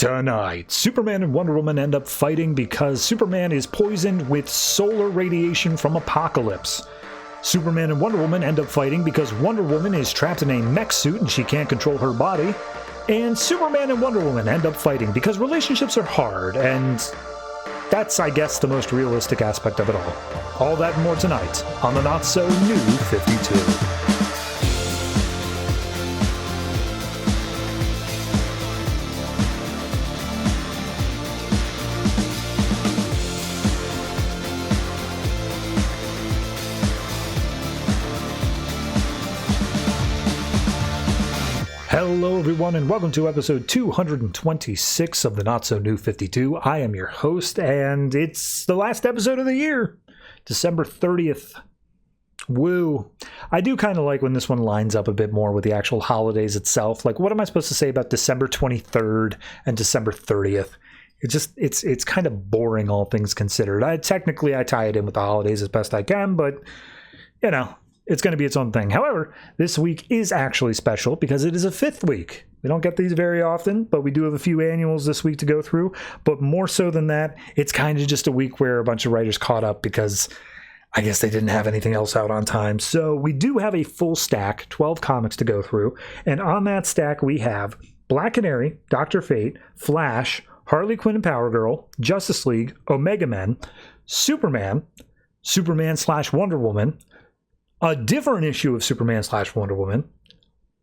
Tonight, Superman and Wonder Woman end up fighting because Superman is poisoned with solar radiation from Apocalypse. Superman and Wonder Woman end up fighting because Wonder Woman is trapped in a mech suit and she can't control her body. And Superman and Wonder Woman end up fighting because relationships are hard, and that's, I guess, the most realistic aspect of it all. All that and more tonight on the Not-So-New 52. Hello everyone and welcome to episode 226 of the Not-So-New 52. I am your host and it's the last episode of the year, December 30th. Woo. I do kind of like when this one lines up a bit more with the actual holidays itself. Like, what am I supposed to say about December 23rd and December 30th? It's kind of boring, all things considered. I tie it in with the holidays as best I can, but you know, it's going to be its own thing. However, this week is actually special because it is a fifth week. We don't get these very often, but we do have a few annuals this week to go through. But more so than that, it's kind of just a week where a bunch of writers caught up because I guess they didn't have anything else out on time. So we do have a full stack, 12 comics to go through. And on that stack, we have Black Canary, Dr. Fate, Flash, Harley Quinn and Power Girl, Justice League, Omega Men, Superman / Wonder Woman, a different issue of Superman / Wonder Woman,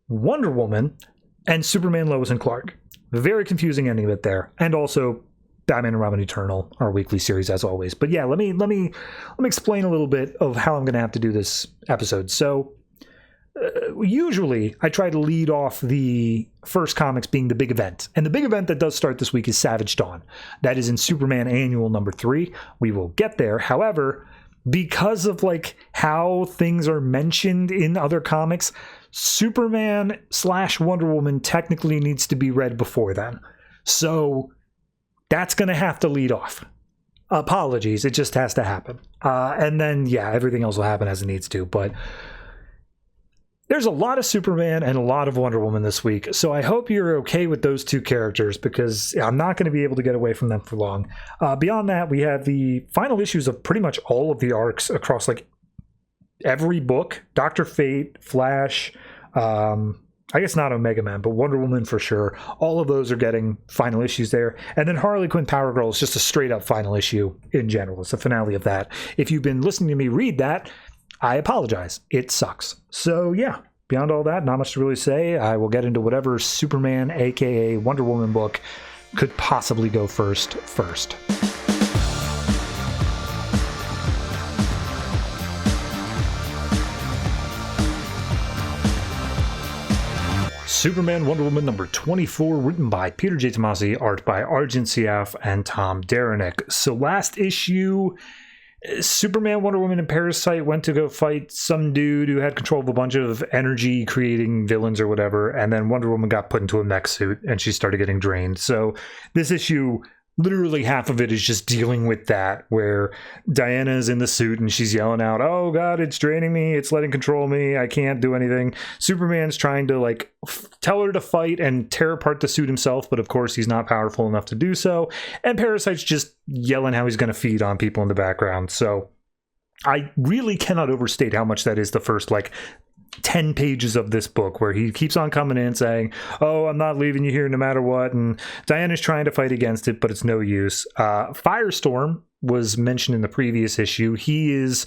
Wonder Woman, and Superman, Lois, and Clark. Very confusing ending of it there. And also Batman and Robin Eternal, our weekly series as always. But yeah, let me explain a little bit of how I'm going to have to do this episode. So usually I try to lead off the first comics being the big event. And the big event that does start this week is Savage Dawn. That is in Superman Annual number 3. We will get there. However, because of like how things are mentioned in other comics, Superman / Wonder Woman technically needs to be read before then. So that's going to have to lead off. Apologies, it just has to happen. And then, yeah, everything else will happen as it needs to. But there's a lot of Superman and a lot of Wonder Woman this week, so I hope you're okay with those two characters because I'm not going to be able to get away from them for long. Beyond that, we have the final issues of pretty much all of the arcs across like every book. Dr. Fate, Flash, I guess not Omega Man, but Wonder Woman for sure. All of those are getting final issues there. And then Harley Quinn Power Girl is just a straight up final issue in general. It's the finale of that. If you've been listening to me read that, I apologize. It sucks. So yeah, beyond all that, not much to really say. I will get into whatever Superman, aka Wonder Woman book could possibly go first. Superman Wonder Woman number 24, written by Peter J. Tomasi, art by Ardian, Syaf, and Tom Derenick. So last issue, Superman, Wonder Woman, and Parasite went to go fight some dude who had control of a bunch of energy-creating villains or whatever, and then Wonder Woman got put into a mech suit, and she started getting drained. So this issue, literally half of it is just dealing with that, where Diana is in the suit, and she's yelling out, "Oh God, it's draining me, it's letting control me, I can't do anything." Superman's trying to, like, tell her to fight and tear apart the suit himself, but of course he's not powerful enough to do so. And Parasite's just yelling how he's going to feed on people in the background. So I really cannot overstate how much that is the first, like, 10 pages of this book, where he keeps on coming in saying, "Oh, I'm not leaving you here no matter what," and Diana's trying to fight against it, but it's no use. Firestorm was mentioned in the previous issue. He is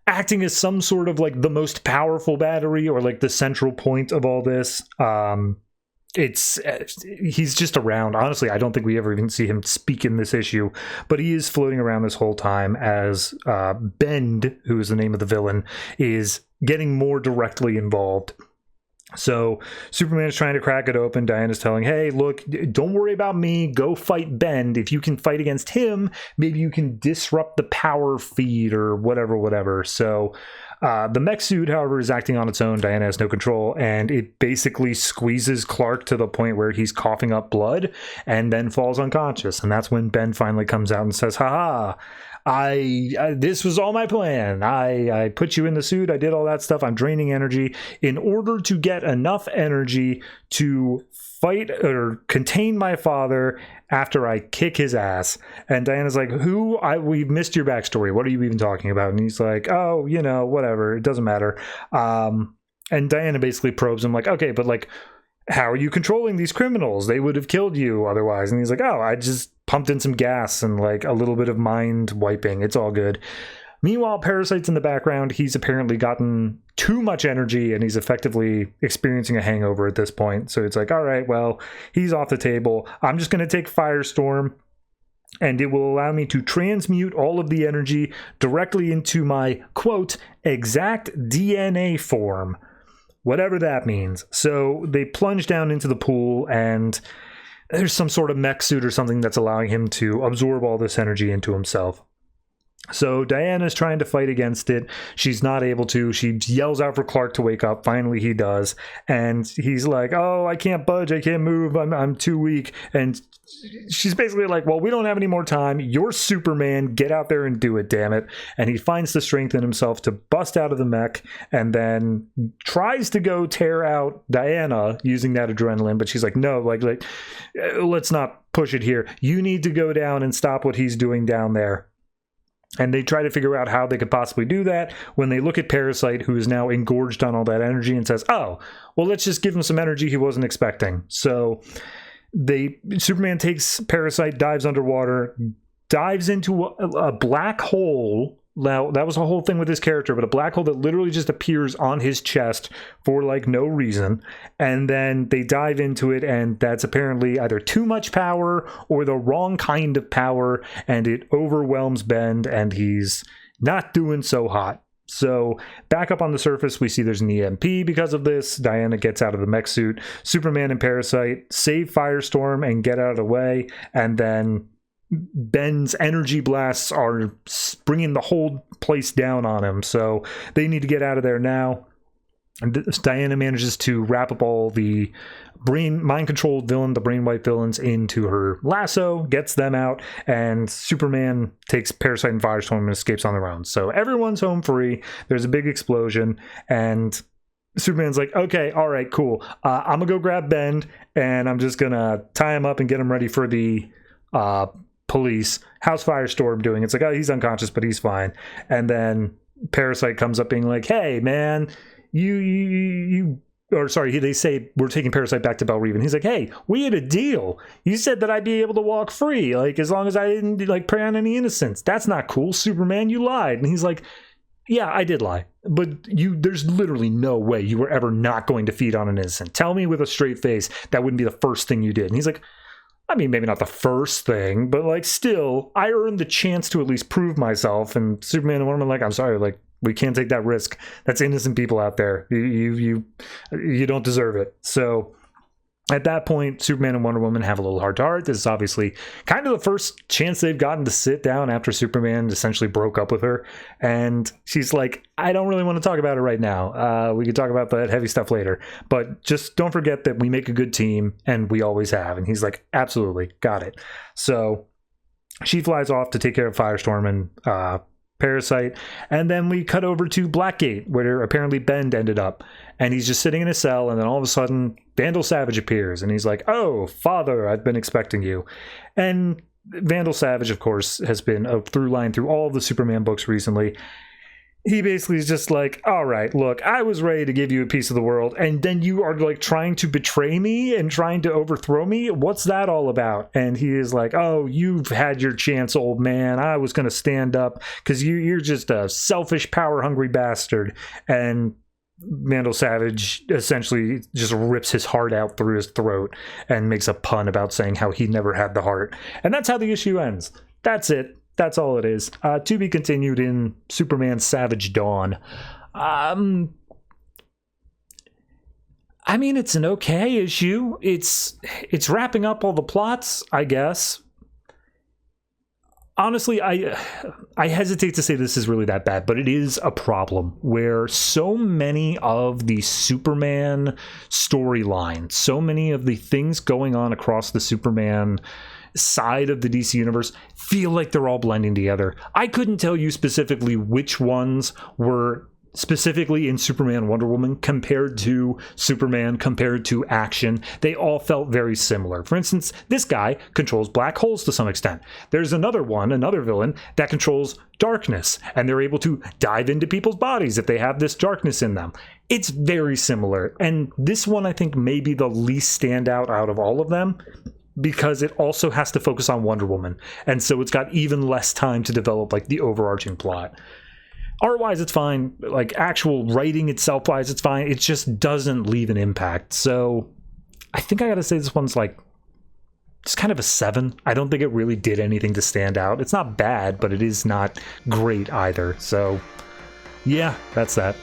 acting as some sort of like the most powerful battery, or like the central point of all this. He's just around. Honestly, I don't think we ever even see him speak in this issue, but he is floating around this whole time as Bend, who is the name of the villain, is getting more directly involved. So Superman is trying to crack it open. Diana's telling, "Hey, look, don't worry about me. Go fight Bend. If you can fight against him, maybe you can disrupt the power feed or whatever." So the mech suit, however, is acting on its own. Diana has no control, and it basically squeezes Clark to the point where he's coughing up blood and then falls unconscious. And that's when Ben finally comes out and says, "Ha This was all my plan. I put you in the suit. I did all that stuff. I'm draining energy in order to get enough energy to fight or contain my father after I kick his ass. And Diana's like, we've missed your backstory. What are you even talking about? And he's like, oh, whatever. It doesn't matter. And Diana basically probes him like, okay, but like, how are you controlling these criminals? They would have killed you otherwise. And he's like, oh, I just pumped in some gas and like a little bit of mind wiping. It's all good. Meanwhile, Parasite's in the background. He's apparently gotten too much energy and he's effectively experiencing a hangover at this point. So it's like, all right, well, he's off the table. I'm just going to take Firestorm and it will allow me to transmute all of the energy directly into my, quote, exact DNA form, whatever that means. So they plunge down into the pool and there's some sort of mech suit or something that's allowing him to absorb all this energy into himself. So Diana's trying to fight against it. She's not able to. She yells out for Clark to wake up. Finally, he does. And he's like, oh, I can't budge. I can't move. I'm too weak. And she's basically like, well, we don't have any more time. You're Superman. Get out there and do it, damn it. And he finds the strength in himself to bust out of the mech and then tries to go tear out Diana using that adrenaline. But she's like, no, like let's not push it here. You need to go down and stop what he's doing down there. And they try to figure out how they could possibly do that when they look at Parasite, who is now engorged on all that energy, and says, oh, well, let's just give him some energy he wasn't expecting. So Superman takes Parasite, dives underwater, dives into a black hole. Now, that was a whole thing with his character, but a black hole that literally just appears on his chest for like no reason. And then they dive into it, and that's apparently either too much power or the wrong kind of power, and it overwhelms Ben, and he's not doing so hot. So back up on the surface, we see there's an EMP because of this. Diana gets out of the mech suit. Superman and Parasite save Firestorm and get out of the way, and then Ben's energy blasts are bringing the whole place down on him, so they need to get out of there now. And Diana manages to wrap up all the mind-controlled villain, the brain-wipe villains, into her lasso, gets them out, and Superman takes Parasite and Firestorm and escapes on their own. So everyone's home free. There's a big explosion, and Superman's like, okay, all right, cool. I'm gonna go grab Ben, and I'm just gonna tie him up and get him ready for the police. How's Firestorm doing? It's like, oh, he's unconscious, but he's fine. And then Parasite comes up being like, hey, man, they say we're taking Parasite back to Belle Reve. And he's like, hey, we had a deal. You said that I'd be able to walk free, like, as long as I didn't, like, prey on any innocence. That's not cool, Superman. You lied. And he's like, yeah, I did lie. But there's literally no way you were ever not going to feed on an innocent. Tell me with a straight face that wouldn't be the first thing you did. And he's like, I mean, maybe not the first thing, but like still, I earned the chance to at least prove myself. And Superman and Wonder Woman, like, I'm sorry, like, we can't take that risk. That's innocent people out there. You don't deserve it. So at that point, Superman and Wonder Woman have a little heart-to-heart. This is obviously kind of the first chance they've gotten to sit down after Superman essentially broke up with her. And she's like, I don't really want to talk about it right now. We could talk about that heavy stuff later. But just don't forget that we make a good team, and we always have. And he's like, absolutely, got it. So she flies off to take care of Firestorm and Parasite, and then we cut over to Blackgate, where apparently Ben ended up, and he's just sitting in a cell, and then all of a sudden Vandal Savage appears, and he's like, oh, father, I've been expecting you. And Vandal Savage, of course, has been a through line through all of the Superman books recently. He basically is just like, all right, look, I was ready to give you a piece of the world, and then you are like trying to betray me and trying to overthrow me? What's that all about? And he is like, oh, you've had your chance, old man. I was going to stand up because you're just a selfish, power-hungry bastard. And Vandal Savage essentially just rips his heart out through his throat and makes a pun about saying how he never had the heart. And that's how the issue ends. That's it. That's all it is. To be continued in Superman Savage Dawn. I mean, it's an okay issue. It's wrapping up all the plots, I guess. Honestly, I hesitate to say this is really that bad, but it is a problem where so many of the Superman storylines, so many of the things going on across the Superman side of the DC universe feel like they're all blending together. I couldn't tell you specifically which ones were specifically in Superman, Wonder Woman, compared to Superman, compared to Action. They all felt very similar. For instance, this guy controls black holes to some extent. There's another villain that controls darkness, and they're able to dive into people's bodies if they have this darkness in them. It's very similar, and this one I think may be the least standout out of all of them, because it also has to focus on Wonder Woman, and so it's got even less time to develop like the overarching plot. Art-wise, it's fine. Like, actual writing itself-wise, it's fine. It just doesn't leave an impact. So, I think I gotta say this one's, like, it's kind of a 7. I don't think it really did anything to stand out. It's not bad, but it is not great either. So, yeah, that's that.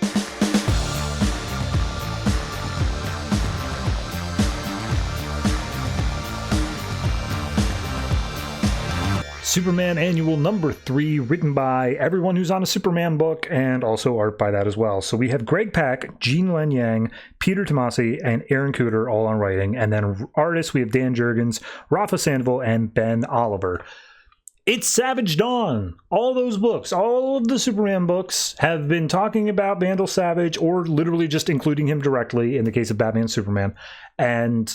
Superman Annual number 3, written by everyone who's on a Superman book, and also art by that as well. So we have Greg Pak, Gene Luen Yang, Peter Tomasi, and Aaron Kuder all on writing. And then artists, we have Dan Jurgens, Rafa Sandoval, and Ben Oliver. It's Savage Dawn. All those books, all of the Superman books have been talking about Vandal Savage, or literally just including him directly in the case of Batman and Superman. And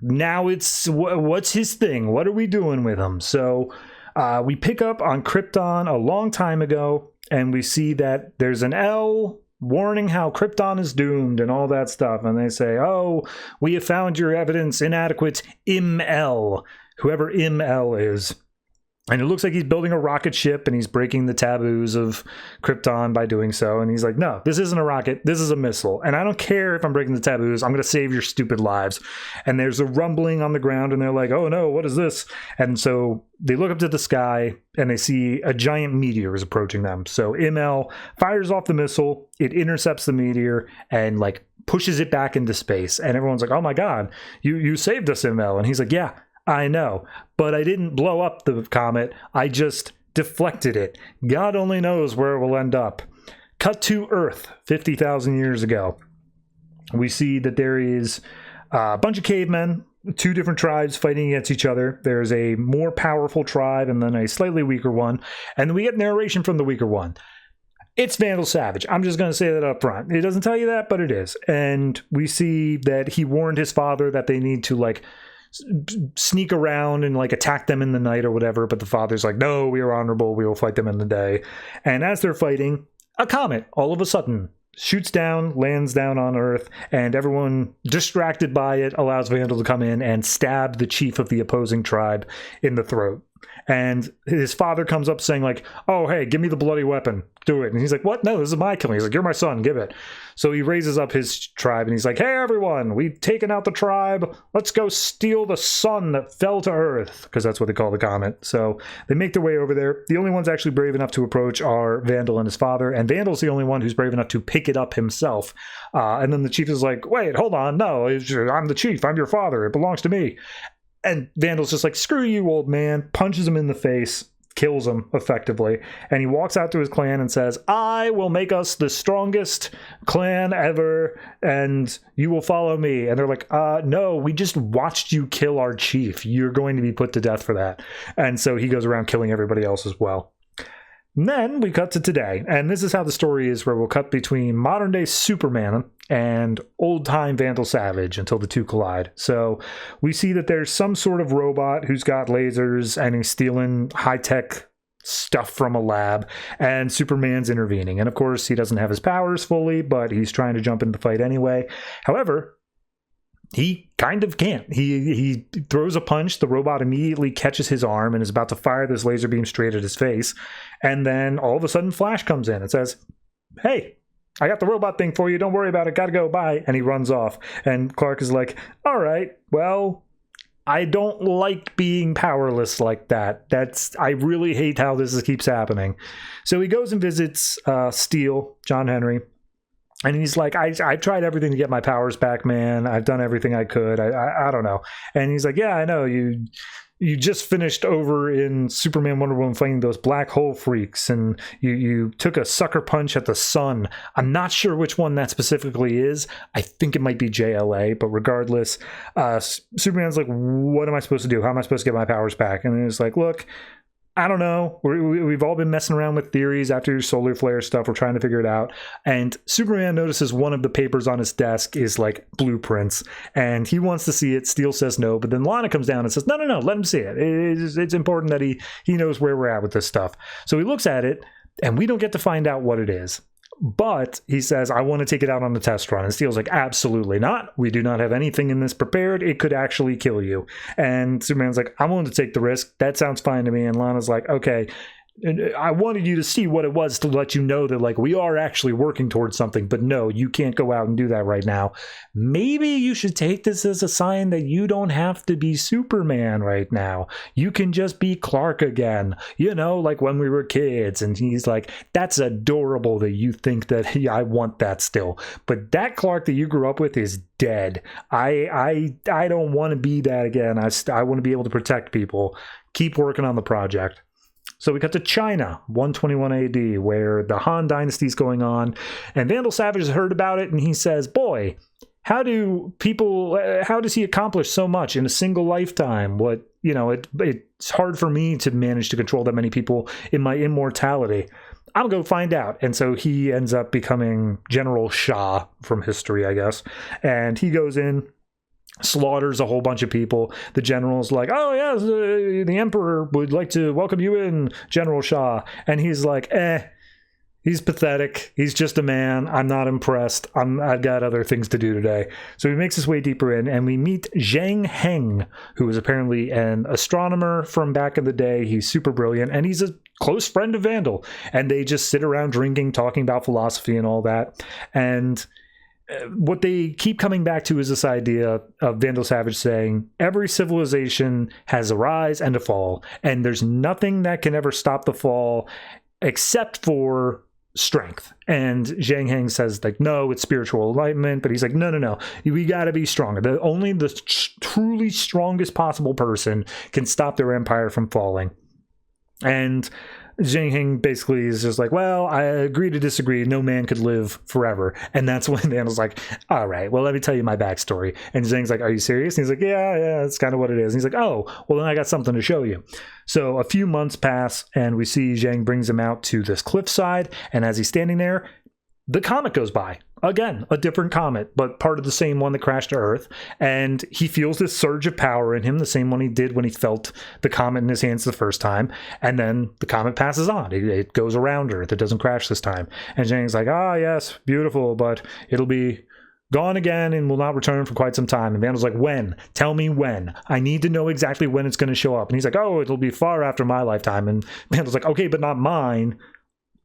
now it's, what's his thing? What are we doing with him? So we pick up on Krypton a long time ago, and we see that there's an L warning how Krypton is doomed and all that stuff. And they say, oh, we have found your evidence inadequate, ML, whoever ML is. And it looks like he's building a rocket ship, and he's breaking the taboos of Krypton by doing so. And he's like, no, this isn't a rocket. This is a missile. And I don't care if I'm breaking the taboos. I'm going to save your stupid lives. And there's a rumbling on the ground, and they're like, oh, no, what is this? And so they look up to the sky, and they see a giant meteor is approaching them. So ML fires off the missile. It intercepts the meteor and, like, pushes it back into space. And everyone's like, oh, my God, you saved us, ML. And he's like, yeah, I know, but I didn't blow up the comet. I just deflected it. God only knows where it will end up. Cut to Earth 50,000 years ago. We see that there is a bunch of cavemen, 2 different tribes fighting against each other. There's a more powerful tribe and then a slightly weaker one. And we get narration from the weaker one. It's Vandal Savage. I'm just going to say that up front. It doesn't tell you that, but it is. And we see that he warned his father that they need to, like, sneak around and like attack them in the night or whatever, but the father's like, no, we are honorable, we will fight them in the day. And as they're fighting, a comet all of a sudden shoots down, lands down on Earth, and everyone distracted by it allows Vandal to come in and stab the chief of the opposing tribe in the throat. And his father comes up saying, like, oh, hey, give me the bloody weapon. Do it. And he's like, what? No, this is my killing. He's like, you're my son. Give it. So he raises up his tribe, and he's like, hey, everyone, we've taken out the tribe. Let's go steal the sun that fell to Earth, because that's what they call the comet. So they make their way over there. The only ones actually brave enough to approach are Vandal and his father, and Vandal's the only one who's brave enough to pick it up himself. And then the chief is like, wait, hold on. No, I'm the chief. I'm your father. It belongs to me. And Vandal's just like, screw you, old man, punches him in the face, kills him effectively. And he walks out to his clan and says, I will make us the strongest clan ever, and you will follow me. And they're like, no, we just watched you kill our chief. You're going to be put to death for that. And so he goes around killing everybody else as well. And then we cut to today, and this is how the story is, where we'll cut between modern-day Superman and old-time Vandal Savage until the two collide. So we see that there's some sort of robot who's got lasers, and he's stealing high-tech stuff from a lab, and Superman's intervening. And of course, he doesn't have his powers fully, but he's trying to jump into the fight anyway. However, he kind of can't. He throws a punch. The robot immediately catches his arm and is about to fire this laser beam straight at his face. And then all of a sudden, Flash comes in and says, hey, I got the robot thing for you. Don't worry about it. Gotta go. Bye. And he runs off. And Clark is like, all right, well, I don't like being powerless like that. I really hate how this keeps happening. So he goes and visits Steel, John Henry, And he's like, I've tried everything to get my powers back, man. I've done everything I could. I don't know. And he's like, yeah, I know. You just finished over in Superman Wonder Woman fighting those black hole freaks, and you took a sucker punch at the sun. I'm not sure which one that specifically is. I think it might be JLA, but regardless, Superman's like, what am I supposed to do? How am I supposed to get my powers back? And he's like, look, I don't know. We've all been messing around with theories after your solar flare stuff. We're trying to figure it out. And Superman notices one of the papers on his desk is like blueprints, and he wants to see it. Steel says no, but then Lana comes down and says, no, let him see it. It's important that he knows where we're at with this stuff. So he looks at it, and we don't get to find out what it is. But he says, I want to take it out on the test run. And Steel's like, absolutely not. We do not have anything in this prepared. It could actually kill you. And Superman's like, I'm willing to take the risk. That sounds fine to me. And Lana's like, okay. I wanted you to see what it was to let you know that, like, we are actually working towards something, but no, you can't go out and do that right now. Maybe you should take this as a sign that you don't have to be Superman right now. You can just be Clark again, like when we were kids. And he's like, that's adorable that you think that I want that still. But that Clark that you grew up with is dead. I don't want to be that again. I want to be able to protect people. Keep working on the project. So we cut to China, 121 AD, where the Han Dynasty is going on, and Vandal Savage has heard about it, and he says, boy, how does he accomplish so much in a single lifetime? It's hard for me to manage to control that many people in my immortality. I'll go find out. And so he ends up becoming General Shah from history, I guess, and he goes in, slaughters a whole bunch of people. The general's like, oh yes, the emperor would like to welcome you in, General Shah. And he's like, he's pathetic. He's just a man. I'm not impressed. I've got other things to do today. So he makes his way deeper in, and we meet Zhang Heng, who is apparently an astronomer from back in the day. He's super brilliant, and he's a close friend of Vandal. And they just sit around drinking, talking about philosophy and all that. And what they keep coming back to is this idea of Vandal Savage saying every civilization has a rise and a fall, and there's nothing that can ever stop the fall except for strength. And Zhang Heng says, like, no, it's spiritual enlightenment, but he's like, no, we got to be stronger. Only the truly strongest possible person can stop their empire from falling. And Zhang Heng basically is just like, well, I agree to disagree. No man could live forever. And that's when Vandal's like, all right, well, let me tell you my backstory. And Zhang's like, are you serious? And he's like, yeah, that's kind of what it is. And he's like, oh, well, then I got something to show you. So a few months pass, and we see Zhang brings him out to this cliffside. And as he's standing there, the comet goes by. Again, a different comet, but part of the same one that crashed to Earth. And he feels this surge of power in him, the same one he did when he felt the comet in his hands the first time. And then the comet passes on. It goes around Earth. It doesn't crash this time. And Zhang's like, yes, beautiful, but it'll be gone again and will not return for quite some time. And Vandal's like, when? Tell me when. I need to know exactly when it's going to show up. And he's like, oh, it'll be far after my lifetime. And Vandal's like, okay, but not mine.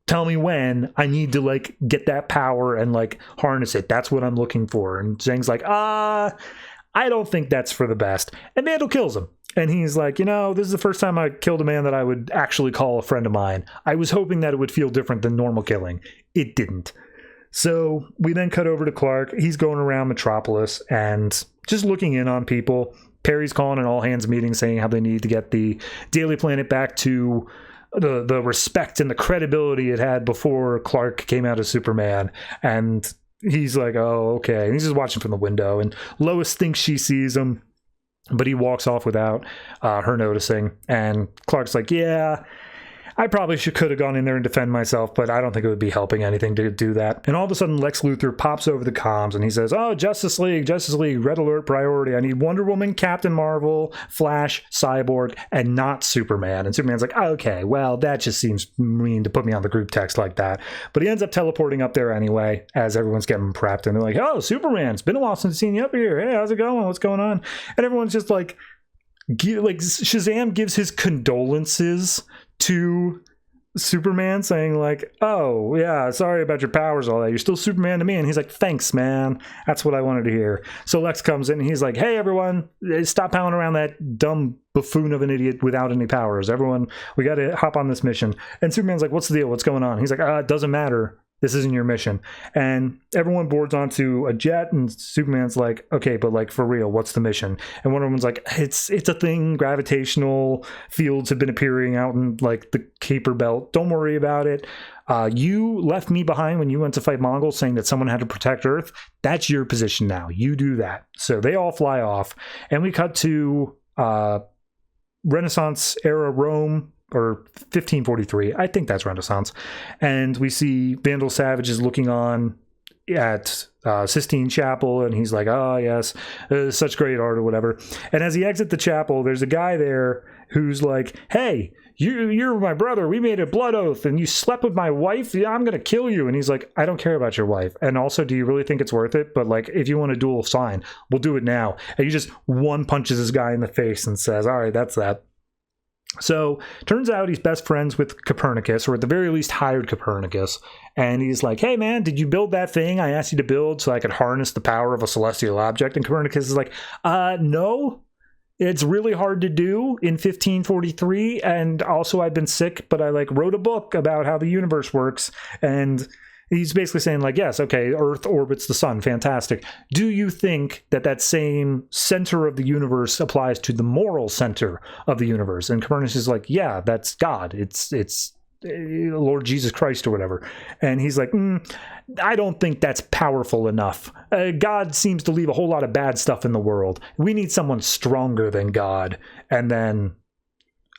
Tell me when. I need to, like, get that power and, like, harness it. That's what I'm looking for. And Zhang's like, I don't think that's for the best. And Vandal kills him. And he's like, this is the first time I killed a man that I would actually call a friend of mine. I was hoping that it would feel different than normal killing. It didn't. So we then cut over to Clark. He's going around Metropolis and just looking in on people. Perry's calling an all-hands meeting saying how they need to get the Daily Planet back to the respect and the credibility it had before Clark came out as Superman. And he's like, oh, okay. And he's just watching from the window. And Lois thinks she sees him, but he walks off without her noticing. And Clark's like, yeah, I probably could have gone in there and defend myself, but I don't think it would be helping anything to do that. And all of a sudden, Lex Luthor pops over the comms and he says, oh, Justice League, red alert priority. I need Wonder Woman, Captain Marvel, Flash, Cyborg, and not Superman. And Superman's like, okay, well, that just seems mean to put me on the group text like that. But he ends up teleporting up there anyway as everyone's getting prepped. And they're like, oh, Superman, it's been a while since I've seen you up here. Hey, how's it going? What's going on? And everyone's just like Shazam gives his condolences to Superman, saying like, oh yeah, sorry about your powers, all that, you're still Superman to me. And he's like, thanks, man, that's what I wanted to hear. So Lex comes in and he's like, hey everyone, stop pounding around that dumb buffoon of an idiot without any powers. Everyone, we got to hop on this mission. And Superman's like, what's the deal, what's going on? He's like, it doesn't matter, This isn't your mission. And everyone boards onto a jet, and Superman's like, okay, but like for real, what's the mission? And one of them's like, it's a thing. Gravitational fields have been appearing out in like the Kuiper belt. Don't worry about it. You left me behind when you went to fight Mongols, saying that someone had to protect Earth. That's your position now. You do that. So they all fly off, and we cut to Renaissance era Rome, or 1543. I think that's Renaissance. And we see Vandal Savage is looking on at Sistine Chapel, and he's like, oh, yes, such great art or whatever. And as he exits the chapel, there's a guy there who's like, hey, you're my brother. We made a blood oath, and you slept with my wife. Yeah, I'm going to kill you. And he's like, I don't care about your wife. And also, do you really think it's worth it? But like, if you want a duel, fine. We'll do it now. And he just one punches this guy in the face and says, all right, that's that. So turns out he's best friends with Copernicus, or at the very least hired Copernicus. And he's like, hey man, did you build that thing I asked you to build so I could harness the power of a celestial object? And Copernicus is like, no, it's really hard to do in 1543. And also I've been sick, but I like wrote a book about how the universe works. And he's basically saying like, yes, okay, Earth orbits the sun. Fantastic. Do you think that that same center of the universe applies to the moral center of the universe? And Copernicus is like, yeah, that's God. It's Lord Jesus Christ or whatever. And he's like, I don't think that's powerful enough. God seems to leave a whole lot of bad stuff in the world. We need someone stronger than God. And then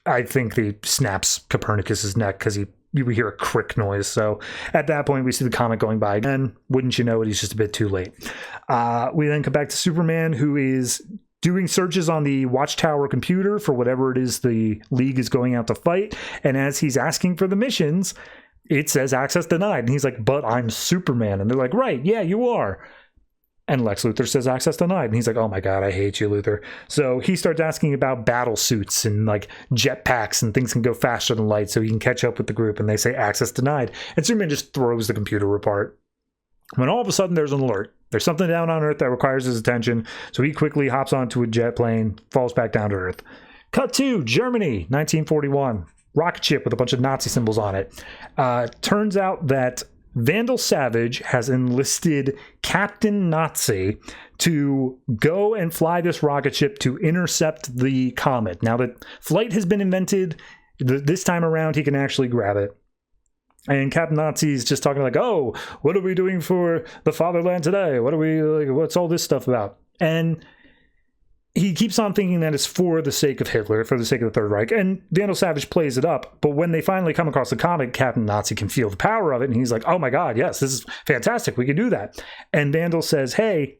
I think he snaps Copernicus's neck because we hear a crick noise. So at that point, we see the comet going by again. Wouldn't you know it, he's just a bit too late. We then come back to Superman, who is doing searches on the Watchtower computer for whatever it is the League is going out to fight. And as he's asking for the missions, it says access denied. And he's like, but I'm Superman. And they're like, right, yeah, you are. And Lex Luthor says access denied. And he's like, oh my God, I hate you, Luthor. So he starts asking about battle suits and like jetpacks and things can go faster than light so he can catch up with the group. And they say access denied. And Superman just throws the computer apart. When all of a sudden there's an alert. There's something down on Earth that requires his attention. So he quickly hops onto a jet plane, falls back down to Earth. Cut to Germany, 1941. Rocket ship with a bunch of Nazi symbols on it. Turns out that Vandal Savage has enlisted Captain Nazi to go and fly this rocket ship to intercept the comet. Now that flight has been invented, this time around he can actually grab it. And Captain Nazi is just talking like, oh, what are we doing for the fatherland today? What's all this stuff about? And he keeps on thinking that it's for the sake of Hitler, for the sake of the Third Reich, and Vandal Savage plays it up. But when they finally come across the comet, Captain Nazi can feel the power of it, and he's like, oh my God, yes, this is fantastic, we can do that. And Vandal says, hey,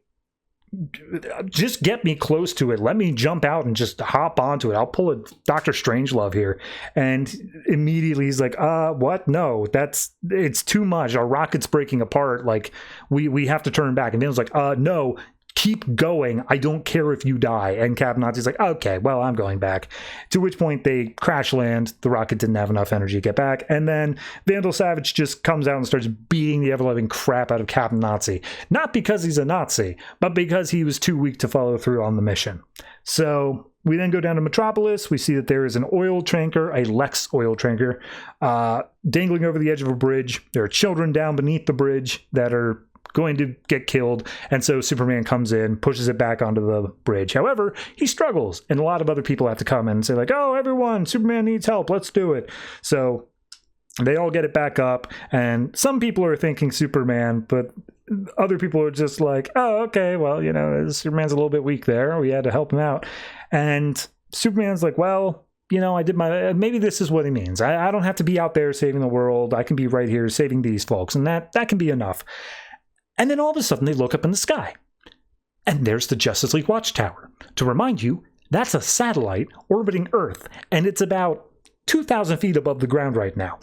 just get me close to it. Let me jump out and just hop onto it. I'll pull a Dr. Strangelove here. And immediately he's like, what? No, it's too much. Our rocket's breaking apart. Like, we have to turn back. And Vandal's like, no, keep going. I don't care if you die. And Captain Nazi's like, okay, well, I'm going back. To which point they crash land. The rocket didn't have enough energy to get back. And then Vandal Savage just comes out and starts beating the ever-loving crap out of Captain Nazi. Not because he's a Nazi, but because he was too weak to follow through on the mission. So we then go down to Metropolis. We see that there is an oil tanker, a Lex oil tanker, dangling over the edge of a bridge. There are children down beneath the bridge that are going to get killed, and so Superman comes in, pushes it back onto the bridge. However, he struggles, and a lot of other people have to come in and say like, oh, everyone, Superman needs help, let's do it. So they all get it back up, and some people are thinking Superman, but other people are just like, oh, okay, well, you know, Superman's a little bit weak there, we had to help him out. And Superman's like, well, you know, I did my, maybe this is what he means. I don't have to be out there saving the world, I can be right here saving these folks, and that can be enough. And then all of a sudden they look up in the sky. And there's the Justice League Watchtower. To remind you, that's a satellite orbiting Earth. And it's about 2,000 feet above the ground right now.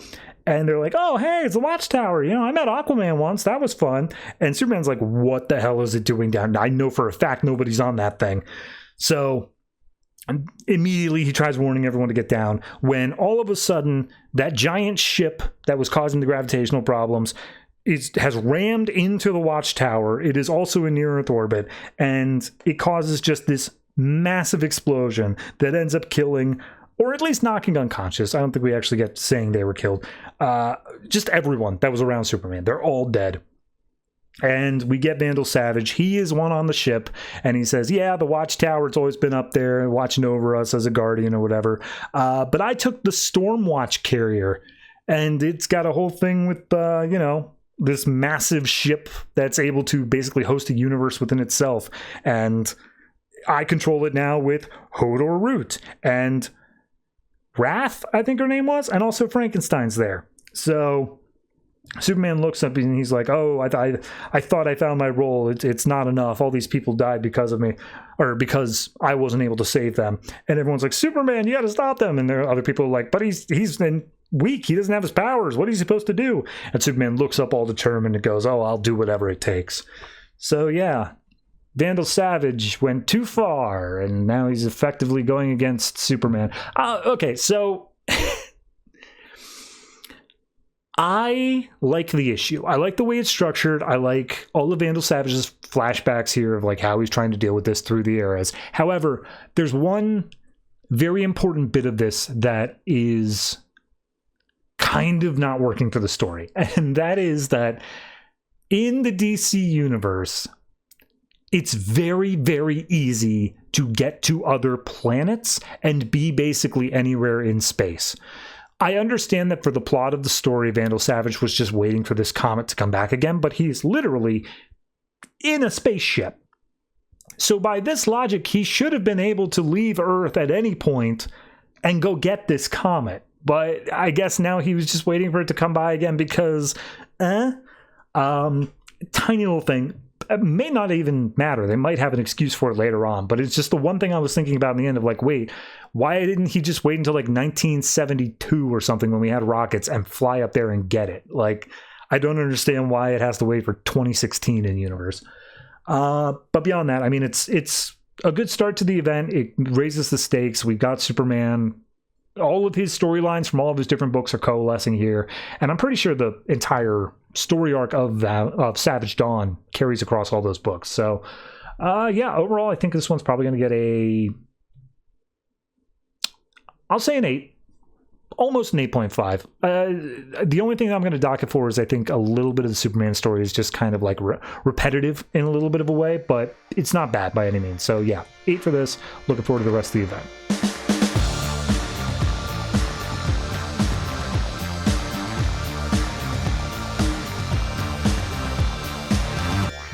And they're like, oh, hey, it's a Watchtower. You know, I met Aquaman once. That was fun. And Superman's like, what the hell is it doing down? I know for a fact nobody's on that thing. So immediately he tries warning everyone to get down. When all of a sudden that giant ship that was causing the gravitational problems has rammed into the Watchtower. It is also in near-Earth orbit, and it causes just this massive explosion that ends up killing or at least knocking unconscious. I don't think we actually get saying they were killed. Just everyone that was around Superman. They're all dead. And we get Vandal Savage. He is one on the ship, and he says, yeah, the Watchtower's always been up there watching over us as a guardian or whatever. But I took the Stormwatch carrier, and it's got a whole thing with, this massive ship that's able to basically host a universe within itself. And I control it now with Hodor Root. And Wrath, I think her name was, and also Frankenstein's there. So Superman looks up and he's like, oh, I thought I found my role. It's not enough. All these people died because of me, or because I wasn't able to save them. And everyone's like, Superman, you got to stop them. And there are other people are like, but he's weak. He doesn't have his powers. What is he supposed to do? And Superman looks up all determined and goes, oh, I'll do whatever it takes. So yeah, Vandal Savage went too far, and now he's effectively going against Superman. Okay, so I like the issue. I like the way it's structured. I like all of Vandal Savage's flashbacks here of like how he's trying to deal with this through the eras. However, there's one very important bit of this that is kind of not working for the story. And that is that in the DC universe, it's very, very easy to get to other planets and be basically anywhere in space. I understand that for the plot of the story, Vandal Savage was just waiting for this comet to come back again, but he's literally in a spaceship. So by this logic, he should have been able to leave Earth at any point and go get this comet. But I guess now he was just waiting for it to come by again because, tiny little thing. It may not even matter. They might have an excuse for it later on, but it's just the one thing I was thinking about in the end of like, wait, why didn't he just wait until like 1972 or something when we had rockets and fly up there and get it? Like, I don't understand why it has to wait for 2016 in universe. But beyond that, I mean, it's a good start to the event. It raises the stakes. We've got Superman. All of his storylines from all of his different books are coalescing here, and I'm pretty sure the entire story arc of Savage Dawn carries across all those books. So, yeah, overall, I think this one's probably going to get I'll say an 8, almost an 8.5. The only thing that I'm going to dock it for is I think a little bit of the Superman story is just kind of like repetitive in a little bit of a way, but it's not bad by any means. So, yeah, 8 for this. Looking forward to the rest of the event.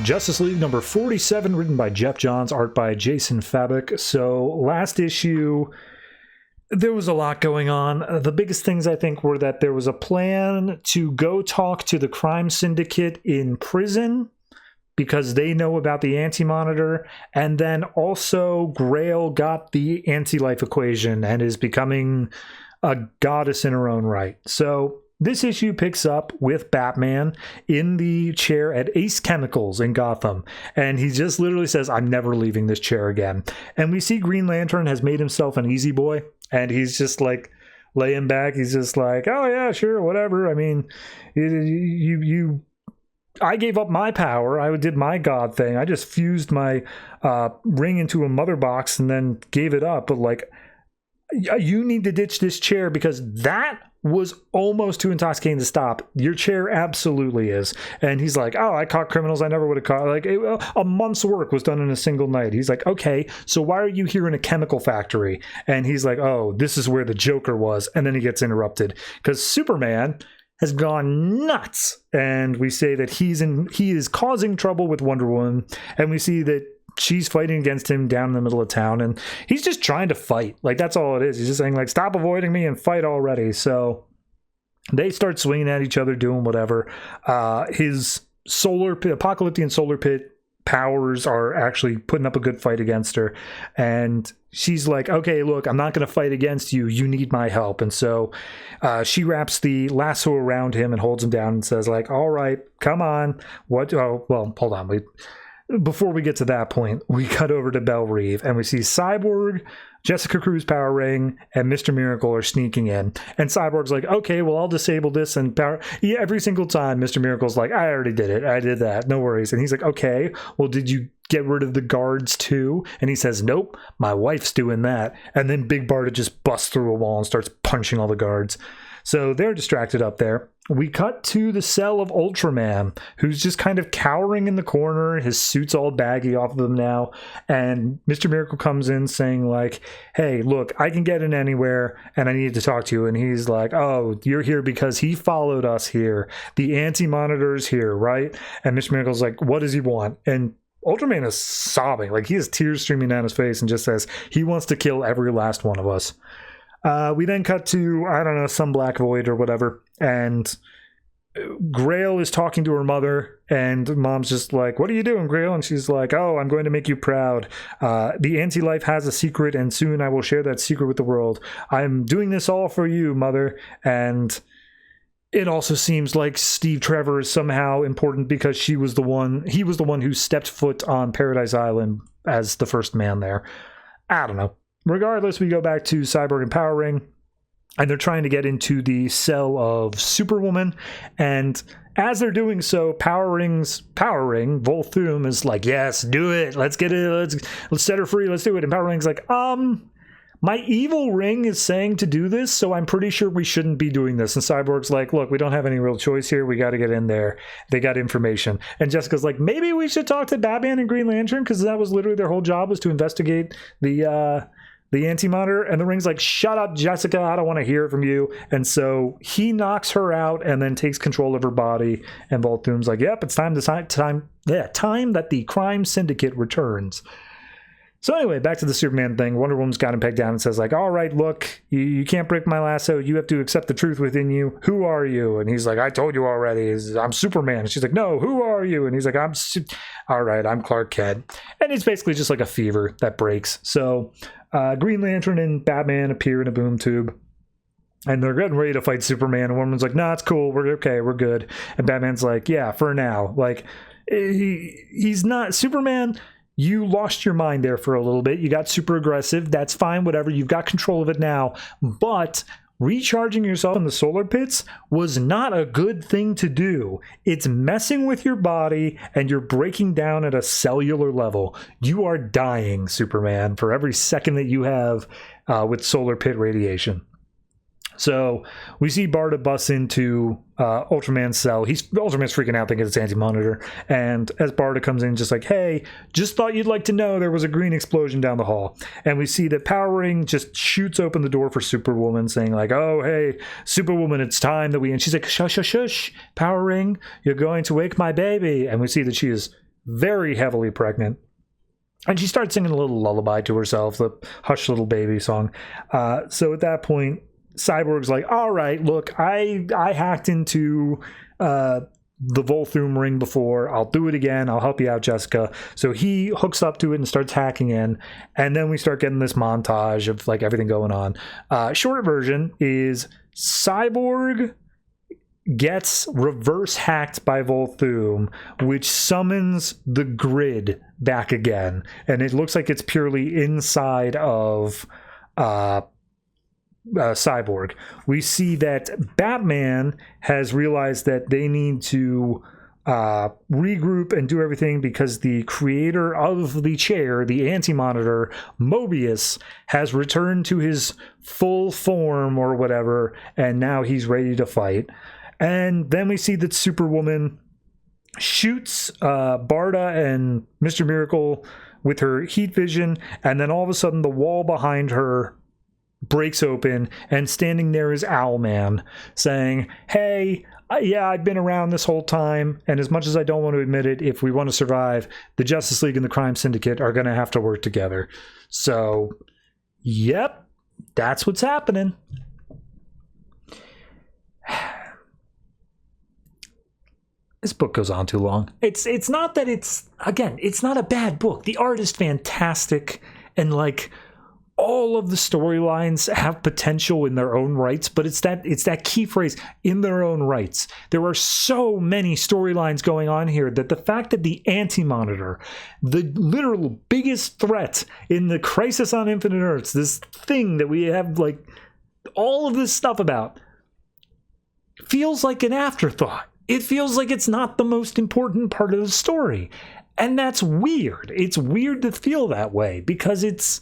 Justice League number 47, written by Geoff Johns, art by Jason Fabok. So last issue, there was a lot going on. The biggest things, I think, were that there was a plan to go talk to the crime syndicate in prison because they know about the anti-monitor, and then also Grail got the anti-life equation and is becoming a goddess in her own right. So this issue picks up with Batman in the chair at Ace Chemicals in Gotham, and he just literally says, I'm never leaving this chair again. And we see Green Lantern has made himself an easy boy, and he's just like laying back. He's just like, oh yeah, sure, whatever. I mean, I gave up my power. I did my God thing. I just fused my ring into a mother box and then gave it up. But like, you need to ditch this chair because that was almost too intoxicating to stop. Your chair absolutely is. And he's like, oh, I caught criminals I never would have caught. Like, a month's work was done in a single night. He's like, okay, so why are you here in a chemical factory? And he's like, oh, this is where the Joker was. And then he gets interrupted because Superman has gone nuts. And we say that he is causing trouble with Wonder Woman. And we see that she's fighting against him down in the middle of town, and he's just trying to fight. Like, that's all it is. He's just saying, like, stop avoiding me and fight already. So they start swinging at each other, doing whatever. His Apocalyptic and Solar Pit powers are actually putting up a good fight against her. And she's like, okay, look, I'm not going to fight against you. You need my help. And so she wraps the lasso around him and holds him down and says, like, all right, come on. What? Oh, well, hold on. before we get to that point, we cut over to Belle Reve, and we see Cyborg, Jessica Cruz Power Ring, and Mr. Miracle are sneaking in. And Cyborg's like, okay, well, I'll disable this. And every single time, Mr. Miracle's like, I already did it. I did that. No worries. And he's like, okay, well, did you get rid of the guards too? And he says, nope, my wife's doing that. And then Big Barda just busts through a wall and starts punching all the guards. So they're distracted up there. We cut to the cell of Ultraman, who's just kind of cowering in the corner. His suit's all baggy off of him now. And Mr. Miracle comes in saying like, hey, look, I can get in anywhere and I need to talk to you. And he's like, oh, you're here because he followed us here. The anti-monitor's here, right? And Mr. Miracle's like, what does he want? And Ultraman is sobbing. Like, he has tears streaming down his face and just says he wants to kill every last one of us. We then cut to, I don't know, some black void or whatever, and Grail is talking to her mother, and Mom's just like, what are you doing, Grail? And she's like, oh, I'm going to make you proud. The anti-life has a secret, and soon I will share that secret with the world. I'm doing this all for you, Mother. And it also seems like Steve Trevor is somehow important because he was the one who stepped foot on Paradise Island as the first man there. I don't know. Regardless, we go back to Cyborg and Power Ring, and they're trying to get into the cell of Superwoman. And as they're doing so, Power Ring, Volthoom is like, yes, do it. Let's get it. Let's set her free. Let's do it. And Power Ring's like, my evil ring is saying to do this, so I'm pretty sure we shouldn't be doing this. And Cyborg's like, look, we don't have any real choice here. We got to get in there. They got information. And Jessica's like, maybe we should talk to Batman and Green Lantern, because that was literally their whole job, was to investigate the anti-monitor. And the Ring's like, shut up, Jessica, I don't want to hear it from you. And so he knocks her out and then takes control of her body. And Volthoom's like, yep, it's time that the crime syndicate returns. So anyway, back to the Superman thing. Wonder Woman's got him pegged down and says like, all right, look, you can't break my lasso. You have to accept the truth within you. Who are you? And he's like, I told you already. I'm Superman. And she's like, no, who are you? And he's like, all right, I'm Clark Kent. And it's basically just like a fever that breaks. So Green Lantern and Batman appear in a boom tube. And they're getting ready to fight Superman. And Woman's like, nah, it's cool. We're okay. We're good. And Batman's like, yeah, for now. Like, he's not Superman. You lost your mind there for a little bit. You got super aggressive. That's fine, whatever. You've got control of it now. But recharging yourself in the solar pits was not a good thing to do. It's messing with your body, and you're breaking down at a cellular level. You are dying, Superman, for every second that you have with solar pit radiation. So we see Barda bust into Ultraman's cell. Ultraman's freaking out thinking it's anti-monitor. And as Barda comes in, just like, hey, just thought you'd like to know there was a green explosion down the hall. And we see that Power Ring just shoots open the door for Superwoman, saying like, oh, hey, Superwoman, it's time that we... And she's like, shush, shush, shush, Power Ring, you're going to wake my baby. And we see that she is very heavily pregnant. And she starts singing a little lullaby to herself, the Hush Little Baby song. So at that point, Cyborg's like, all right, look, I hacked into the Volthoom ring before. I'll do it again. I'll help you out, Jessica. So he hooks up to it and starts hacking in. And then we start getting this montage of like everything going on. Short version is Cyborg gets reverse hacked by Volthoom, which summons the grid back again. And it looks like it's purely inside of Cyborg. We see that Batman has realized that they need to regroup and do everything because the creator of the chair, the anti-monitor, Mobius, has returned to his full form or whatever, and now he's ready to fight. And then we see that Superwoman shoots Barda and Mr. Miracle with her heat vision, and then all of a sudden the wall behind her breaks open, and standing there is Owlman saying, hey, yeah, I've been around this whole time, and as much as I don't want to admit it, if we want to survive, the Justice League and the Crime Syndicate are going to have to work together. So, yep, that's what's happening. This book goes on too long. It's not that it's not a bad book. The art is fantastic, and like, all of the storylines have potential in their own rights, but it's that key phrase, in their own rights. There are so many storylines going on here that the fact that the Anti-Monitor, the literal biggest threat in the Crisis on Infinite Earths, this thing that we have like all of this stuff about, feels like an afterthought. It feels like it's not the most important part of the story. And that's weird. It's weird to feel that way because it's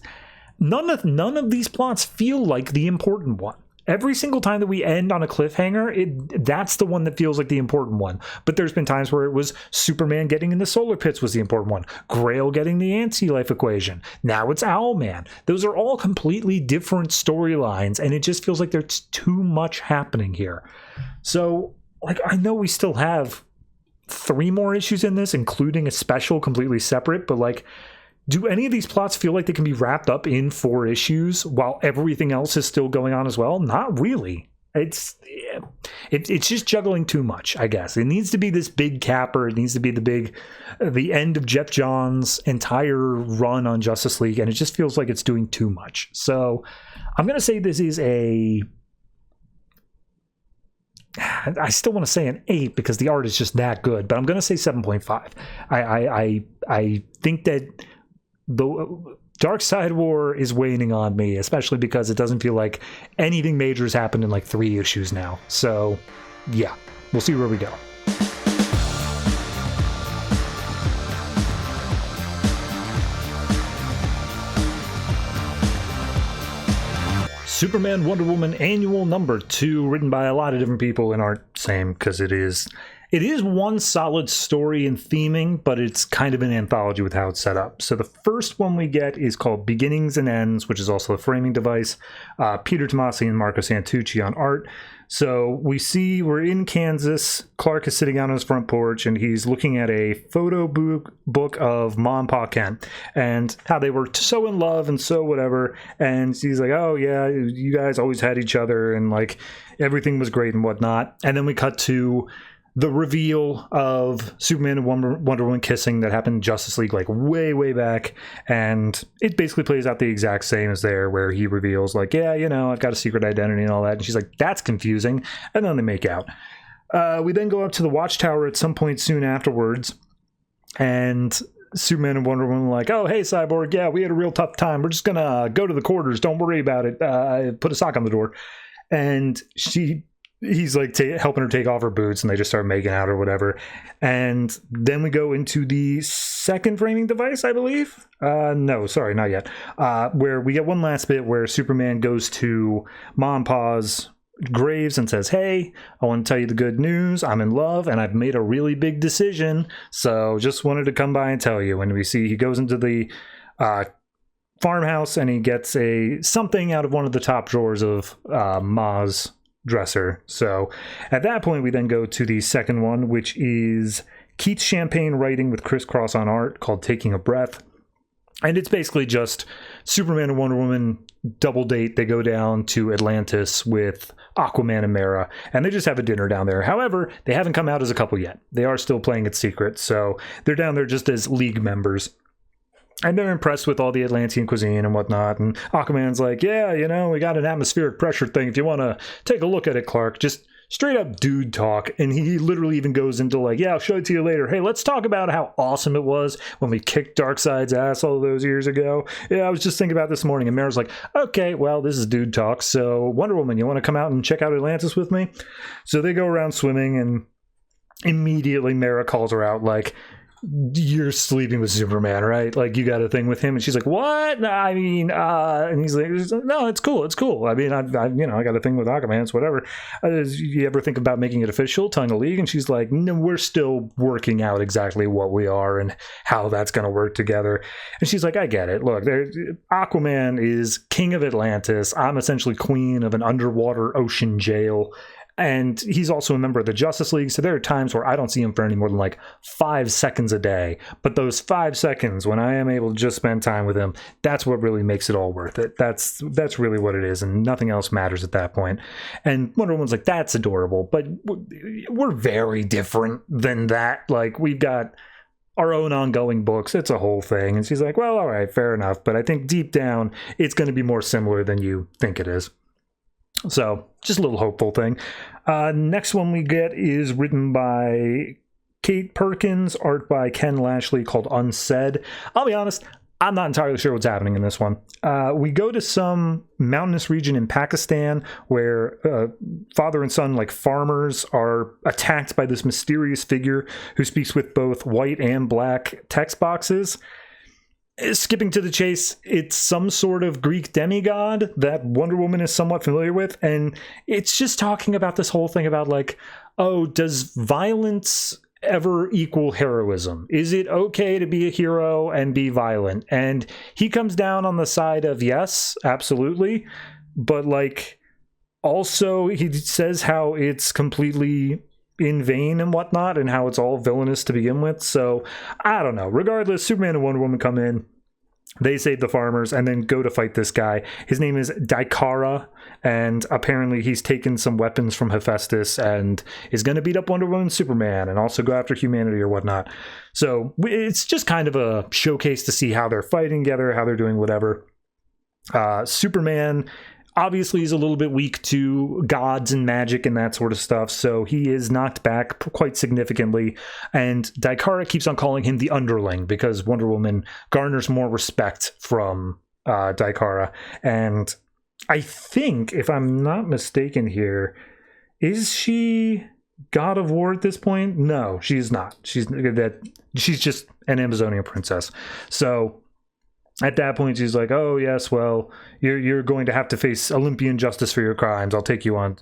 none of these plots feel like the important one. Every single time that we end on a cliffhanger, that's the one that feels like the important one. But there's been times where it was Superman getting in the solar pits was the important one. Grail getting the anti-life equation. Now it's Owlman. Those are all completely different storylines, and it just feels like there's too much happening here. So, like, I know we still have 3 more issues in this, including a special completely separate, but like, do any of these plots feel like they can be wrapped up in 4 issues while everything else is still going on as well? Not really. It's just juggling too much, I guess. It needs to be this big capper. It needs to be the end of Geoff Johns' entire run on Justice League, and it just feels like it's doing too much. So I'm going to say this is I still want to say an 8 because the art is just that good, but I'm going to say 7.5. I think that the Dark Side War is waning on me, especially because it doesn't feel like anything major has happened in like 3 issues now. So, yeah, we'll see where we go. Superman Wonder Woman Annual Number 2, written by a lot of different people and art, same, because it is one solid story and theming, but it's kind of an anthology with how it's set up. So the first one we get is called Beginnings and Ends, which is also a framing device. Peter Tomasi and Marco Santucci on art. So we're in Kansas. Clark is sitting out on his front porch, and he's looking at a photo book of Ma and Pa Kent and how they were so in love and so whatever. And he's like, oh, yeah, you guys always had each other, and like everything was great and whatnot. And then we cut to the reveal of Superman and Wonder Woman kissing that happened in Justice League like way, way back. And it basically plays out the exact same as there, where he reveals like, yeah, you know, I've got a secret identity and all that. And she's like, that's confusing. And then they make out. We then go up to the Watchtower at some point soon afterwards. And Superman and Wonder Woman are like, oh, hey, Cyborg, yeah, we had a real tough time. We're just going to go to the quarters. Don't worry about it. Put a sock on the door. And he's like helping her take off her boots, and they just start making out or whatever. And then we go into the second framing device, I believe. No, sorry, not yet. Where we get one last bit where Superman goes to Ma and Pa's graves and says, hey, I want to tell you the good news. I'm in love, and I've made a really big decision. So just wanted to come by and tell you. And we see he goes into the farmhouse, and he gets something out of one of the top drawers of Ma's dresser. So at that point we then go to the second one, which is Keith Champagne writing with ChrisCross on art, called Taking a Breath. And it's basically just Superman and Wonder Woman double date. They go down to Atlantis with Aquaman and Mera, and they just have a dinner down there. However, they haven't come out as a couple yet. They are still playing it secret, so they're down there just as League members. And they're impressed with all the Atlantean cuisine and whatnot. And Aquaman's like, yeah, you know, we got an atmospheric pressure thing. If you want to take a look at it, Clark, just straight up dude talk. And he literally even goes into like, yeah, I'll show it to you later. Hey, let's talk about how awesome it was when we kicked Darkseid's ass all those years ago. Yeah, I was just thinking about this morning. And Mara's like, okay, well, this is dude talk. So Wonder Woman, you want to come out and check out Atlantis with me? So they go around swimming, and immediately Mara calls her out like, you're sleeping with Superman, right? Like, you got a thing with him? And she's like, what? I mean, and he's like, no, it's cool. It's cool. I mean, I got a thing with Aquaman. It's whatever. You ever think about making it official, telling the League? And she's like, no, we're still working out exactly what we are and how that's going to work together. And she's like, I get it. Look, Aquaman is king of Atlantis. I'm essentially queen of an underwater ocean jail. And he's also a member of the Justice League, so there are times where I don't see him for any more than like 5 seconds a day. But those 5 seconds, when I am able to just spend time with him, that's what really makes it all worth it. That's really what it is, and nothing else matters at that point. And Wonder Woman's like, that's adorable, but we're very different than that. Like, we've got our own ongoing books. It's a whole thing. And she's like, well, all right, fair enough. But I think deep down, it's going to be more similar than you think it is. So just a little hopeful thing. Next one we get is written by Kate Perkins, art by Ken Lashley, called Unsaid. I'll be honest, I'm not entirely sure what's happening in this one. We go to some mountainous region in Pakistan where father and son, like farmers, are attacked by this mysterious figure who speaks with both white and black text boxes. Skipping to the chase, it's some sort of Greek demigod that Wonder Woman is somewhat familiar with, and it's just talking about this whole thing about like, oh, does violence ever equal heroism? Is it okay to be a hero and be violent? And he comes down on the side of yes, absolutely, but like also he says how it's completely in vain and whatnot, and how it's all villainous to begin with. So I don't know. Regardless, Superman and Wonder Woman come in, they save the farmers, and then go to fight this guy. His name is Daikara, and apparently he's taken some weapons from Hephaestus and is going to beat up Wonder Woman and Superman and also go after humanity or whatnot. So it's just kind of a showcase to see how they're fighting together, how they're doing whatever. Superman obviously is a little bit weak to gods and magic and that sort of stuff, so he is knocked back quite significantly, and Daikara keeps on calling him the underling because Wonder Woman garners more respect from Daikara. And I think, if I'm not mistaken here, is she God of War at this point? No, she is not. She's just an Amazonian princess. So at that point, she's like, oh, yes, well, you're going to have to face Olympian justice for your crimes. I'll take you on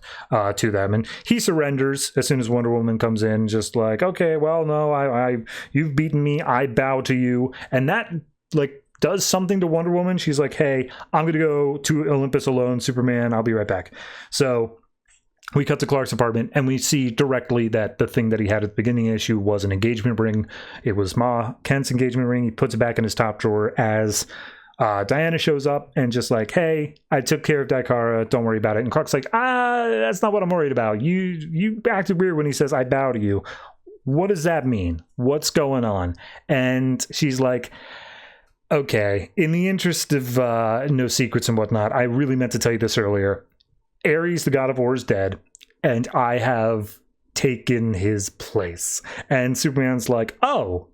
to them. And he surrenders as soon as Wonder Woman comes in, just like, okay, well, no, you've beaten me. I bow to you. And that, like, does something to Wonder Woman. She's like, hey, I'm going to go to Olympus alone, Superman. I'll be right back. So we cut to Clark's apartment, and we see directly that the thing that he had at the beginning of the issue was an engagement ring. It was Ma Kent's engagement ring. He puts it back in his top drawer as Diana shows up and just like, hey, I took care of Daikara. Don't worry about it. And Clark's like, that's not what I'm worried about. You acted weird when he says, I bow to you. What does that mean? What's going on? And she's like, okay, in the interest of no secrets and whatnot, I really meant to tell you this earlier. Ares, the god of war, is dead, and I have taken his place. And Superman's like, oh,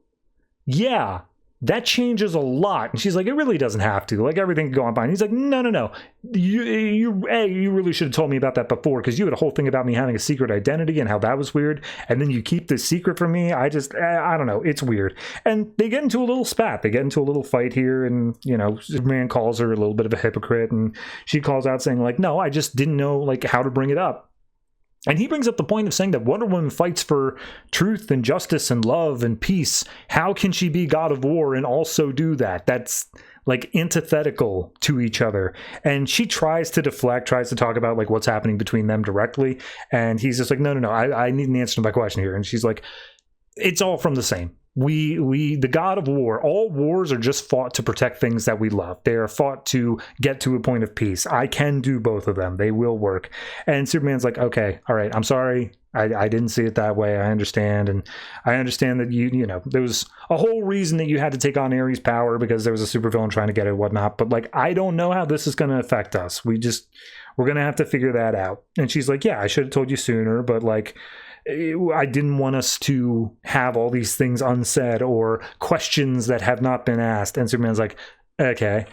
yeah, that changes a lot. And she's like, it really doesn't have to. Like, everything can go on fine. He's like, no. You really should have told me about that before, because you had a whole thing about me having a secret identity and how that was weird. And then you keep this secret from me. I don't know. It's weird. And they get into a little spat. They get into a little fight here. And, you know, Superman calls her a little bit of a hypocrite. And she calls out saying, like, no, I just didn't know, like, how to bring it up. And he brings up the point of saying that Wonder Woman fights for truth and justice and love and peace. How can she be God of War and also do that? That's like antithetical to each other. And she tries to deflect, tries to talk about like what's happening between them directly. And he's just like, no, I need an answer to my question here. And she's like, it's all from the same. We the God of War, all wars are just fought to protect things that we love. They are fought to get to a point of peace. I can do both of them. They will work. And Superman's like, okay, all right, I'm sorry. I didn't see it that way. I understand. And I understand that you know, there was a whole reason that you had to take on Ares' power because there was a supervillain trying to get it and whatnot. But like, I don't know how this is going to affect us. We're going to have to figure that out. And she's like, yeah, I should have told you sooner. But like, I didn't want us to have all these things unsaid or questions that have not been asked. And Superman's like, okay.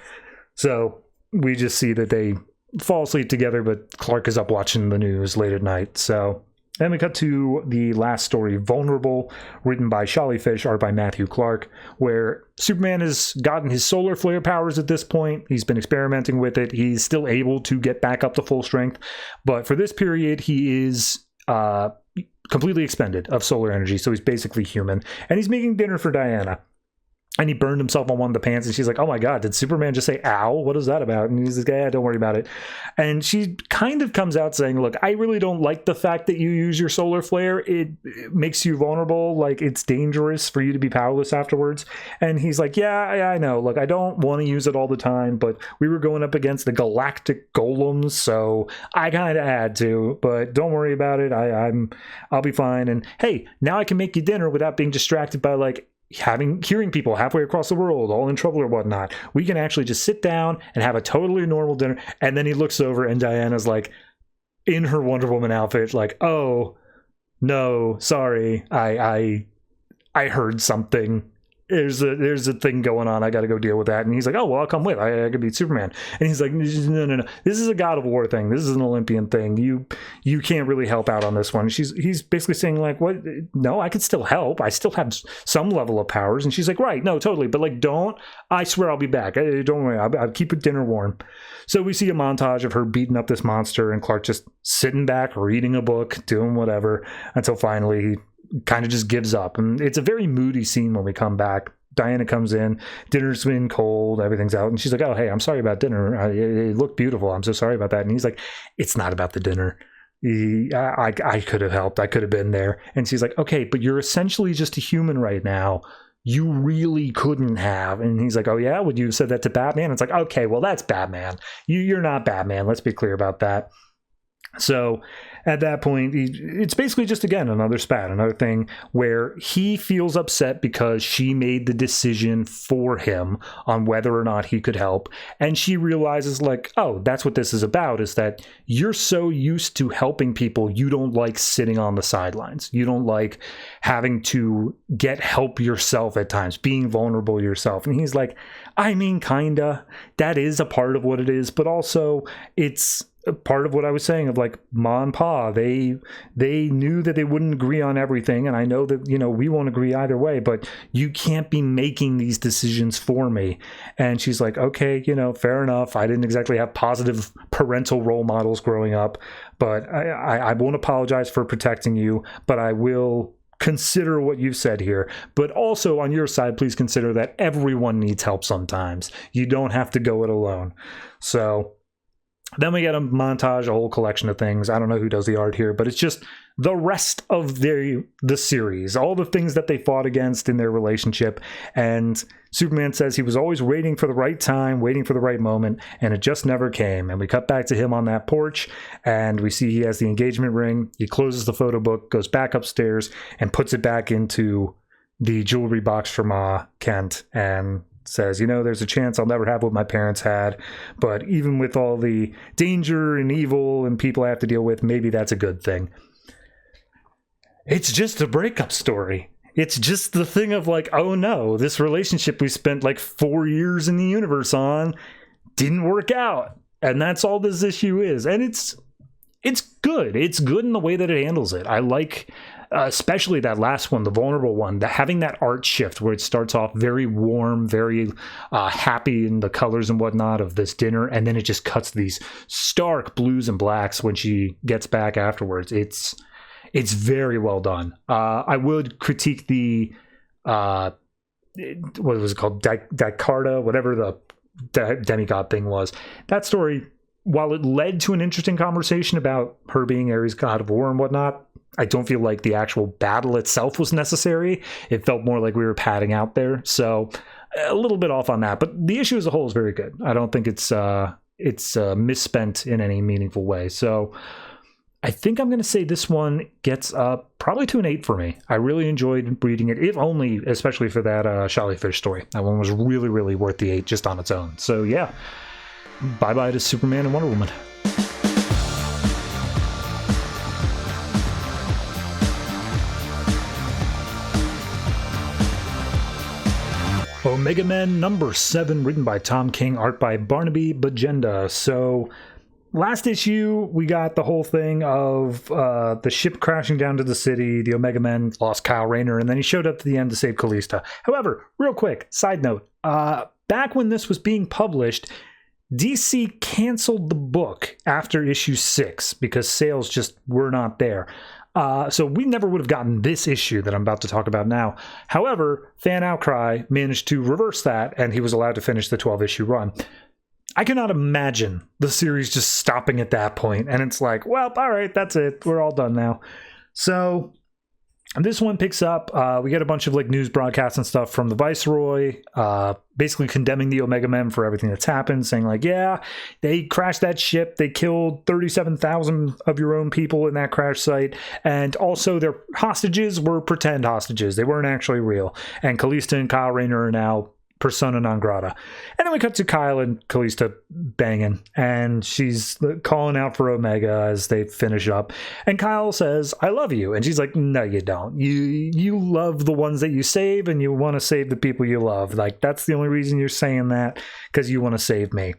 So we just see that they fall asleep together, but Clark is up watching the news late at night. So then we cut to the last story, Vulnerable, written by Sholly, Fisch, art by Matthew Clark, where Superman has gotten his solar flare powers at this point. He's been experimenting with it. He's still able to get back up to full strength. But for this period, he is completely expended of solar energy, so he's basically human. And he's making dinner for Diana. And he burned himself on one of the pants, and she's like, oh my god, did Superman just say ow? What is that about? And he's like, yeah, don't worry about it. And she kind of comes out saying, look, I really don't like the fact that you use your solar flare. It makes you vulnerable. Like, it's dangerous for you to be powerless afterwards. And he's like, yeah, I know. Look, I don't want to use it all the time, but we were going up against the galactic golems, so I kind of had to. But don't worry about it. I'll be fine. And hey, now I can make you dinner without being distracted by, like, hearing people halfway across the world all in trouble or whatnot. We can actually just sit down and have a totally normal dinner. And then he looks over and Diana's like in her Wonder Woman outfit, like, oh no, sorry, I heard something. There's a thing going on. I got to go deal with that. And he's like, oh, well, I'll come with. I could be Superman. And he's like, no. This is a God of War thing. This is an Olympian thing. You can't really help out on this one. He's basically saying like, what? No, I could still help. I still have some level of powers. And she's like, right, no, totally. But like, I swear I'll be back. Don't worry. I'll keep your dinner warm. So we see a montage of her beating up this monster and Clark just sitting back, reading a book, doing whatever until finally he kind of just gives up. And it's a very moody scene when we come back. Diana comes in, dinner's been cold, everything's out, and she's like, oh, hey, I'm sorry about dinner. It looked beautiful. I'm so sorry about that. And he's like, it's not about the dinner. I could have helped. I could have been there. And she's like, okay, but you're essentially just a human right now. You really couldn't have. And he's like, oh, yeah? Would you have said that to Batman? It's like, okay, well, that's Batman. You're not Batman. Let's be clear about that. So at that point, it's basically just, again, another spat, another thing where he feels upset because she made the decision for him on whether or not he could help. And she realizes, like, oh, that's what this is about, is that you're so used to helping people, you don't like sitting on the sidelines. You don't like having to get help yourself at times, being vulnerable yourself. And he's like, I mean, kinda. That is a part of what it is, but also it's part of what I was saying of like Ma and Pa, they knew that they wouldn't agree on everything, and I know that, you know, we won't agree either way, but you can't be making these decisions for me. And she's like, okay, you know, fair enough. I didn't exactly have positive parental role models growing up, but I won't apologize for protecting you, but I will consider what you've said here. But also on your side, please consider that everyone needs help sometimes. You don't have to go it alone. So then we get a montage, a whole collection of things. I don't know who does the art here, but it's just the rest of the series, all the things that they fought against in their relationship. And Superman says he was always waiting for the right time, waiting for the right moment, and it just never came. And we cut back to him on that porch, and we see he has the engagement ring. He closes the photo book, goes back upstairs, and puts it back into the jewelry box for Ma Kent, and says, you know, there's a chance I'll never have what my parents had, but even with all the danger and evil and people I have to deal with, maybe that's a good thing. It's just a breakup story. It's just the thing of like, oh no, this relationship we spent like 4 years in the universe on didn't work out. And that's all this issue is. And it's good. It's good in the way that it handles it. I like especially that last one, the vulnerable one, having that art shift where it starts off very warm, very happy in the colors and whatnot of this dinner, and then it just cuts these stark blues and blacks when she gets back afterwards. It's very well done. I would critique the what was it called, Dicarda, whatever the demigod thing was. That story, while it led to an interesting conversation about her being Ares' god of war and whatnot, I don't feel like the actual battle itself was necessary. It felt more like we were padding out there. So a little bit off on that. But the issue as a whole is very good. I don't think it's misspent in any meaningful way. So I think I'm going to say this one gets probably to an 8 for me. I really enjoyed reading it, if only, especially for that Sholly Fisch story. That one was really, really worth the 8 just on its own. So yeah, bye-bye to Superman and Wonder Woman. Omega Men number 7, written by Tom King, art by Barnaby Bagenda. So last issue, we got the whole thing of the ship crashing down to the city. The Omega Men lost Kyle Rayner, and then he showed up at the end to save Kalista. However, real quick, side note, back when this was being published, DC canceled the book after issue 6 because sales just were not there. So we never would have gotten this issue that I'm about to talk about now. However, fan outcry managed to reverse that, and he was allowed to finish the 12-issue run. I cannot imagine the series just stopping at that point, and it's like, well, all right, that's it. We're all done now. So And this one picks up, we get a bunch of like news broadcasts and stuff from the Viceroy, basically condemning the Omega Men for everything that's happened, saying like, yeah, they crashed that ship, they killed 37,000 of your own people in that crash site, and also their hostages were pretend hostages, they weren't actually real, and Kalista and Kyle Rayner are now persona non grata. And then we cut to Kyle and Kalista banging, and she's calling out for Omega as they finish up, and Kyle says, I love you, and she's like, no you don't, you love the ones that you save, and you want to save the people you love, like that's the only reason you're saying that, because you want to save me.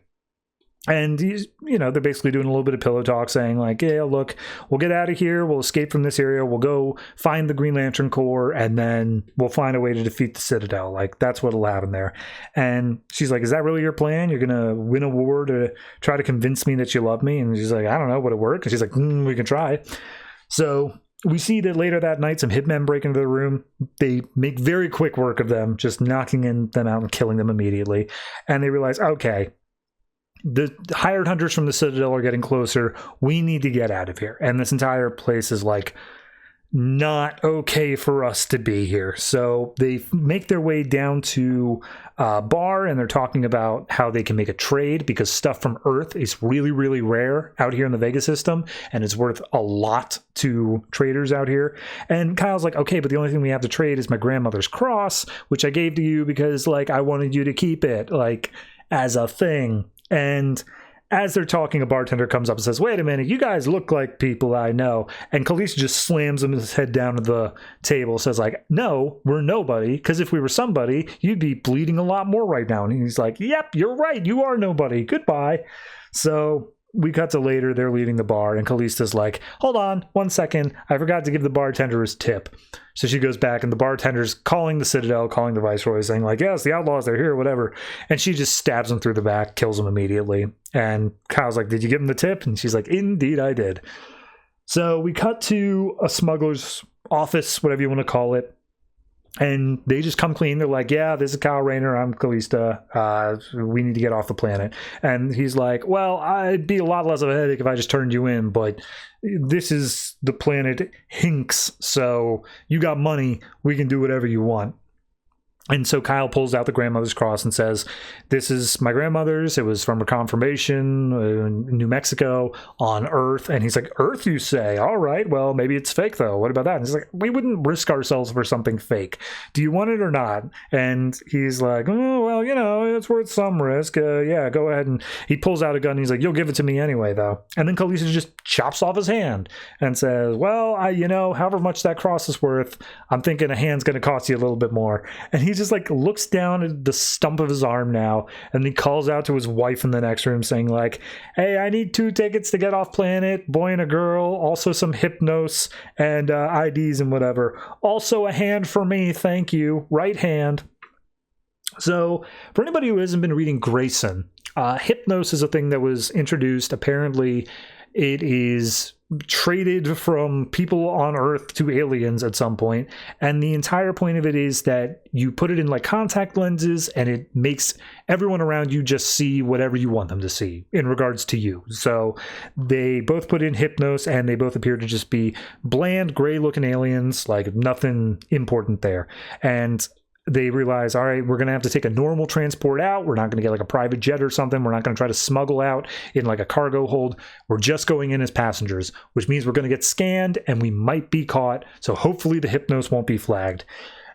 And they're basically doing a little bit of pillow talk, saying like, yeah, look, we'll get out of here, we'll escape from this area, we'll go find the Green Lantern Corps, and then we'll find a way to defeat the Citadel. Like, that's what'll happen there. And she's like, is that really your plan? You're gonna win a war to try to convince me that you love me? And she's like, I don't know, would it work? And she's like, we can try. So we see that later that night, some hitmen break into the room. They make very quick work of them, just knocking them out and killing them immediately. And they realize, okay, the hired hunters from the Citadel are getting closer. We need to get out of here. And this entire place is like not okay for us to be here. So they make their way down to a bar, and they're talking about how they can make a trade because stuff from Earth is really, really rare out here in the Vega system, and it's worth a lot to traders out here. And Kyle's like, okay, but the only thing we have to trade is my grandmother's cross, which I gave to you because like I wanted you to keep it like as a thing. And as they're talking, a bartender comes up and says, wait a minute, you guys look like people I know. And Kalista just slams his head down to the table, says like, no, we're nobody, because if we were somebody, you'd be bleeding a lot more right now. And he's like, yep, you're right, you are nobody, goodbye. So we cut to later, they're leaving the bar, and Kalista's like, hold on, 1 second, I forgot to give the bartender his tip. So she goes back, and the bartender's calling the Citadel, calling the Viceroy, saying like, yes, the outlaws, they're here, whatever. And she just stabs him through the back, kills him immediately. And Kyle's like, did you give him the tip? And she's like, indeed I did. So we cut to a smuggler's office, whatever you want to call it. And they just come clean. They're like, yeah, this is Kyle Rayner. I'm Kalista. We need to get off the planet. And he's like, well, I'd be a lot less of a headache if I just turned you in, but this is the planet Hinks. So you got money. We can do whatever you want. And so Kyle pulls out the grandmother's cross and says, this is my grandmother's. It was from her confirmation in New Mexico on Earth. And he's like, Earth, you say? All right, well, maybe it's fake, though. What about that? And he's like, we wouldn't risk ourselves for something fake. Do you want it or not? And he's like, oh, well, it's worth some risk. Yeah, go ahead. And he pulls out a gun. And he's like, you'll give it to me anyway, though. And then Kalista just chops off his hand and says, well, however much that cross is worth, I'm thinking a hand's going to cost you a little bit more. And he just like looks down at the stump of his arm now, and he calls out to his wife in the next room saying like, hey, I need 2 tickets to get off planet, boy and a girl, also some hypnos and IDs and whatever, also a hand for me, thank you, right hand. So for anybody who hasn't been reading Grayson, hypnos is a thing that was introduced. Apparently it is traded from people on Earth to aliens at some point, and the entire point of it is that you put it in like contact lenses, and it makes everyone around you just see whatever you want them to see in regards to you. So they both put in hypnos, and they both appear to just be bland, gray looking aliens, like nothing important there. And they realize, all right, we're going to have to take a normal transport out. We're not going to get like a private jet or something. We're not going to try to smuggle out in like a cargo hold. We're just going in as passengers, which means we're going to get scanned and we might be caught. So hopefully the hypnos won't be flagged.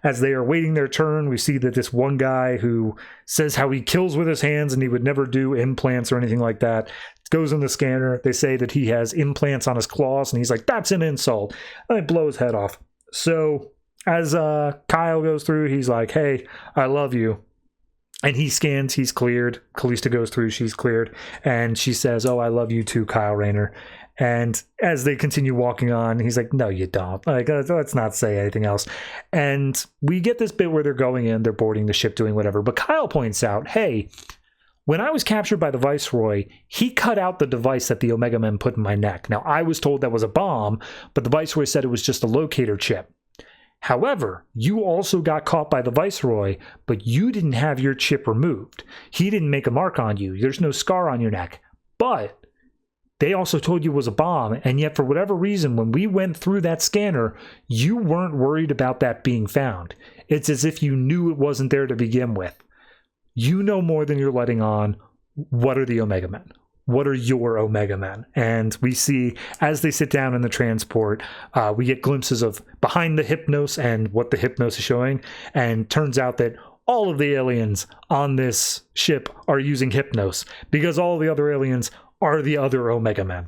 As they are waiting their turn, we see that this one guy who says how he kills with his hands and he would never do implants or anything like that goes in the scanner. They say that he has implants on his claws, and he's like, that's an insult. And they blow his head off. So as Kyle goes through, he's like, hey, I love you. And he scans, he's cleared. Kalista goes through, she's cleared. And she says, oh, I love you too, Kyle Rayner. And as they continue walking on, he's like, no, you don't. Like, let's not say anything else. And we get this bit where they're going in, they're boarding the ship, doing whatever. But Kyle points out, hey, when I was captured by the Viceroy, he cut out the device that the Omega Men put in my neck. Now, I was told that was a bomb, but the Viceroy said it was just a locator chip. However, you also got caught by the Viceroy, but you didn't have your chip removed. He didn't make a mark on you. There's no scar on your neck. But they also told you was a bomb, and yet for whatever reason, when we went through that scanner, you weren't worried about that being found. It's as if you knew it wasn't there to begin with. You know more than you're letting on. What are the Omega Men? What are your Omega Men? And we see, as they sit down in the transport, we get glimpses of behind the Hypnos and what the Hypnos is showing, and turns out that all of the aliens on this ship are using Hypnos, because all the other aliens are the other Omega Men.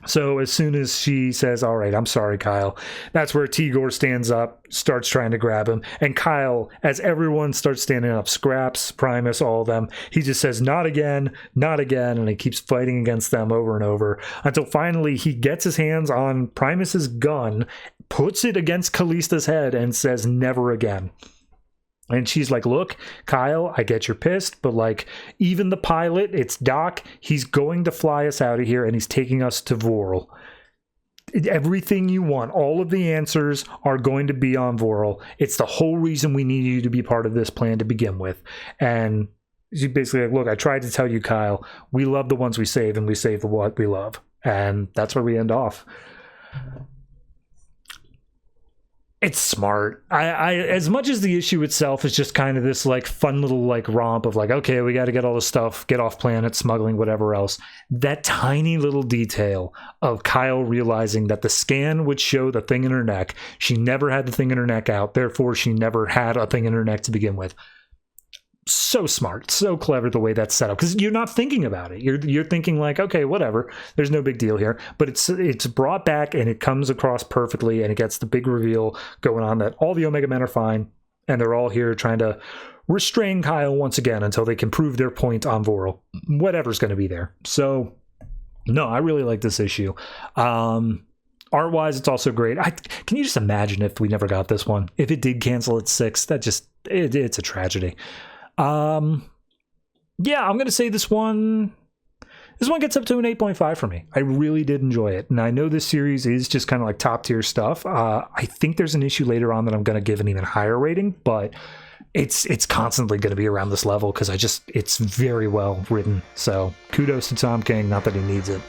So as soon as she says, all right, I'm sorry, Kyle, that's where Tigor stands up, starts trying to grab him. And Kyle, as everyone starts standing up, Scraps, Primus, all of them, he just says, not again, not again. And he keeps fighting against them over and over until finally he gets his hands on Primus's gun, puts it against Callista's head and says, never again. And she's like, look, Kyle, I get you're pissed, but like, even the pilot, it's Doc, he's going to fly us out of here and he's taking us to Vorl. Everything you want, all of the answers are going to be on Vorl. It's the whole reason we need you to be part of this plan to begin with. And she's basically like, look, I tried to tell you, Kyle, we love the ones we save and we save the what we love. And that's where we end off. It's smart. I as much as the issue itself is just kind of this like fun little like romp of like, okay, we got to get all this stuff, get off planet, smuggling, whatever else. That tiny little detail of Kyle realizing that the scan would show the thing in her neck. She never had the thing in her neck out. Therefore, she never had a thing in her neck to begin with. So smart, so clever the way that's set up, because you're not thinking about it. You're thinking like, okay, whatever, there's no big deal here. But it's brought back and it comes across perfectly, and it gets the big reveal going on that all the Omega Men are fine, and they're all here trying to restrain Kyle once again until they can prove their point on Vorl. Whatever's going to be there. So, no, I really like this issue. Art-wise, it's also great. Can you just imagine if we never got this one? If it did cancel at 6, that just it's a tragedy. Yeah, I'm gonna say this one gets up to an 8.5 for me. I really did enjoy it, and I know this series is just kind of like top tier stuff. I think there's an issue later on that I'm gonna give an even higher rating, but it's constantly gonna be around this level because it's very well written. So kudos to Tom King, not that he needs it.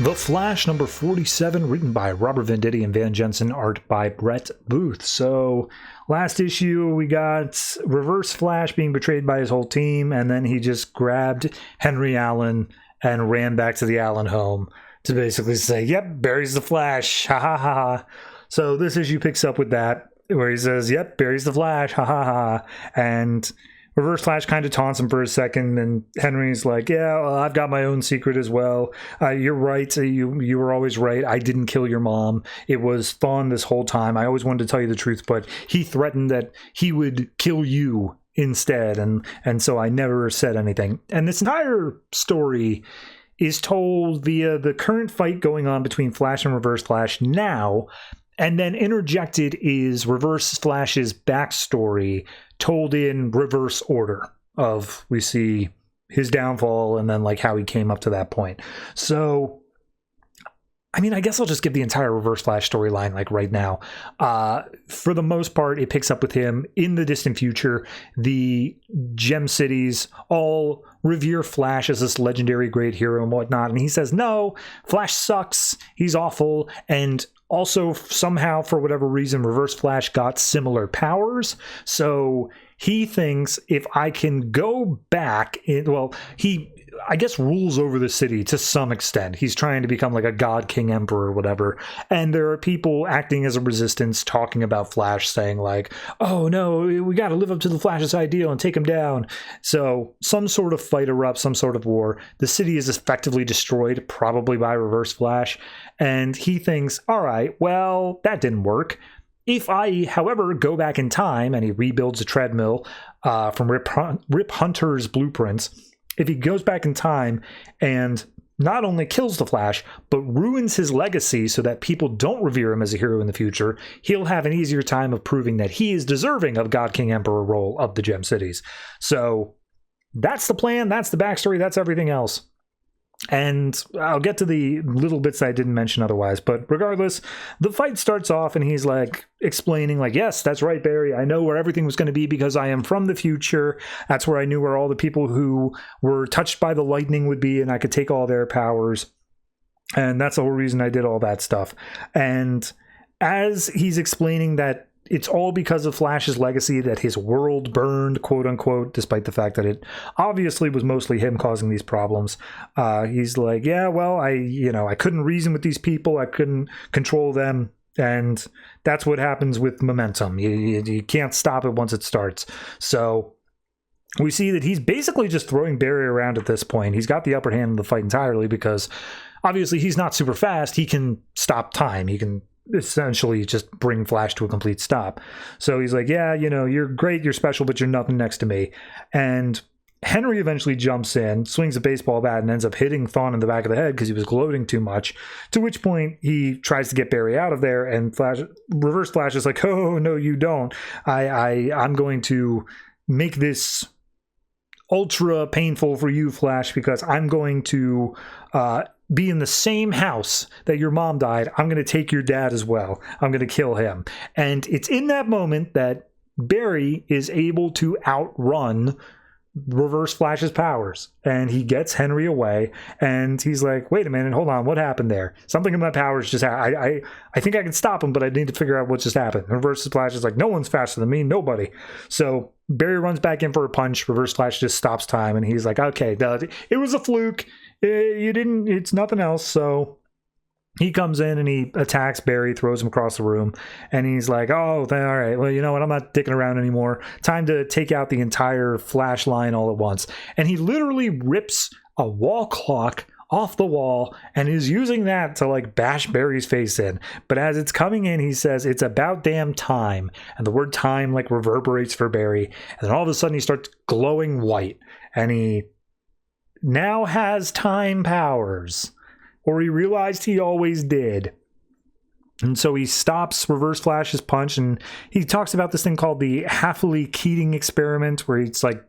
The Flash, number 47, written by Robert Venditti and Van Jensen, art by Brett Booth. So, last issue, we got Reverse Flash being betrayed by his whole team, and then he just grabbed Henry Allen and ran back to the Allen home to basically say, yep, buries the Flash, ha ha ha ha. So, this issue picks up with that, where he says, yep, buries the Flash, ha ha ha. And Reverse Flash kind of taunts him for a second, and Henry's like, yeah, well, I've got my own secret as well. You're right. You were always right. I didn't kill your mom. It was Thawne this whole time. I always wanted to tell you the truth, but he threatened that he would kill you instead, and so I never said anything. And this entire story is told via the current fight going on between Flash and Reverse Flash now, and then interjected is Reverse Flash's backstory told in reverse order of we see his downfall and then like how he came up to that point. So, I mean, I guess I'll just give the entire Reverse Flash storyline like right now. For the most part, it picks up with him in the distant future. The Gem Cities all revere Flash as this legendary great hero and whatnot. And he says, no, Flash sucks. He's awful. And also, somehow, for whatever reason, Reverse Flash got similar powers. So he thinks if I can go back, he, I guess, rules over the city to some extent. He's trying to become like a god, king, emperor, or whatever. And there are people acting as a resistance, talking about Flash, saying like, oh no, we got to live up to the Flash's ideal and take him down. So some sort of fight erupts, some sort of war. The city is effectively destroyed, probably by Reverse Flash. And he thinks, all right, well, that didn't work. If I, however, go back in time, and he rebuilds a treadmill from Rip Hunter's blueprints, if he goes back in time and not only kills the Flash, but ruins his legacy so that people don't revere him as a hero in the future, he'll have an easier time of proving that he is deserving of God, King, Emperor role of the Gem Cities. So that's the plan, that's the backstory, that's everything else. And I'll get to the little bits I didn't mention otherwise. But regardless, the fight starts off and he's like explaining like, yes, that's right, Barry. I know where everything was going to be because I am from the future. That's where I knew where all the people who were touched by the lightning would be, and I could take all their powers. And that's the whole reason I did all that stuff. And as he's explaining that it's all because of Flash's legacy that his world burned, quote unquote, despite the fact that it obviously was mostly him causing these problems. He's like, yeah, well, I couldn't reason with these people. I couldn't control them. And that's what happens with momentum. You can't stop it once it starts. So we see that he's basically just throwing Barry around at this point. He's got the upper hand in the fight entirely because obviously he's not super fast. He can stop time. He can essentially just bring Flash to a complete stop. So he's like, yeah, you're great, you're special, but you're nothing next to me. And Henry eventually jumps in, swings a baseball bat, and ends up hitting Thawne in the back of the head because he was gloating too much, to which point he tries to get Barry out of there, and Reverse Flash is like, oh, no, you don't. I'm going to make this ultra painful for you, Flash, because I'm going to be in the same house that your mom died. I'm going to take your dad as well. I'm going to kill him. And it's in that moment that Barry is able to outrun Reverse Flash's powers, and he gets Henry away, and he's like, wait a minute, hold on, what happened there? Something in my powers just happened. I think I can stop him, but I need to figure out what just happened. And Reverse Flash is like, no one's faster than me, nobody. So Barry runs back in for a punch. Reverse Flash just stops time, and he's like, okay, it was a fluke. It's nothing else. So he comes in and he attacks Barry, throws him across the room, and he's like, oh, all right, well, you know what? I'm not dicking around anymore. Time to take out the entire Flash line all at once. And he literally rips a wall clock off the wall and is using that to like bash Barry's face in. But as it's coming in, he says, it's about damn time. And the word time like reverberates for Barry. And then all of a sudden he starts glowing white, and he now has time powers, or he realized he always did. And so he stops Reverse Flash's punch, and he talks about this thing called the Hafele-Keating experiment, where it's like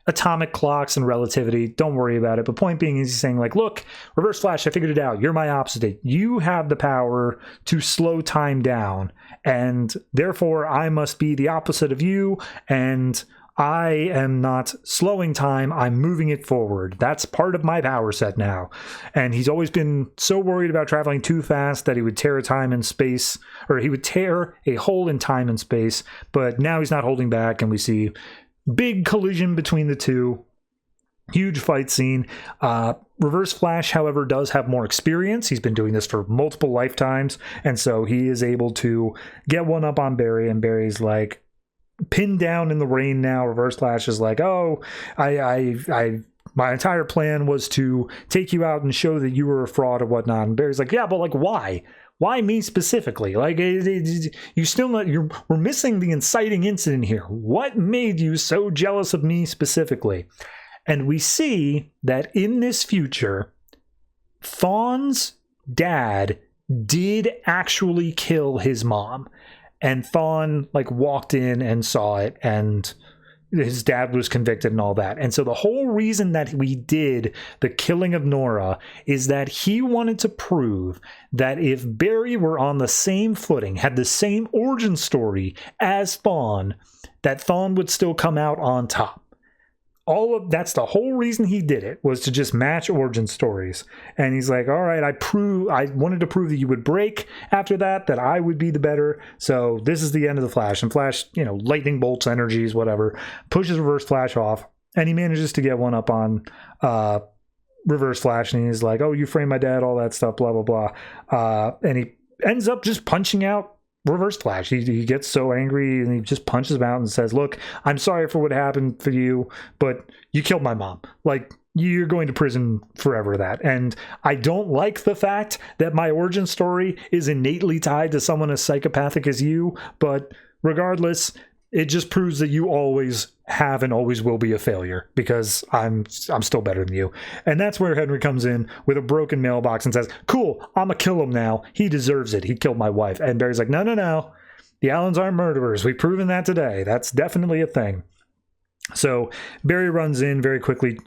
atomic clocks and relativity. Don't worry about it. But point being is he's saying like, look, Reverse Flash, I figured it out. You're my opposite. You have the power to slow time down, and therefore I must be the opposite of you, and I am not slowing time, I'm moving it forward. That's part of my power set now. And he's always been so worried about traveling too fast that he would tear time and space, or he would tear a hole in time and space, but now he's not holding back, and we see big collision between the two. Huge fight scene. Reverse Flash, however, does have more experience. He's been doing this for multiple lifetimes, and so he is able to get one up on Barry, and Barry's like, pinned down in the rain now. Reverse Flash is like, oh, my entire plan was to take you out and show that you were a fraud or whatnot. And Barry's like, yeah, but like, why? Why me specifically? Like, you still not, we're missing the inciting incident here. What made you so jealous of me specifically? And we see that in this future, Thawne's dad did actually kill his mom. And Thawne like walked in and saw it, and his dad was convicted and all that. And so the whole reason that we did the killing of Nora is that he wanted to prove that if Barry were on the same footing, had the same origin story as Thawne, that Thawne would still come out on top. That's the whole reason he did it, was to just match origin stories. And he's like, all right, I wanted to prove that you would break after that I would be the better. So this is the end of the Flash. And Flash, lightning bolts, energies, whatever, pushes Reverse Flash off, and he manages to get one up on Reverse Flash. And he's like, oh, you framed my dad, all that stuff, blah, blah, blah. And he ends up just punching out Reverse Flash. He gets so angry and he just punches him out and says, look, I'm sorry for what happened for you, but you killed my mom. Like, you're going to prison forever that. And I don't like the fact that my origin story is innately tied to someone as psychopathic as you, but regardless, it just proves that you always have and always will be a failure, because I'm still better than you. And that's where Henry comes in with a broken mailbox and says, cool, I'm gonna kill him now. He deserves it. He killed my wife. And Barry's like, no. The Allens aren't murderers. We've proven that today. That's definitely a thing. So Barry runs in very quickly,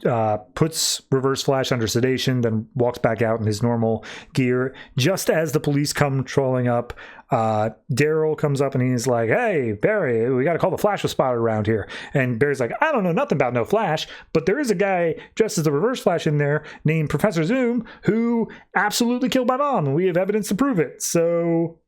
puts Reverse Flash under sedation, then walks back out in his normal gear. Just as the police come trolling up, Daryl comes up and he's like, "Hey, Barry, we got to call the Flash was spotted around here." And Barry's like, "I don't know nothing about no Flash, but there is a guy dressed as the Reverse Flash in there named Professor Zoom who absolutely killed my mom, and we have evidence to prove it. So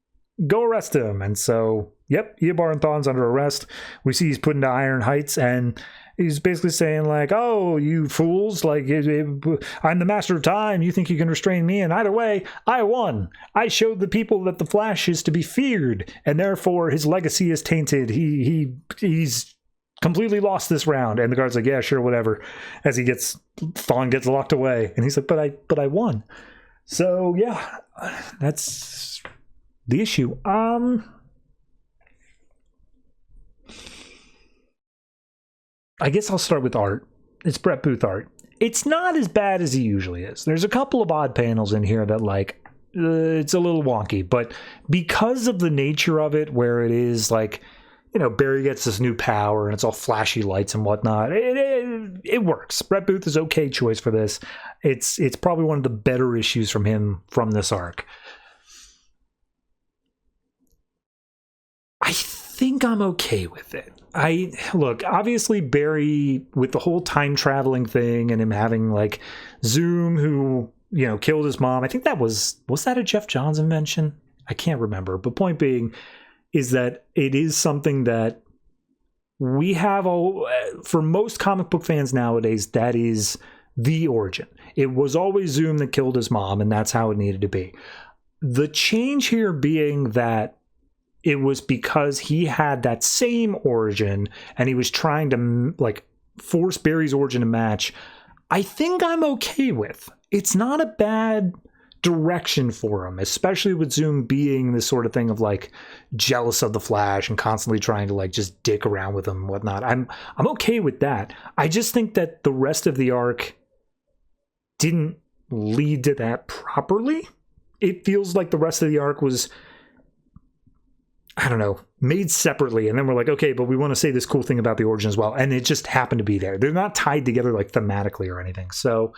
go arrest him." And so, yep, Eobard and Thawne's under arrest. We see he's put into Iron Heights, and he's basically saying like, "Oh, you fools, like, I'm the master of time. You think you can restrain me? And either way, I won. I showed the people that the Flash is to be feared, and therefore his legacy is tainted. He's completely lost this round." And the guard's like, "Yeah, sure, whatever." As Thawne gets locked away, and he's like, but I won." So yeah, that's the issue. I guess I'll start with art. It's Brett Booth art. It's not as bad as he usually is. There's a couple of odd panels in here that, like, it's a little wonky, but because of the nature of it, where it is like, Barry gets this new power and it's all flashy lights and whatnot, it works. Brett Booth is okay choice for this. It's probably one of the better issues from him from this arc. I think I'm okay with it. Look, obviously Barry, with the whole time traveling thing and him having like Zoom who, killed his mom. I think was that a Geoff Johns invention? I can't remember. But point being is that it is something that we have for most comic book fans nowadays, that is the origin. It was always Zoom that killed his mom, and that's how it needed to be. The change here being that it was because he had that same origin and he was trying to like force Barry's origin to match. I think I'm okay with. It's not a bad direction for him, especially with Zoom being this sort of thing of like jealous of the Flash and constantly trying to like just dick around with him and whatnot. I'm okay with that. I just think that the rest of the arc didn't lead to that properly. It feels like the rest of the arc was, I don't know, made separately, and then we're like, okay, but we want to say this cool thing about the origin as well, and it just happened to be there. They're not tied together like thematically or anything. So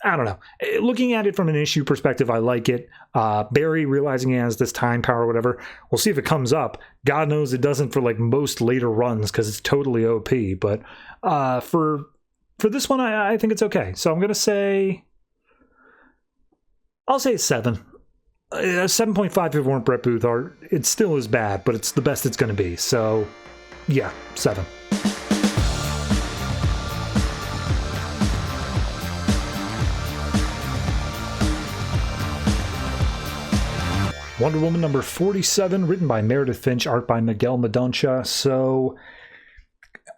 I don't know. Looking at it from an issue perspective, I like it. Barry realizing he has this time power or whatever. We'll see if it comes up. God knows it doesn't for like most later runs because it's totally OP. But for this one, I think it's okay. So I'm gonna say, I'll say 7. 7.5 if it weren't Brett Booth art. It still is bad, but it's the best it's going to be. So, yeah, 7. Wonder Woman number 47, written by Meredith Finch, art by Miguel Mendonça. So,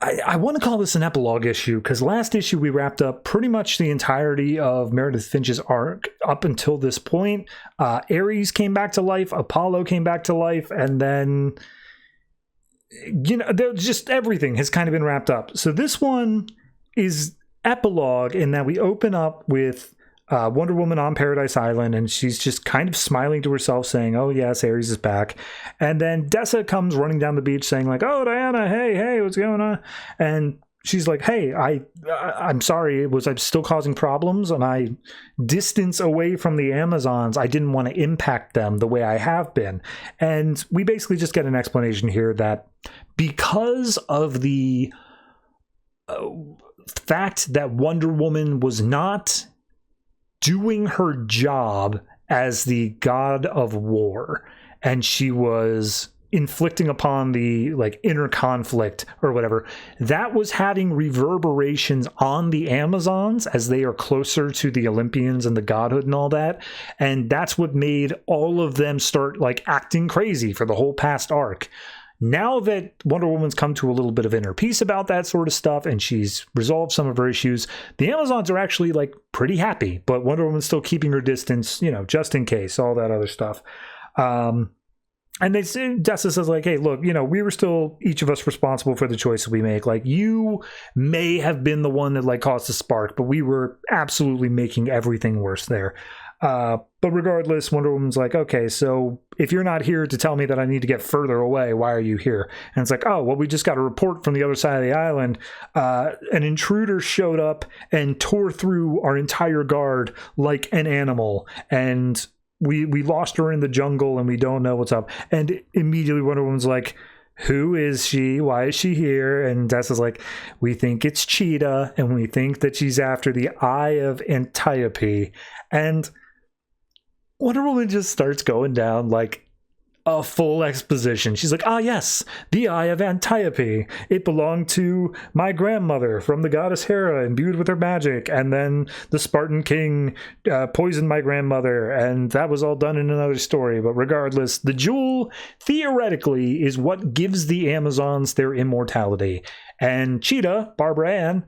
I want to call this an epilogue issue because last issue we wrapped up pretty much the entirety of Meredith Finch's arc up until this point. Ares came back to life, Apollo came back to life, and then, just everything has kind of been wrapped up. So this one is epilogue in that we open up with Wonder Woman on Paradise Island, and she's just kind of smiling to herself saying, "Oh yes, Ares is back." And then Dessa comes running down the beach saying like, "Oh, Diana, hey, what's going on?" And she's like, "Hey, I'm sorry, I'm still causing problems, and I distance away from the Amazons. I didn't want to impact them the way I have been." And we basically just get an explanation here that because of the fact that Wonder Woman was not doing her job as the god of war, and she was inflicting upon the like inner conflict or whatever, that was having reverberations on the Amazons as they are closer to the Olympians and the godhood and all that, and that's what made all of them start like acting crazy for the whole past arc. Now that Wonder Woman's come to a little bit of inner peace about that sort of stuff and she's resolved some of her issues, the Amazons are actually like pretty happy, but Wonder Woman's still keeping her distance, just in case, all that other stuff. And Dessa says like, "Hey, look, we were still each of us responsible for the choices we make. Like, you may have been the one that like caused the spark, but we were absolutely making everything worse there." But regardless, Wonder Woman's like, okay, so if you're not here to tell me that I need to get further away, why are you here? And it's like, oh, well, we just got a report from the other side of the island. An intruder showed up and tore through our entire guard like an animal. And we lost her in the jungle and we don't know what's up. And immediately Wonder Woman's like, who is she? Why is she here? And Tessa's like, we think it's Cheetah, and we think that she's after the Eye of Antiope. And Wonder Woman just starts going down like a full exposition. She's like, yes, the Eye of Antiope. It belonged to my grandmother from the goddess Hera, imbued with her magic. And then the Spartan king poisoned my grandmother. And that was all done in another story. But regardless, the jewel, theoretically, is what gives the Amazons their immortality. And Cheetah, Barbara Ann,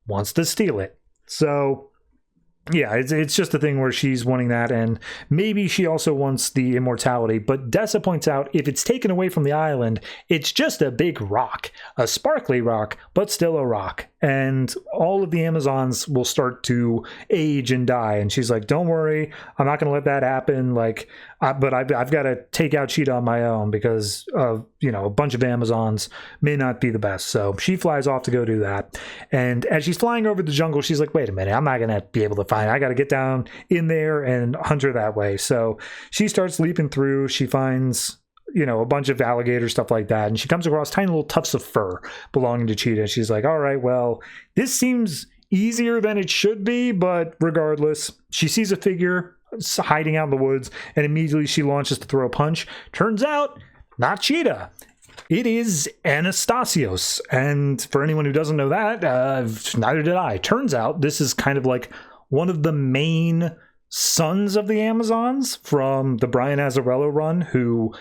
wants to steal it. So yeah, it's just a thing where she's wanting that, and maybe she also wants the immortality. But Dessa points out if it's taken away from the island, it's just a big rock, a sparkly rock, but still a rock. And all of the Amazons will start to age and die. And she's like, don't worry, I'm not going to let that happen. Like, but I've got to take out Cheetah on my own because a bunch of Amazons may not be the best. So she flies off to go do that. And as she's flying over the jungle, she's like, wait a minute, I'm not going to be able to find her. I got to get down in there and hunt her that way. So she starts leaping through. She finds a bunch of alligator stuff like that, and she comes across tiny little tufts of fur belonging to Cheetah. She's like, all right, well, this seems easier than it should be, but regardless, she sees a figure hiding out in the woods, and immediately she launches to throw a punch. Turns out, not Cheetah. It is Anastasios, and for anyone who doesn't know that, neither did I. Turns out this is kind of like one of the main sons of the Amazons from the Brian Azzarello run, who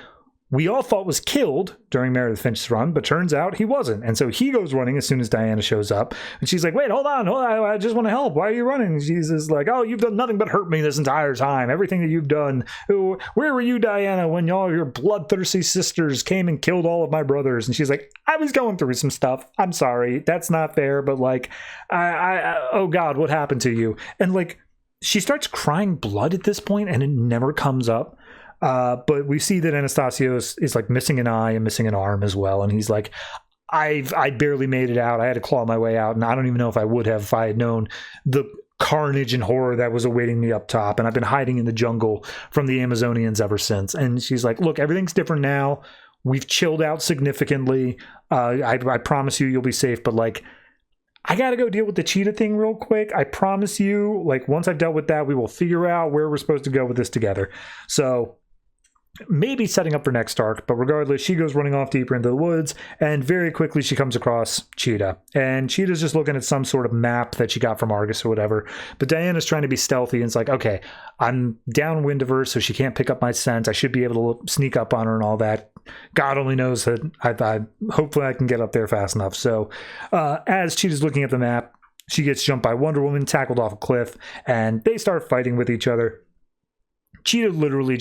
we all thought was killed during Meredith Finch's run, but turns out he wasn't. And so he goes running as soon as Diana shows up. And she's like, wait, hold on. I just want to help. Why are you running? And she's just like, oh, you've done nothing but hurt me this entire time. Everything that you've done. Where were you, Diana, when all your bloodthirsty sisters came and killed all of my brothers? And she's like, I was going through some stuff. I'm sorry. That's not fair. But like, oh God, what happened to you? And like, she starts crying blood at this point and it never comes up. But we see that Anastasios is like missing an eye and missing an arm as well. And he's like, I barely made it out. I had to claw my way out. And I don't even know if I would have if I had known the carnage and horror that was awaiting me up top. And I've been hiding in the jungle from the Amazonians ever since. And she's like, look, everything's different now. We've chilled out significantly. I promise you'll be safe. But like, I got to go deal with the Cheetah thing real quick. I promise you, like, once I've dealt with that, we will figure out where we're supposed to go with this together. So maybe setting up for next arc, but regardless, she goes running off deeper into the woods, and very quickly she comes across Cheetah. And Cheetah's just looking at some sort of map that she got from Argus or whatever. But Diana's trying to be stealthy, and it's like, okay, I'm downwind of her, so she can't pick up my scent. I should be able to sneak up on her and all that. God only knows that I hopefully I can get up there fast enough. So as Cheetah's looking at the map, she gets jumped by Wonder Woman, tackled off a cliff, and they start fighting with each other. Cheetah literally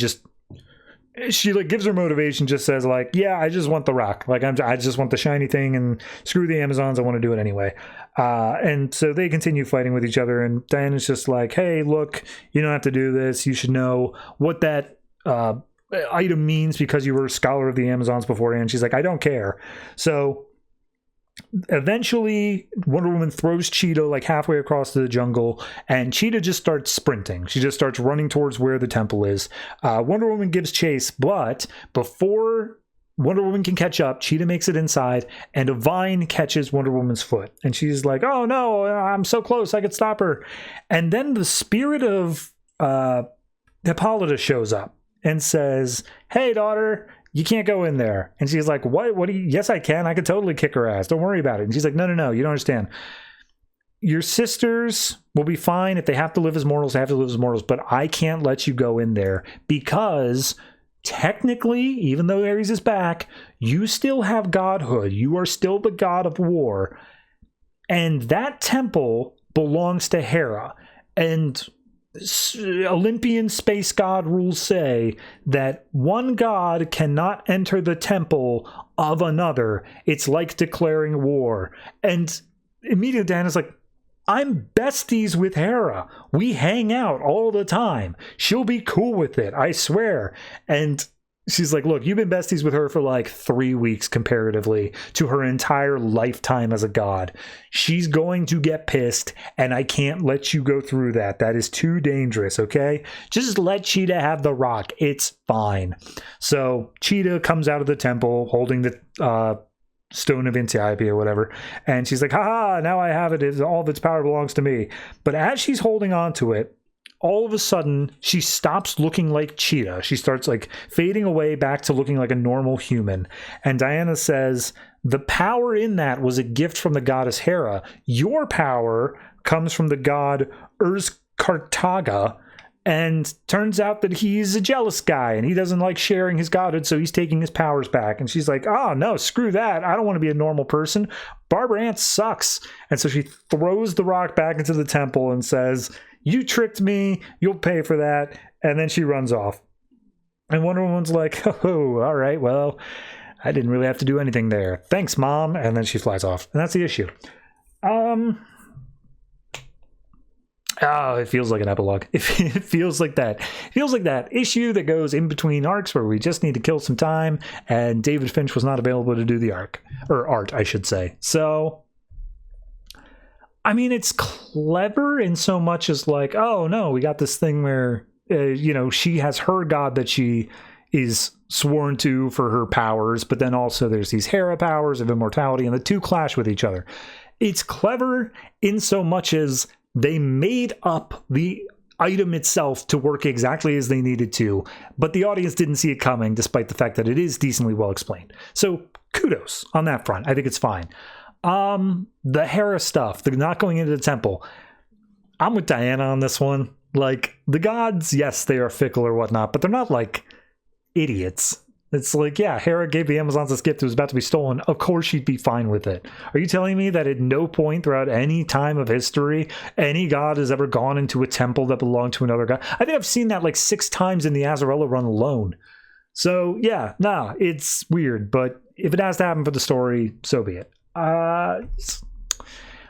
she like gives her motivation, just says like, yeah, I just want the rock. Like I just want the shiny thing, and screw the Amazons. I want to do it anyway. And so they continue fighting with each other, and Diana's just like, hey, look, you don't have to do this. You should know what that item means because you were a scholar of the Amazons beforehand. She's like, I don't care. So eventually Wonder Woman throws Cheetah like halfway across the jungle, and Cheetah just starts sprinting. She just starts running towards where the temple is. Wonder Woman gives chase, but before Wonder Woman can catch up, Cheetah makes it inside, and a vine catches Wonder Woman's foot. And she's like, oh no, I'm so close, I could stop her. And then the spirit of Hippolyta shows up and says, hey daughter, you can't go in there. And she's like, what do you, yes, I can. I could totally kick her ass. Don't worry about it. And she's like, no, you don't understand. Your sisters will be fine. If they have to live as mortals, they have to live as mortals. But I can't let you go in there because technically, even though Ares is back, you still have godhood. You are still the god of war. And that temple belongs to Hera. And Olympian space god rules say that one god cannot enter the temple of another. It's like declaring war. And immediately Diana's like, I'm besties with Hera. We hang out all the time. She'll be cool with it, I swear. And she's like, look, you've been besties with her for like 3 weeks comparatively to her entire lifetime as a god. She's going to get pissed, and I can't let you go through that. That is too dangerous, okay? Just let Cheetah have the rock. It's fine. So Cheetah comes out of the temple holding the Stone of Antiope or whatever, and she's like, haha, now I have it. All of its power belongs to me. But as she's holding on to it, all of a sudden, she stops looking like Cheetah. She starts like fading away back to looking like a normal human. And Diana says, the power in that was a gift from the goddess Hera. Your power comes from the god Kartaga. And turns out that he's a jealous guy and he doesn't like sharing his godhood, so he's taking his powers back. And she's like, oh, no, screw that. I don't want to be a normal person. Barbara Ann sucks. And so she throws the rock back into the temple and says, you tricked me. You'll pay for that. And then she runs off. And Wonder Woman's like, oh, all right, well, I didn't really have to do anything there. Thanks, Mom. And then she flies off. And that's the issue. Oh, it feels like an epilogue. It feels like that. It feels like that issue that goes in between arcs where we just need to kill some time, and David Finch was not available to do the arc. Or art, I should say. So, I mean, it's clever in so much as like, oh no, we got this thing where, she has her god that she is sworn to for her powers, but then also there's these Hera powers of immortality, and the two clash with each other. It's clever in so much as they made up the item itself to work exactly as they needed to, but the audience didn't see it coming, despite the fact that it is decently well explained. So kudos on that front. I think it's fine. The Hera stuff, the not going into the temple. I'm with Diana on this one. Like, the gods, yes, they are fickle or whatnot, but they're not like idiots. It's like, yeah, Hera gave the Amazons this gift that was about to be stolen. Of course she'd be fine with it. Are you telling me that at no point throughout any time of history, any god has ever gone into a temple that belonged to another god? I think I've seen that like 6 times in the Azarella run alone. So, yeah, it's weird. But if it has to happen for the story, so be it. I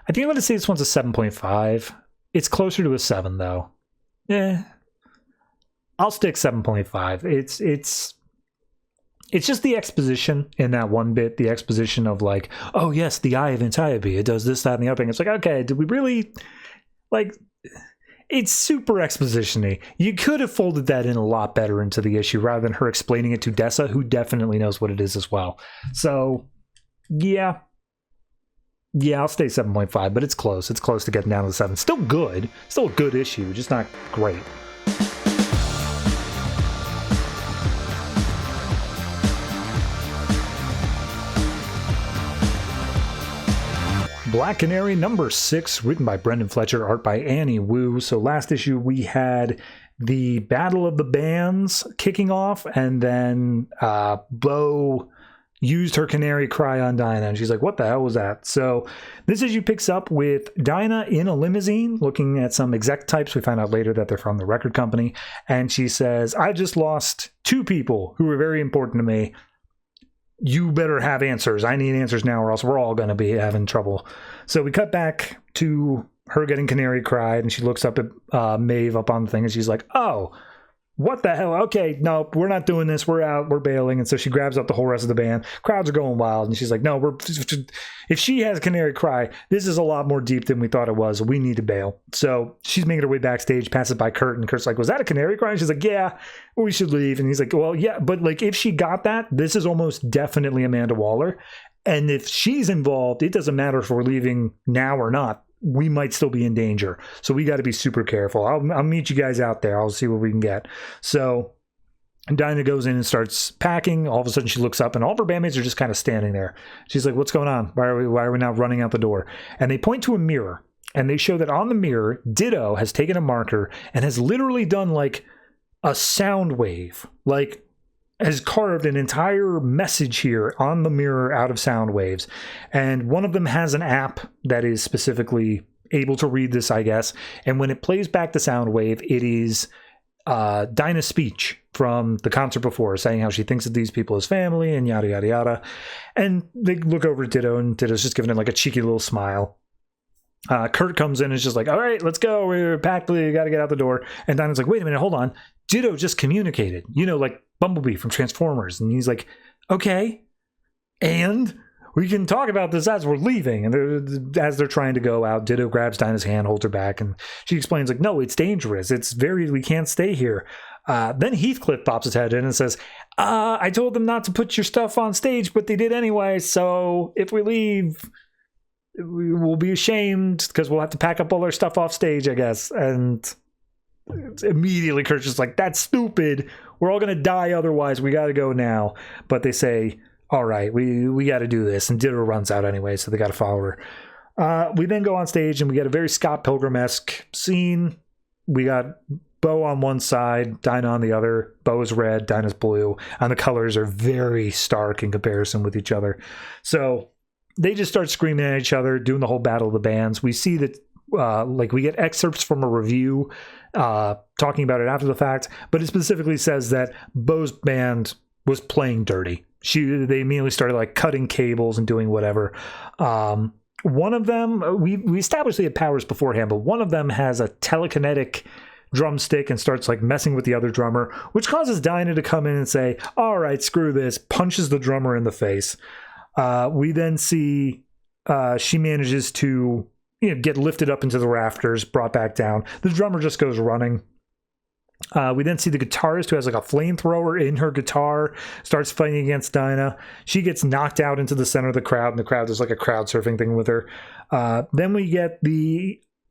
think I'm going to say this one's a 7.5. It's closer to a 7, though. I'll stick 7.5. It's just the exposition in that one bit, the exposition of like, oh yes, the Eye of Antiope, it does this, that, and the other thing. It's like, okay, did we really, like, it's super exposition-y. You could have folded that in a lot better into the issue rather than her explaining it to Dessa, who definitely knows what it is as well. So, yeah, I'll stay 7.5, but it's close. It's close to getting down to the 7. Still good. Still a good issue, just not great. Black Canary number 6, written by Brendan Fletcher, art by Annie Wu. So last issue we had the Battle of the Bands kicking off, and then Bo used her canary cry on Dinah, and she's like, what the hell was that? So this issue picks up with Dinah in a limousine looking at some exec types. We find out later that they're from the record company, and she says, I just lost 2 people who were very important to me. You better have answers. I need answers now, or else we're all going to be having trouble. So we cut back to her getting canary cried, and she looks up at Maeve up on the thing, and she's like, oh, what the hell? Okay, no, we're not doing this. We're out. We're bailing. And so she grabs up the whole rest of the band. Crowds are going wild, and she's like, no, if she has canary cry, this is a lot more deep than we thought it was. We need to bail. So she's making her way backstage, passes by Kurt, and Kurt's like, was that a canary cry? And she's like, yeah, we should leave. And he's like, well, yeah, but like if she got that, this is almost definitely Amanda Waller. And if she's involved, it doesn't matter if we're leaving now or not. We might still be in danger. So we got to be super careful. I'll meet you guys out there. I'll see what we can get. So Dinah goes in and starts packing. All of a sudden she looks up and all of her bandmates are just kind of standing there. She's like, what's going on? Why are we not running out the door? And they point to a mirror, and they show that on the mirror, Ditto has taken a marker and has literally done like a sound wave, like has carved an entire message here on the mirror out of sound waves. And one of them has an app that is specifically able to read this, I guess. And when it plays back the sound wave, it is Dinah's speech from the concert before, saying how she thinks of these people as family and yada, yada, yada. And they look over at Ditto, and Ditto's just giving it like a cheeky little smile. Kurt comes in and is just like, all right, let's go. We're packed. We got to get out the door. And Dinah's like, wait a minute, hold on. Ditto just communicated, like Bumblebee from Transformers. And he's like, okay. And we can talk about this as we're leaving. And as they're trying to go out, Ditto grabs Dinah's hand, holds her back. And she explains like, no, it's dangerous. We can't stay here. Then Heathcliff pops his head in and says, I told them not to put your stuff on stage, but they did anyway. So if we leave, we will be ashamed because we'll have to pack up all our stuff off stage, I guess. And immediately Kurt's just like, that's stupid. We're all going to die otherwise. We got to go now. But they say, all right, we got to do this. And Ditto runs out anyway, so they got to follow her. We then go on stage and we get a very Scott Pilgrim-esque scene. We got Bo on one side, Dinah on the other. Bo's red, Dinah's blue. And the colors are very stark in comparison with each other. So they just start screaming at each other, doing the whole battle of the bands. We see that, we get excerpts from a review talking about it after the fact, but it specifically says that Bo's band was playing dirty. They immediately started cutting cables and doing whatever. One of them, we established they had powers beforehand, but one of them has a telekinetic drumstick and starts messing with the other drummer, which causes Dinah to come in and say, all right, screw this, punches the drummer in the face. We then see she manages to get lifted up into the rafters, brought back down. The drummer just goes running. We then see the guitarist who has a flamethrower in her guitar starts fighting against Dinah. She gets knocked out into the center of the crowd, and the crowd does a crowd surfing thing with her. Then we get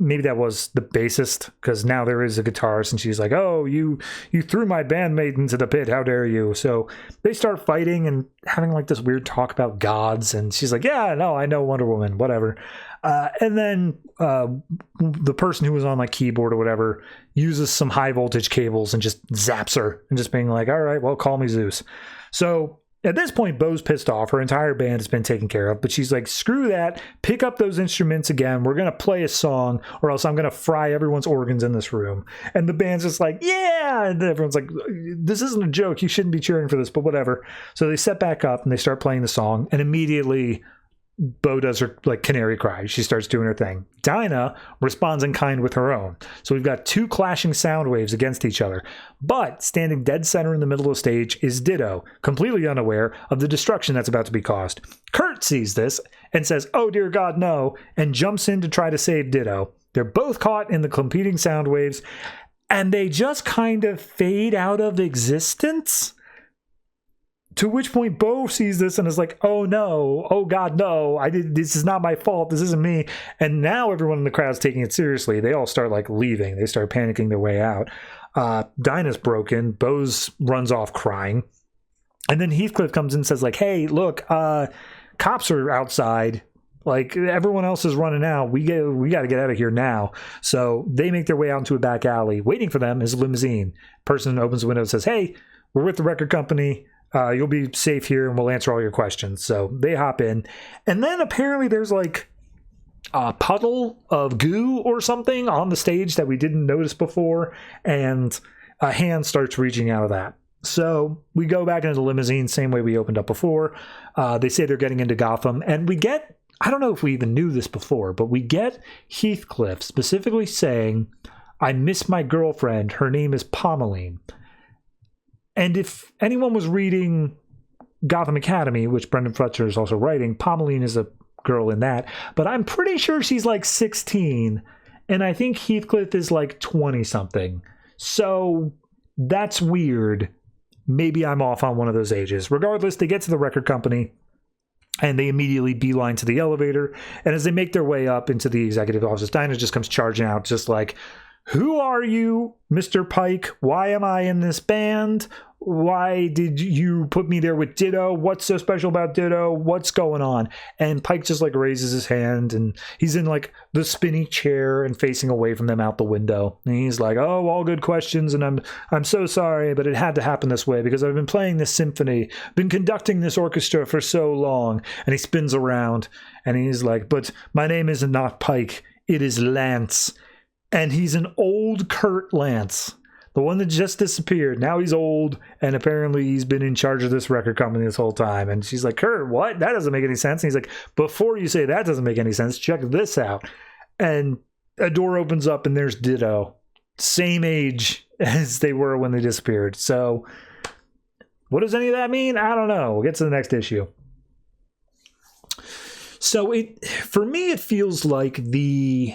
maybe that was the bassist, because now there is a guitarist, and she's like, oh, you threw my bandmate into the pit, how dare you. So they start fighting and having this weird talk about gods, and she's like, yeah, no, I know Wonder Woman, whatever. And then the person who was on keyboard or whatever uses some high voltage cables and just zaps her, and just being like, all right, well, call me Zeus. So at this point, Bo's pissed off. Her entire band has been taken care of, but she's like, screw that. Pick up those instruments again. We're going to play a song, or else I'm going to fry everyone's organs in this room. And the band's just like, yeah. And everyone's like, this isn't a joke. You shouldn't be cheering for this, but whatever. So they set back up and they start playing the song. And immediately Bo does her canary cry. She starts doing her thing. Dinah responds in kind with her own. So we've got two clashing sound waves against each other. But standing dead center in the middle of the stage is Ditto, completely unaware of the destruction that's about to be caused. Kurt sees this and says, oh dear God, no, and jumps in to try to save Ditto. They're both caught in the competing sound waves, and they just kind of fade out of existence. To which point Bo sees this and is like, oh no, oh God, no, this is not my fault, this isn't me. And now everyone in the crowd's taking it seriously. They all start leaving. They start panicking their way out. Dinah's broken. Bo's runs off crying. And then Heathcliff comes in and says hey, look, cops are outside. Everyone else is running out. We got to get out of here now. So they make their way out into a back alley. Waiting for them is a limousine. Person opens the window and says, hey, we're with the record company. You'll be safe here and we'll answer all your questions. So they hop in. And then apparently there's a puddle of goo or something on the stage that we didn't notice before. And a hand starts reaching out of that. So we go back into the limousine, same way we opened up before. They say they're getting into Gotham. And we get, I don't know if we even knew this before, but we get Heathcliff specifically saying, I miss my girlfriend. Her name is Pommeline. And if anyone was reading Gotham Academy, which Brendan Fletcher is also writing, Pommeline is a girl in that. But I'm pretty sure she's 16. And I think Heathcliff is 20-something. So that's weird. Maybe I'm off on one of those ages. Regardless, they get to the record company. And they immediately beeline to the elevator. And as they make their way up into the executive office, Dinah just comes charging out just who are you, Mr. Pike? Why am I in this band? Why did you put me there with Ditto? What's so special about Ditto? What's going on? And Pike just raises his hand, and he's in the spinny chair and facing away from them out the window. And he's like, oh, all good questions, and I'm so sorry, but it had to happen this way because I've been playing this symphony, been conducting this orchestra for so long. And he spins around and he's like, but my name is not Pike, it is Lance. And he's an old Kurt Lance, the one that just disappeared. Now he's old, and apparently he's been in charge of this record company this whole time. And she's like, Kurt, what? That doesn't make any sense. And he's like, before you say that doesn't make any sense, check this out. And a door opens up and there's Ditto. Same age as they were when they disappeared. So what does any of that mean? I don't know. We'll get to the next issue. So for me, it feels like the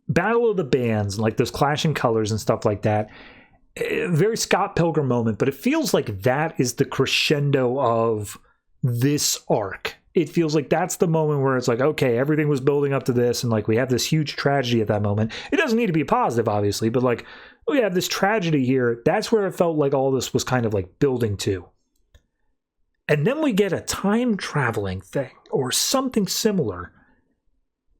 Battle of the Bands, like those clashing colors and stuff like that, very Scott Pilgrim moment, but it feels like that is the crescendo of this arc. It feels like that's the moment where it's like, okay, everything was building up to this, and like we have this huge tragedy at that moment. It doesn't need to be positive, obviously, but like we have this tragedy here. That's where it felt like all this was kind of like building to. And then we get a time traveling thing or something similar.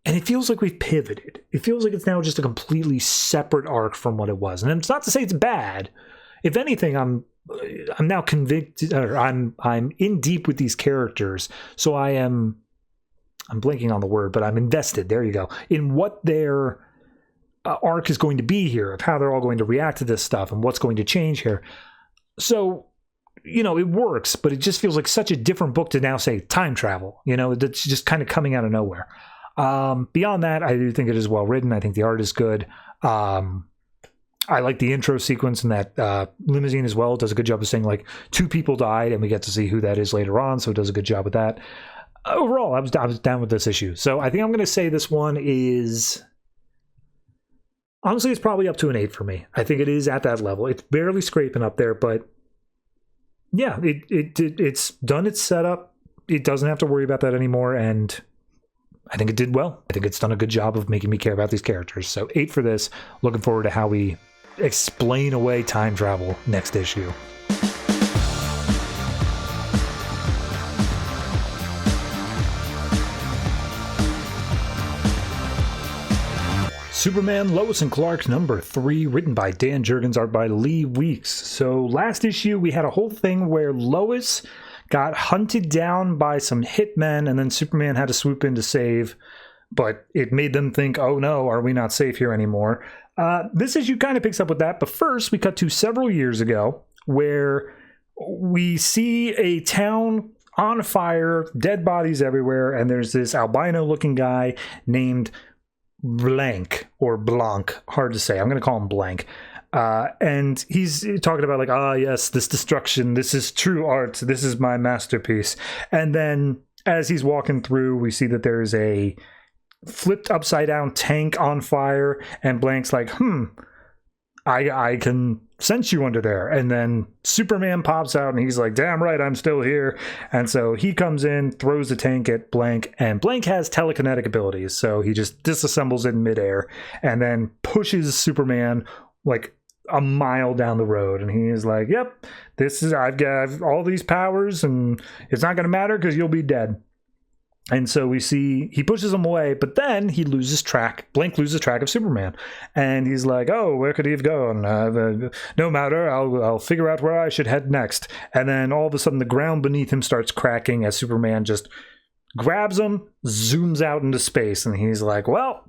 And it feels like we've pivoted. It feels like it's now just a completely separate arc from what it was. And it's not to say it's bad. If anything, I'm now convicted, or I'm in deep with these characters. So I'm blanking on the word, but I'm invested. There you go. In what their arc is going to be here, of how they're all going to react to this stuff and what's going to change here. So, you know, it works, but it just feels like such a different book to now say time travel. You know, it's just kind of coming out of nowhere. Beyond that, I do think it is well written. I think the art is good. I like the intro sequence in that limousine as well. It does a good job of saying like 2 people died, and we get to see who that is later on. So it does a good job with that. Overall, I was down with this issue. So I think I'm going to say this one is, honestly, it's probably up to an 8 for me. I think it is at that level. It's barely scraping up there, but yeah, it's done its setup. It doesn't have to worry about that anymore, and I think it did well. I think it's done a good job of making me care about these characters. So 8 for this. Looking forward to how we explain away time travel next issue. Superman, Lois and Clark #3, written by Dan Jurgens, art by Liew. So last issue, we had a whole thing where Lois got hunted down by some hitmen, and then Superman had to swoop in to save, but it made them think, oh no, are we not safe here anymore? This issue kind of picks up with that, but first we cut to several years ago, where we see a town on fire, dead bodies everywhere, and there's this albino-looking guy named Blank, or Blanc, hard to say. I'm going to call him Blank. And he's talking about like, yes, this destruction, this is true art, this is my masterpiece. And then as he's walking through, we see that there's a flipped upside down tank on fire, and Blank's like, I can sense you under there. And then Superman pops out and he's like, damn right, I'm still here. And so he comes in, throws the tank at Blank, and Blank has telekinetic abilities, so he just disassembles it in midair and then pushes Superman like a mile down the road. And he's like, yep, I've got all these powers, and it's not going to matter because you'll be dead. And so we see he pushes him away, but then he loses track. Blank loses track of Superman, and he's like, "Oh, where could he have gone? No matter. I'll figure out where I should head next." And then all of a sudden, the ground beneath him starts cracking as Superman just grabs him, zooms out into space, and he's like, "Well,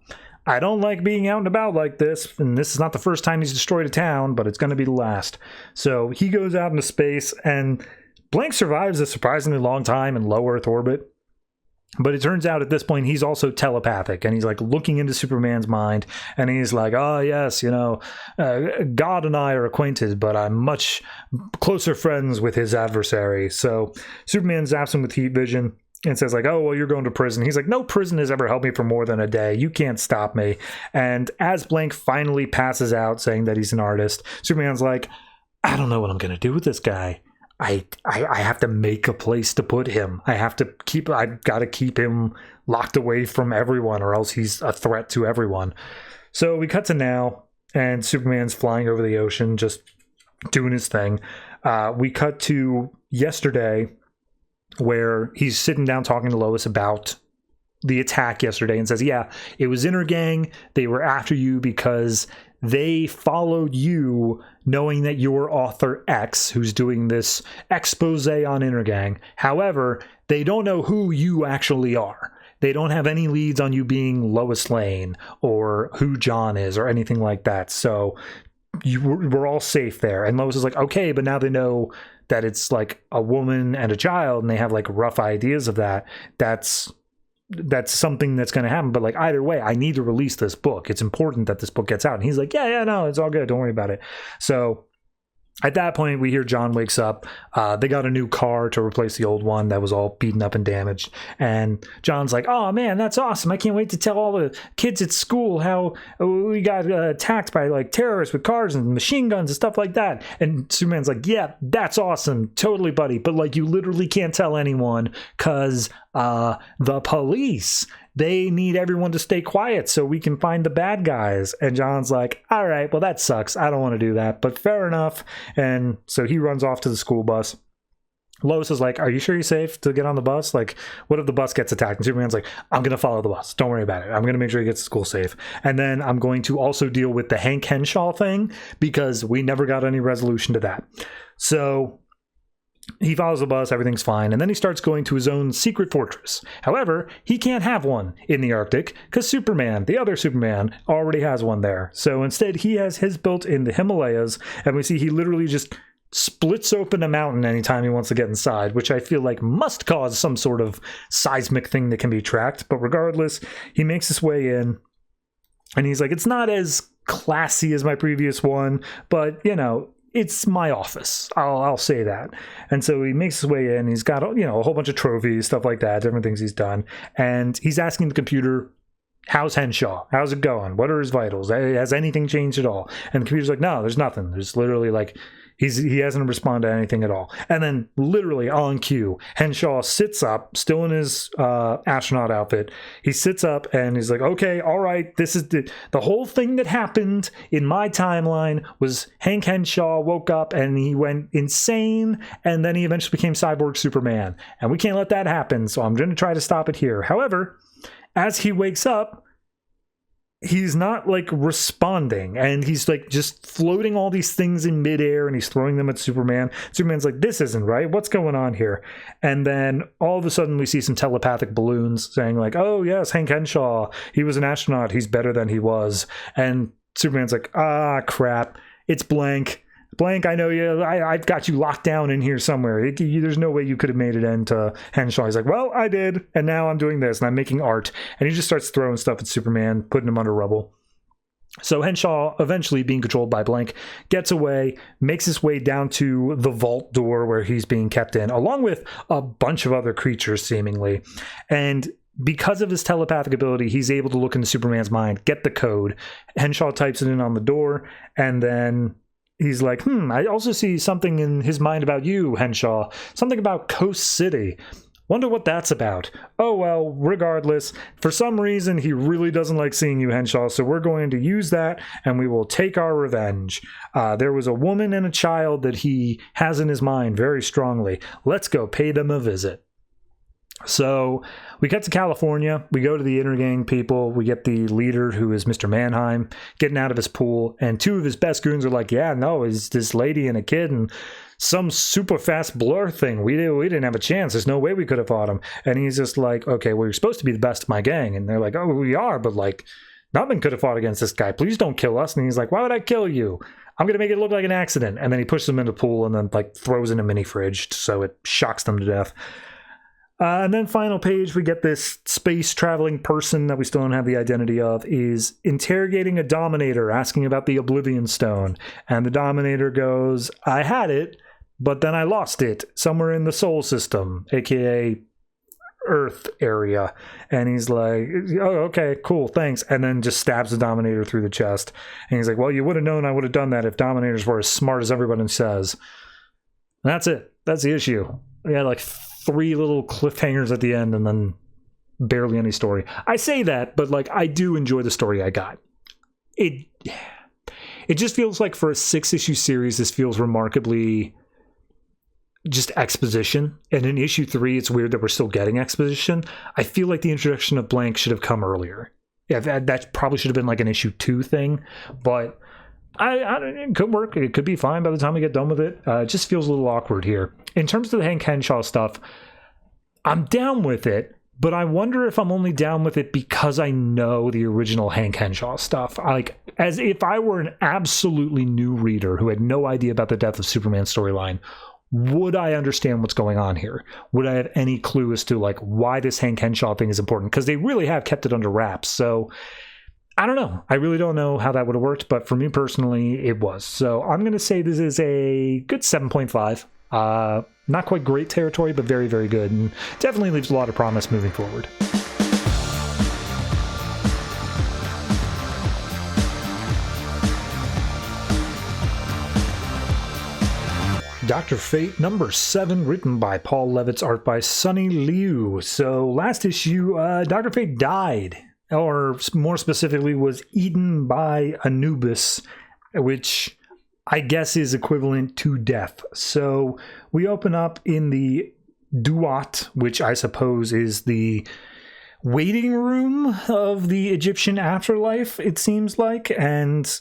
I don't like being out and about like this, and this is not the first time he's destroyed a town, but it's going to be the last." So he goes out into space, and Blank survives a surprisingly long time in low Earth orbit. But it turns out at this point, he's also telepathic, and he's like looking into Superman's mind, and he's like, oh, yes, God and I are acquainted, but I'm much closer friends with his adversary. So Superman zaps him with heat vision and says like, oh, well, you're going to prison. He's like, no prison has ever held me for more than a day. You can't stop me. And as Blank finally passes out saying that he's an artist, Superman's like, I don't know what I'm going to do with this guy. I have to make a place to put him. I've got to keep him locked away from everyone, or else he's a threat to everyone. So we cut to now, and Superman's flying over the ocean, just doing his thing. We cut to yesterday, where he's sitting down talking to Lois about the attack yesterday, and says, yeah, it was Intergang. They were after you because they followed you knowing that you're author X, who's doing this expose on Intergang. However, they don't know who you actually are. They don't have any leads on you being Lois Lane or who John is or anything like that. So we're all safe there. And Lois is like, okay, but now they know that it's like a woman and a child, and they have like rough ideas of that. That's that's something that's going to happen. But like either way, I need to release this book. It's important that this book gets out. And he's like, yeah, no, it's all good. Don't worry about it. So at that point, we hear John wakes up. They got a new car to replace the old one that was all beaten up and damaged. And John's like, oh, man, that's awesome. I can't wait to tell all the kids at school how we got attacked by like terrorists with cars and machine guns and stuff like that. And Superman's like, yeah, that's awesome. Totally, buddy. But like you literally can't tell anyone because the police, they need everyone to stay quiet so we can find the bad guys. And John's like, all right, well, that sucks. I don't want to do that, but fair enough. And so he runs off to the school bus. Lois is like, are you sure you're safe to get on the bus? Like, what if the bus gets attacked? And Superman's like, I'm going to follow the bus. Don't worry about it. I'm going to make sure he gets to school safe. And then I'm going to also deal with the Hank Henshaw thing because we never got any resolution to that. So he follows the bus, everything's fine, and then he starts going to his own secret fortress. However, he can't have one in the Arctic because Superman, the other Superman, already has one there. So instead, he has his built in the Himalayas, and we see he literally just splits open a mountain anytime he wants to get inside, which I feel like must cause some sort of seismic thing that can be tracked. But regardless, he makes his way in, and he's like, it's not as classy as my previous one, but, you know, it's my office. I'll say that. And so he makes his way in. He's got, you know, a whole bunch of trophies, stuff like that, different things he's done. And he's asking the computer, how's Henshaw? How's it going? What are his vitals? Has anything changed at all? And the computer's like, no, there's nothing. There's literally like, he hasn't responded to anything at all. And then literally on cue, Henshaw sits up, still in his astronaut outfit. He sits up and he's like, okay, all right, this is the whole thing that happened in my timeline was Hank Henshaw woke up and he went insane, and then he eventually became Cyborg Superman. And we can't let that happen, so I'm going to try to stop it here. However, as he wakes up, he's not like responding, and he's like just floating all these things in midair, and he's throwing them at Superman. Superman's like, this isn't right. What's going on here? And then all of a sudden we see some telepathic balloons saying like, oh yes, Hank Henshaw, he was an astronaut. He's better than he was. And Superman's like, ah, crap. It's blank. Blank, I know you. I've got you locked down in here somewhere. There's no way you could have made it into Henshaw. He's like, well, I did, and now I'm doing this, and I'm making art. And he just starts throwing stuff at Superman, putting him under rubble. So Henshaw, eventually being controlled by Blank, gets away, makes his way down to the vault door where he's being kept in, along with a bunch of other creatures, seemingly. And because of his telepathic ability, he's able to look into Superman's mind, get the code. Henshaw types it in on the door, and then he's like, I also see something in his mind about you, Henshaw. Something about Coast City. Wonder what that's about. Oh, well, regardless, for some reason, he really doesn't like seeing you, Henshaw, so we're going to use that, and we will take our revenge. There was a woman and a child that he has in his mind very strongly. Let's go pay them a visit. So we get to California, we go to the Intergang people, we get the leader, who is Mr. Mannheim, getting out of his pool, and two of his best goons are like, yeah, no, it's this lady and a kid and some super fast blur thing. We didn't have a chance. There's no way we could have fought him. And he's just like, okay, well, you're supposed to be the best of my gang. And they're like, oh, we are, but like, nothing could have fought against this guy. Please don't kill us. And he's like, why would I kill you? I'm going to make it look like an accident. And then he pushes them in the pool and then like throws in a mini fridge so it shocks them to death. And then final page, we get this space traveling person that we still don't have the identity of is interrogating a Dominator, asking about the Oblivion Stone. And the Dominator goes, I had it, but then I lost it somewhere in the Sol system, aka Earth area. And he's like, oh, okay, cool, thanks. And then just stabs the Dominator through the chest. And he's like, well, you would have known I would have done that if Dominators were as smart as everybody says. And that's it. That's the issue. We had like 3 little cliffhangers at the end and then barely any story. I say that, but like I do enjoy the story I got. It just feels like for a 6-issue series, this feels remarkably just exposition. And in issue 3, it's weird that we're still getting exposition. I feel like the introduction of Blank should have come earlier. Yeah, that probably should have been like an issue 2 thing, but it could work. It could be fine by the time we get done with it. It just feels a little awkward here. In terms of the Hank Henshaw stuff, I'm down with it, but I wonder if I'm only down with it because I know the original Hank Henshaw stuff. Like, as if I were an absolutely new reader who had no idea about the Death of Superman storyline, would I understand what's going on here? Would I have any clue as to like why this Hank Henshaw thing is important? Because they really have kept it under wraps. So I don't know. I really don't know how that would have worked, but for me personally, it was. So I'm going to say this is a good 7.5. Not quite great territory, but very, very good, and definitely leaves a lot of promise moving forward. Dr. Fate number 7, written by Paul Levitz, art by Sonny Liew. So last issue, Dr. Fate died, or more specifically was eaten by Anubis, which I guess is equivalent to death. So we open up in the Duat, which I suppose is the waiting room of the Egyptian afterlife, it seems like. And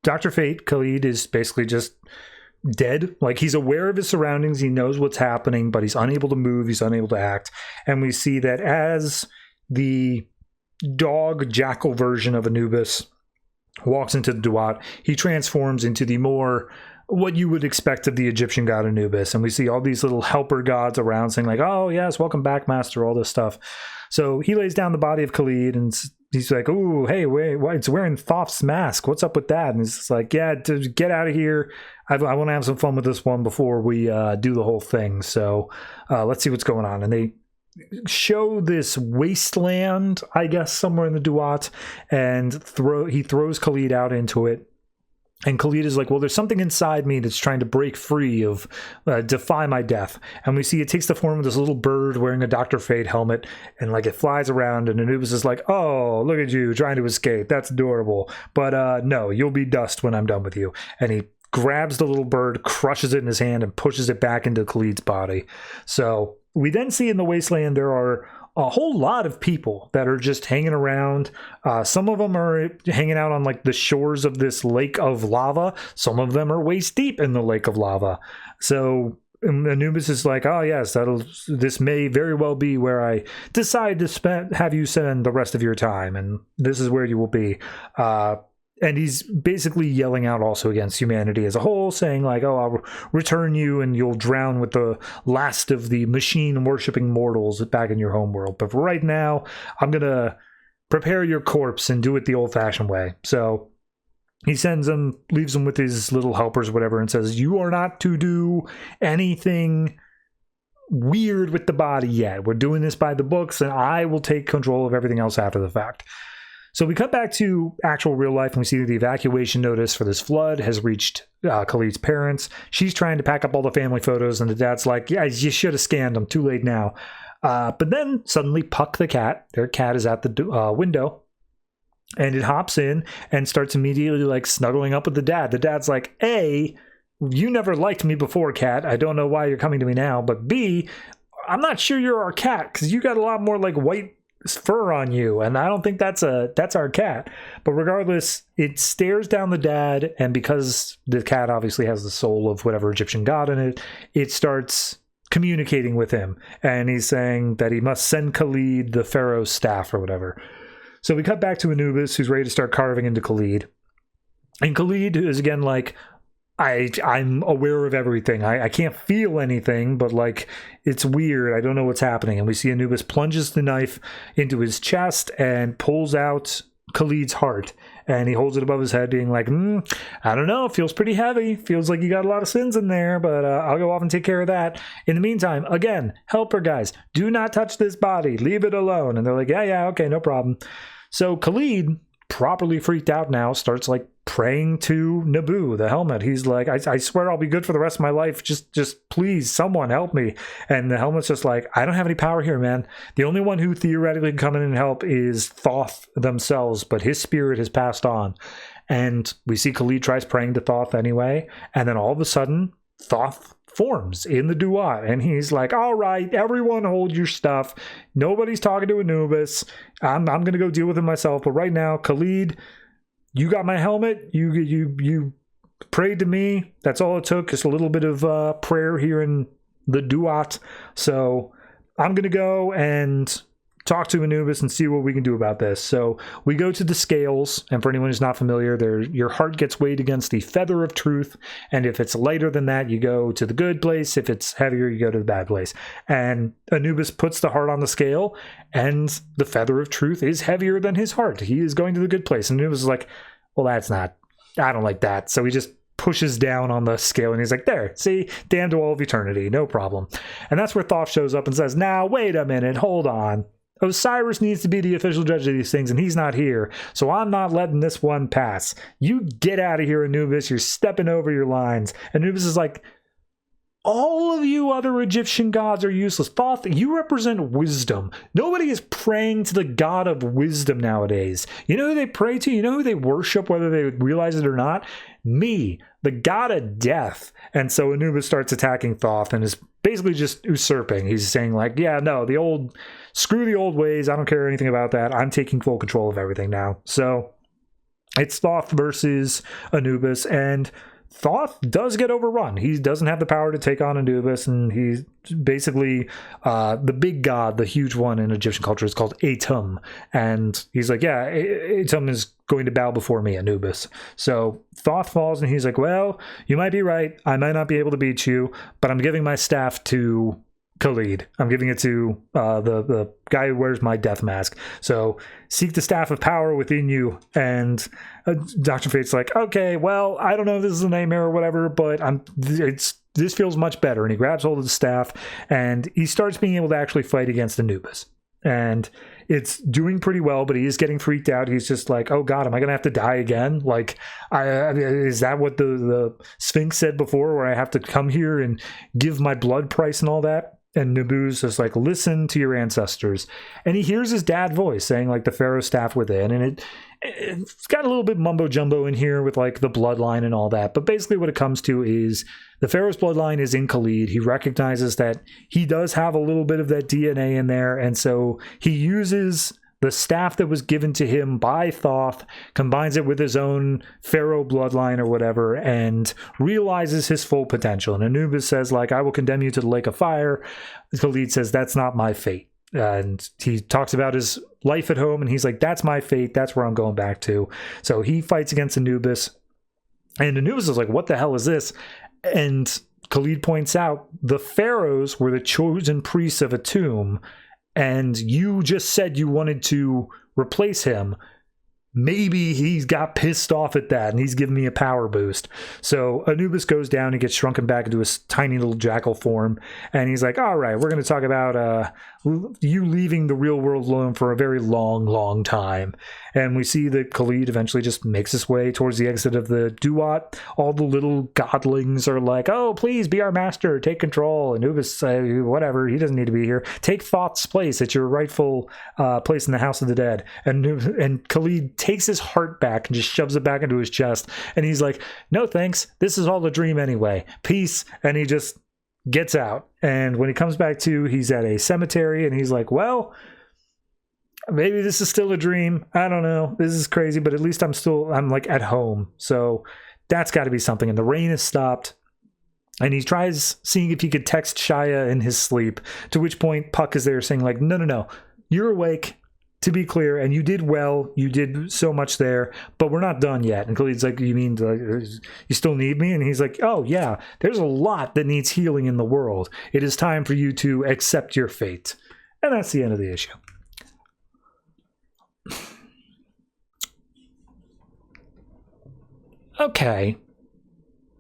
Dr. Fate, Khalid, is basically just dead. Like, he's aware of his surroundings, he knows what's happening, but he's unable to move, he's unable to act. And we see that as the dog jackal version of Anubis walks into the Duat, he transforms into the more what you would expect of the Egyptian god Anubis. And we see all these little helper gods around saying like, oh yes, welcome back, master, all this stuff. So he lays down the body of Khalid and he's like, ooh, hey, wait, it's wearing Thoth's mask. What's up with that? And he's like, yeah, get out of here. I want to have some fun with this one before we do the whole thing. So let's see what's going on. And they show this wasteland, I guess, somewhere in the Duat, and he throws Khalid out into it. And Khalid is like, well, there's something inside me that's trying to break free of, defy my death. And we see it takes the form of this little bird wearing a Dr. Fate helmet, and like it flies around, and Anubis is like, oh, look at you trying to escape. That's adorable. But no, you'll be dust when I'm done with you. And he grabs the little bird, crushes it in his hand, and pushes it back into Khalid's body. So we then see in the wasteland there are a whole lot of people that are just hanging around. Some of them are hanging out on like the shores of this lake of lava. Some of them are waist deep in the lake of lava. So Anubis is like, oh yes, this may very well be where I decide to have you spend the rest of your time, and this is where you will be. And he's basically yelling out also against humanity as a whole, saying like, oh, I'll return you and you'll drown with the last of the machine-worshipping mortals back in your homeworld. But for right now, I'm going to prepare your corpse and do it the old-fashioned way. So he sends him, leaves him with his little helpers or whatever, and says, you are not to do anything weird with the body yet. We're doing this by the books, and I will take control of everything else after the fact. So we cut back to actual real life, and we see that the evacuation notice for this flood has reached Khalid's parents. She's trying to pack up all the family photos, and the dad's like, yeah, you should have scanned them. Too late now. But then suddenly Puck the cat, their cat, is at the window, and it hops in and starts immediately like snuggling up with the dad. The dad's like, A, you never liked me before, cat. I don't know why you're coming to me now. But B, I'm not sure you're our cat, because you got a lot more like white fur on you, and I don't think that's our cat. But regardless, it stares down the dad, and because the cat obviously has the soul of whatever Egyptian god in it, it starts communicating with him, and he's saying that he must send Khalid the pharaoh's staff or whatever. So we cut back to Anubis, who's ready to start carving into Khalid, and Khalid is again like, I'm aware of everything. I can't feel anything, but like, it's weird. I don't know what's happening. And we see Anubis plunges the knife into his chest and pulls out Khalid's heart. And he holds it above his head, being like, I don't know. It feels pretty heavy. Feels like you got a lot of sins in there, but I'll go off and take care of that. In the meantime, again, helper guys, do not touch this body. Leave it alone. And they're like, yeah, okay, no problem. So Khalid, properly freaked out now, starts like praying to Nabu, the helmet. He's like, I swear I'll be good for the rest of my life. Just please, someone help me. And the helmet's just like, I don't have any power here, man. The only one who theoretically can come in and help is Thoth themselves, but his spirit has passed on. And we see Khalid tries praying to Thoth anyway, and then all of a sudden, Thoth forms in the Duat, and he's like, all right, everyone hold your stuff. Nobody's talking to Anubis. I'm gonna go deal with it myself. But right now, Khalid, you got my helmet. You prayed to me. That's all it took. Just a little bit of prayer here in the Duat. So I'm gonna go and talk to Anubis and see what we can do about this. So we go to the scales, and for anyone who's not familiar, your heart gets weighed against the feather of truth, and if it's lighter than that, you go to the good place. If it's heavier, you go to the bad place. And Anubis puts the heart on the scale, and the feather of truth is heavier than his heart. He is going to the good place. And Anubis is like, well, I don't like that. So he just pushes down on the scale, and he's like, there, see, damned to all of eternity, no problem. And that's where Thoth shows up and says, now, wait a minute, hold on. Osiris needs to be the official judge of these things, and he's not here, so I'm not letting this one pass. You get out of here, Anubis. You're stepping over your lines. Anubis is like, all of you other Egyptian gods are useless. Thoth, you represent wisdom. Nobody is praying to the god of wisdom nowadays. You know who they pray to? You know who they worship, whether they realize it or not? Me, the god of death. And so Anubis starts attacking Thoth and is basically just usurping. He's saying like, yeah, no, screw the old ways. I don't care anything about that. I'm taking full control of everything now. So it's Thoth versus Anubis, and Thoth does get overrun. He doesn't have the power to take on Anubis, and he's basically the big god, the huge one in Egyptian culture is called Atum. And he's like, yeah, Atum is going to bow before me, Anubis. So Thoth falls, and he's like, well, you might be right. I might not be able to beat you, but I'm giving my staff to Khalid. I'm giving it to the guy who wears my death mask. So seek the staff of power within you. And Dr. Fate's like, okay, well, I don't know if this is a nightmare or whatever, but this feels much better. And he grabs hold of the staff, and he starts being able to actually fight against Anubis. And it's doing pretty well, but he is getting freaked out. He's just like, oh God, am I going to have to die again? Like, is that what the Sphinx said before, where I have to come here and give my blood price and all that? And Nabu's just like, listen to your ancestors. And he hears his dad voice saying like the Pharaoh's staff within. And it's got a little bit mumbo jumbo in here with like the bloodline and all that. But basically what it comes to is the Pharaoh's bloodline is in Khalid. He recognizes that he does have a little bit of that DNA in there. And so he uses the staff that was given to him by Thoth, combines it with his own pharaoh bloodline or whatever, and realizes his full potential. And Anubis says, like, I will condemn you to the lake of fire. Khalid says, that's not my fate. And he talks about his life at home, and he's like, that's my fate. That's where I'm going back to. So he fights against Anubis. And Anubis is like, what the hell is this? And Khalid points out, the pharaohs were the chosen priests of a tomb, and you just said you wanted to replace him. Maybe he's got pissed off at that, and he's giving me a power boost. So Anubis goes down and gets shrunken back into his tiny little jackal form, and he's like, all right, we're going to talk about you leaving the real world alone for a very long, long time. And we see that Khalid eventually just makes his way towards the exit of the Duat. All the little godlings are like, oh, please be our master, take control. Anubis, whatever, he doesn't need to be here. Take Thoth's place at your rightful place in the House of the Dead. And Khalid takes his heart back and just shoves it back into his chest. And he's like, no thanks, this is all a dream anyway. Peace. And he just gets out. And when he comes back to, he's at a cemetery, and he's like, well, maybe this is still a dream. I don't know. This is crazy, but at least I'm like at home. So that's got to be something. And the rain has stopped. And he tries seeing if he could text Shia in his sleep, to which point Puck is there saying like, no, you're awake, to be clear, and you did well. You did so much there, but we're not done yet. And Khalid's like, you mean you still need me? And he's like, oh yeah, there's a lot that needs healing in the world. It is time for you to accept your fate. And that's the end of the issue. Okay.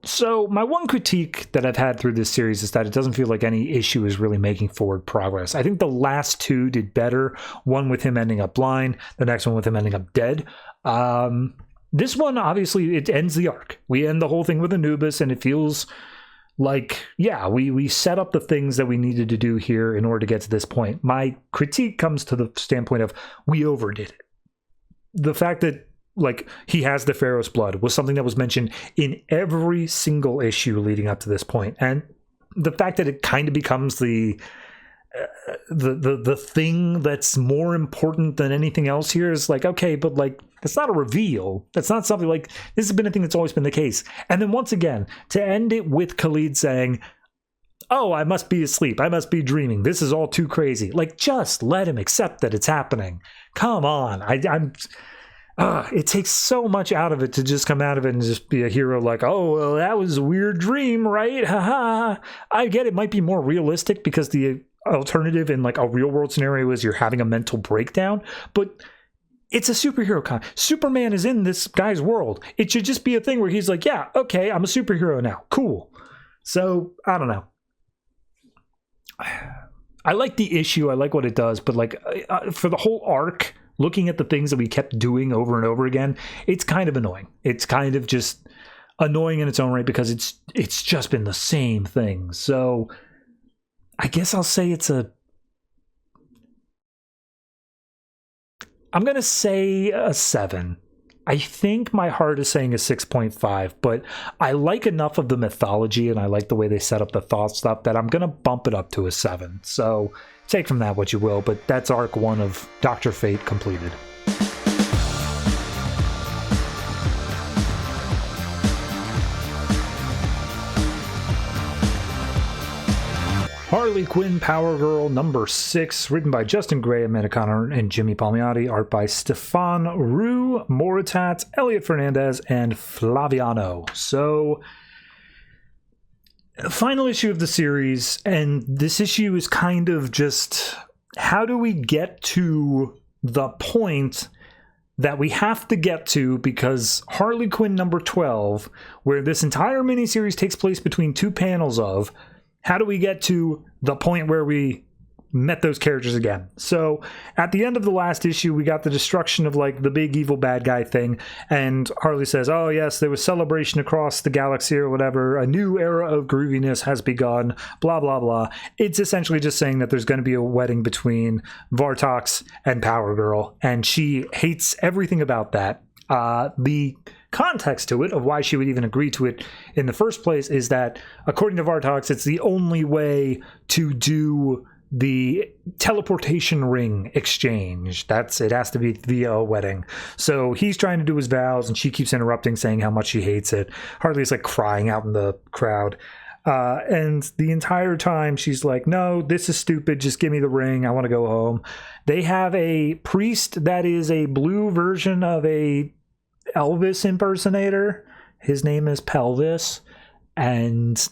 So my one critique that I've had through this series is that it doesn't feel like any issue is really making forward progress. I think the last two did better. One with him ending up blind, the next one with him ending up dead. This one, obviously, it ends the arc. We end the whole thing with Anubis, and it feels like, yeah, we set up the things that we needed to do here in order to get to this point. My critique comes to the standpoint of we overdid it. The fact that like he has the Pharaoh's blood was something that was mentioned in every single issue leading up to this point, and the fact that it kind of becomes the thing that's more important than anything else here is like, okay, but like that's not a reveal. That's not something like this has been a thing that's always been the case. And then once again, to end it with Khalid saying, oh, I must be asleep. I must be dreaming. This is all too crazy. Like, just let him accept that it's happening. Come on. It takes so much out of it to just come out of it and just be a hero like, oh, well, that was a weird dream, right? Haha. I get it might be more realistic because the alternative in like a real world scenario is you're having a mental breakdown, but it's a superhero con. Superman is in this guy's world. It should just be a thing where he's like, yeah, okay, I'm a superhero now. Cool. So, I don't know. I like the issue. I like what it does, but like for the whole arc, looking at the things that we kept doing over and over again, it's kind of annoying. It's kind of just annoying in its own right because it's just been the same thing. So I guess I'll say I'm going to say a 7. I think my heart is saying a 6.5, but I like enough of the mythology and I like the way they set up the thought stuff that I'm going to bump it up to a 7. So take from that what you will, but that's arc 1 of Dr. Fate completed. Harley Quinn Power Girl number 6, written by Justin Gray, Amanda Connor, and Jimmy Palmiotti. Art by Stefan Roux, Moritat, Elliot Fernandez, and Flaviano. So, final issue of the series, and this issue is kind of just, how do we get to the point that we have to get to, because Harley Quinn number 12, where this entire miniseries takes place between 2 panels of, how do we get to the point where we met those characters again? So at the end of the last issue, we got the destruction of like the big evil bad guy thing. And Harley says, oh yes, there was celebration across the galaxy or whatever. A new era of grooviness has begun, blah, blah, blah. It's essentially just saying that there's going to be a wedding between Vartox and Power Girl. And she hates everything about that. The context to it of why she would even agree to it in the first place is that, according to Vartox, it's the only way to do the teleportation ring exchange. It has to be via a wedding. So he's trying to do his vows and she keeps interrupting, saying how much she hates it. Harley's like crying out in the crowd. And the entire time she's like, no, this is stupid. Just give me the ring. I want to go home. They have a priest that is a blue version of a Elvis impersonator. His name is Pelvis, and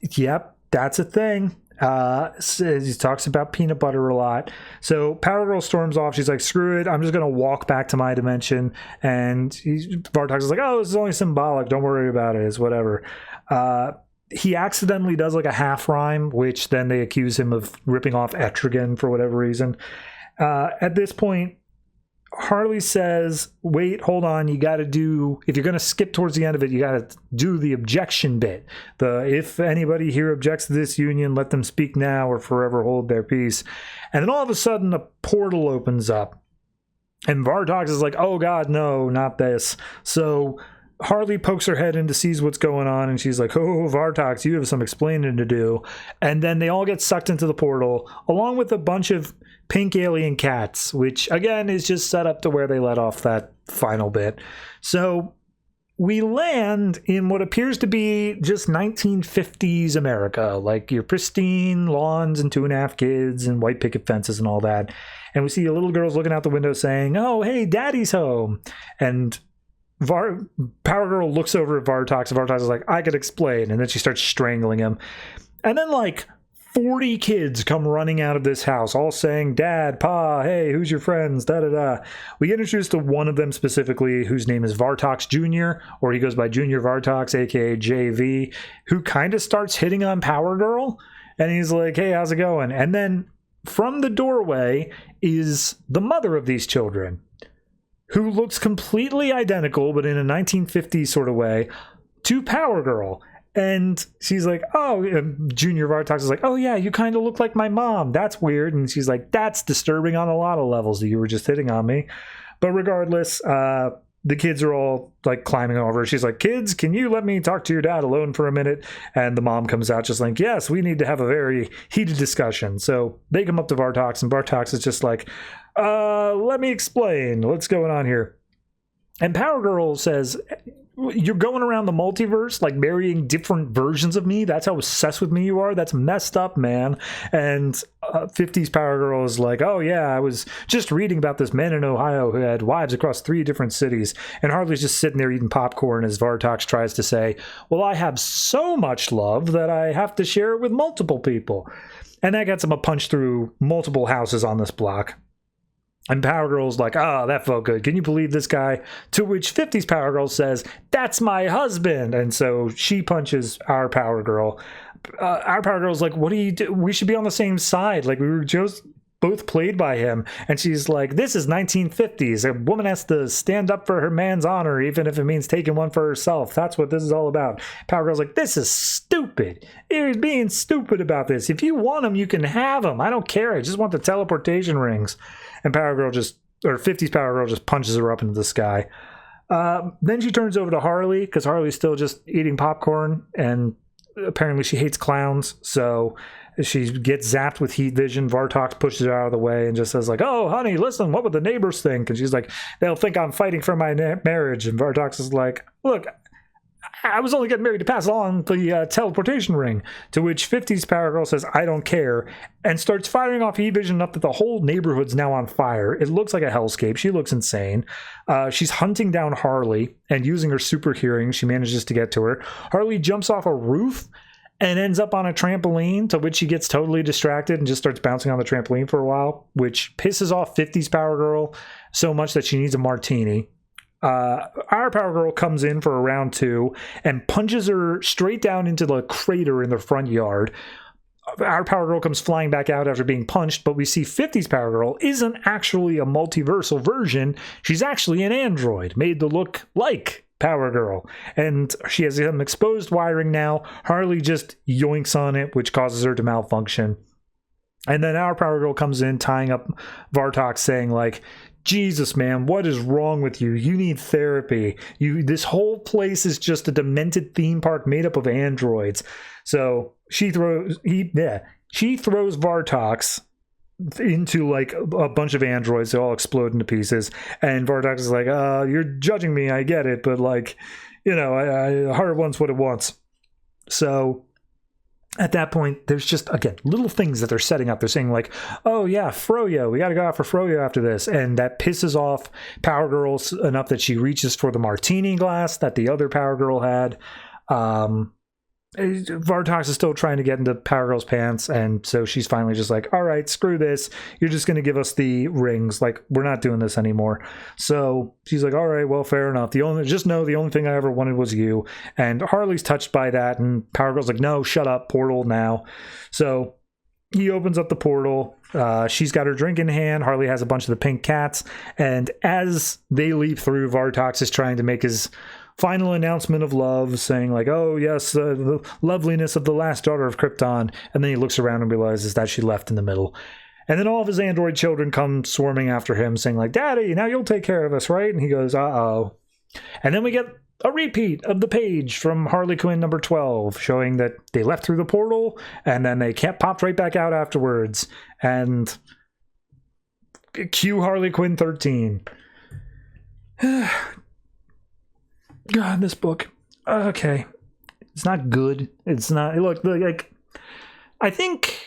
yep, that's a thing. He talks about peanut butter a lot. So Power Girl storms off. She's like, screw it, I'm just gonna walk back to my dimension. And Vartox is like, oh, this is only symbolic, don't worry about it, it's whatever. He accidentally does like a half rhyme, which then they accuse him of ripping off Etrigan for whatever reason. At this point, Harley says, wait, hold on, you got to do, if you're going to skip towards the end of it, you got to do the objection bit. If anybody here objects to this union, let them speak now or forever hold their peace. And then all of a sudden, a portal opens up. And Vartox is like, oh God, no, not this. So Harley pokes her head in to see what's going on, and she's like, oh, Vartox, you have some explaining to do. And then they all get sucked into the portal, along with a bunch of pink alien cats, which again is just set up to where they let off that final bit. So we land in what appears to be just 1950s America, like your pristine lawns and 2.5 kids and white picket fences and all that. And we see a little girl's looking out the window saying, oh, hey, daddy's home. And Power Girl looks over at Vartox, and Vartox is like, I could explain. And then she starts strangling him. And then like 40 kids come running out of this house, all saying, Dad, Pa, hey, who's your friends, da-da-da. We get introduced to one of them specifically, whose name is Vartox Jr., or he goes by Junior Vartox, a.k.a. JV, who kind of starts hitting on Power Girl. And he's like, hey, how's it going? And then from the doorway is the mother of these children, who looks completely identical, but in a 1950s sort of way, to Power Girl. And she's like, oh, Junior Vartox is like, oh yeah, you kind of look like my mom. That's weird. And she's like, that's disturbing on a lot of levels that you were just hitting on me. But regardless, the kids are all like climbing over. She's like, kids, can you let me talk to your dad alone for a minute? And the mom comes out just like, yes, we need to have a very heated discussion. So they come up to Vartox, and Vartox is just like, let me explain what's going on here. And Power Girl says, you're going around the multiverse, like marrying different versions of me. That's how obsessed with me you are. That's messed up, man. And 50s Power Girl is like, oh yeah, I was just reading about this man in Ohio who had wives across 3 different cities. And Harley's just sitting there eating popcorn as Vartox tries to say, well, I have so much love that I have to share it with multiple people. And that gets him a punch through multiple houses on this block. And Power Girl's like, oh, that felt good. Can you believe this guy? To which 50s Power Girl says, that's my husband. And so she punches our Power Girl. Our Power Girl's like, what do you do? We should be on the same side. Like, we were just both played by him. And she's like, this is 1950s. A woman has to stand up for her man's honor, even if it means taking one for herself. That's what this is all about. Power Girl's like, this is stupid. You're being stupid about this. If you want them, you can have them. I don't care. I just want the teleportation rings. And 50s Power Girl just punches her up into the sky. Then she turns over to Harley, because Harley's still just eating popcorn, and apparently she hates clowns, so she gets zapped with heat vision. Vartox pushes her out of the way and just says like, oh, honey, listen, what would the neighbors think? And she's like, they'll think I'm fighting for my marriage. And Vartox is like, look, I was only getting married to pass along the teleportation ring. To which 50s Power Girl says, I don't care, and starts firing off heat vision enough that the whole neighborhood's now on fire. It looks like a hellscape. She looks insane. She's hunting down Harley, and using her super hearing, she manages to get to her. Harley jumps off a roof and ends up on a trampoline, to which she gets totally distracted and just starts bouncing on the trampoline for a while, which pisses off 50s Power Girl so much that she needs a martini. Our Power Girl comes in for a round 2 and punches her straight down into the crater in the front yard. Our Power Girl comes flying back out after being punched, but we see 50s Power Girl isn't actually a multiversal version. She's actually an android made to look like Power Girl. And she has some exposed wiring now. Harley just yoinks on it, which causes her to malfunction. And then our Power Girl comes in, tying up Vartox, saying like, Jesus, man, what is wrong with you? You need therapy. This whole place is just a demented theme park made up of androids. So she throws Vartox into like a bunch of androids. They all explode into pieces. And Vartox is like, you're judging me. I get it. But like, heart wants what it wants. So at that point, there's just, again, little things that they're setting up. They're saying like, oh yeah, Froyo, we got to go out for Froyo after this. And that pisses off Power Girl enough that she reaches for the martini glass that the other Power Girl had. Vartox is still trying to get into Power Girl's pants, and so she's finally just like, all right, screw this. You're just going to give us the rings. Like, we're not doing this anymore. So she's like, all right, well, fair enough. The only thing I ever wanted was you. And Harley's touched by that, and Power Girl's like, no, shut up, portal now. So he opens up the portal. She's got her drink in hand. Harley has a bunch of the pink cats, and as they leap through, Vartox is trying to make his final announcement of love, saying like, oh yes, the loveliness of the last daughter of Krypton. And then he looks around and realizes that she left in the middle. And then all of his android children come swarming after him, saying like, Daddy, now you'll take care of us, right? And he goes, uh-oh. And then we get a repeat of the page from Harley Quinn number 12, showing that they left through the portal and then they popped right back out afterwards. And cue Harley Quinn 13. God, this book. Okay. It's not good. It's not. Look, like, I think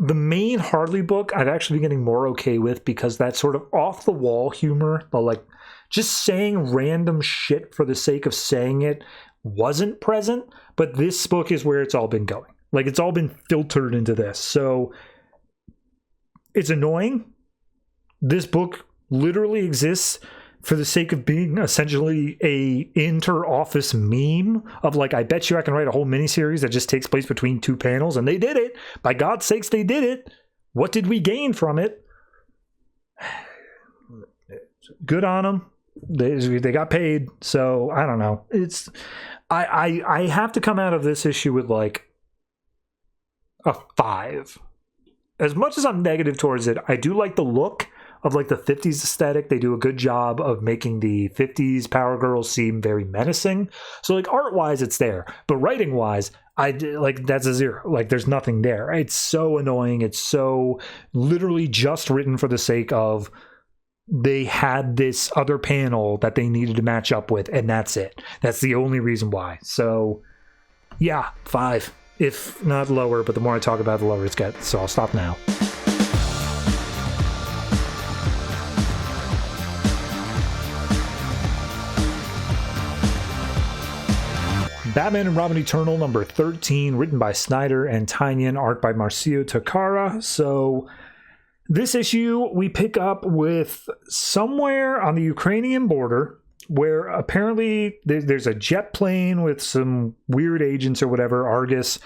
the main Harley book I've actually been getting more okay with, because that sort of off-the-wall humor, the like just saying random shit for the sake of saying it, wasn't present. But this book is where it's all been going. Like, it's all been filtered into this. So it's annoying. This book literally exists for the sake of being essentially a inter-office meme of like, I bet you I can write a whole miniseries that just takes place between 2 panels, and they did it. By God's sakes, they did it. What did we gain from it? Good on them. They got paid, so I don't know. It's I have to come out of this issue with like a 5. As much as I'm negative towards it, I do like the look of like the 50s aesthetic. They do a good job of making the 50s Power Girls seem very menacing. So like art-wise, it's there, but writing-wise, that's a 0. Like, there's nothing there. It's so annoying. It's so literally just written for the sake of they had this other panel that they needed to match up with, and that's it. That's the only reason why. So, yeah, 5, if not lower, but the more I talk about it, the lower it gets, so I'll stop now. Batman and Robin Eternal number 13, written by Snyder and Tynion, art by Marcio Takara. So this issue we pick up with somewhere on the Ukrainian border where apparently there's a jet plane with some weird agents or whatever, Argus,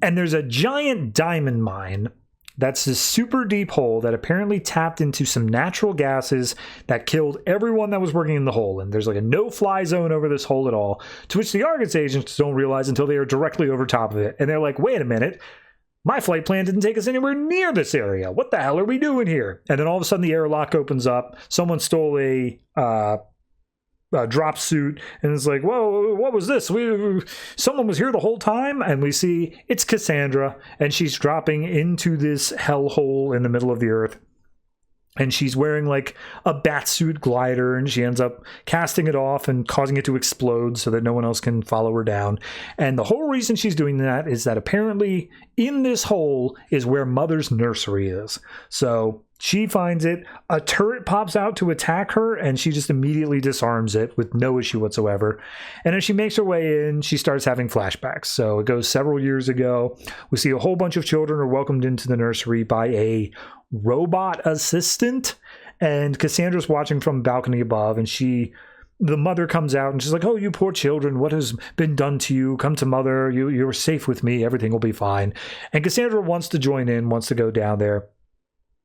and there's a giant diamond mine. That's this super deep hole that apparently tapped into some natural gases that killed everyone that was working in the hole. And there's like a no-fly zone over this hole at all, to which the Argus agents don't realize until they are directly over top of it. And they're like, wait a minute, my flight plan didn't take us anywhere near this area. What the hell are we doing here? And then all of a sudden the airlock opens up. Someone stole a drop suit, and it's like, whoa, what was this? Someone was here the whole time, and we see it's Cassandra, and she's dropping into this hellhole in the middle of the earth. And she's wearing like a batsuit glider, and she ends up casting it off and causing it to explode so that no one else can follow her down. And the whole reason she's doing that is that apparently in this hole is where Mother's nursery is. So she finds it, a turret pops out to attack her, and she just immediately disarms it with no issue whatsoever. And as she makes her way in, she starts having flashbacks. So it goes several years ago. We see a whole bunch of children are welcomed into the nursery by a robot assistant, and Cassandra's watching from the balcony above, and the mother comes out and she's like, oh, you poor children, what has been done to you? Come to Mother, you're safe with me, everything will be fine. And Cassandra wants to join in, wants to go down there.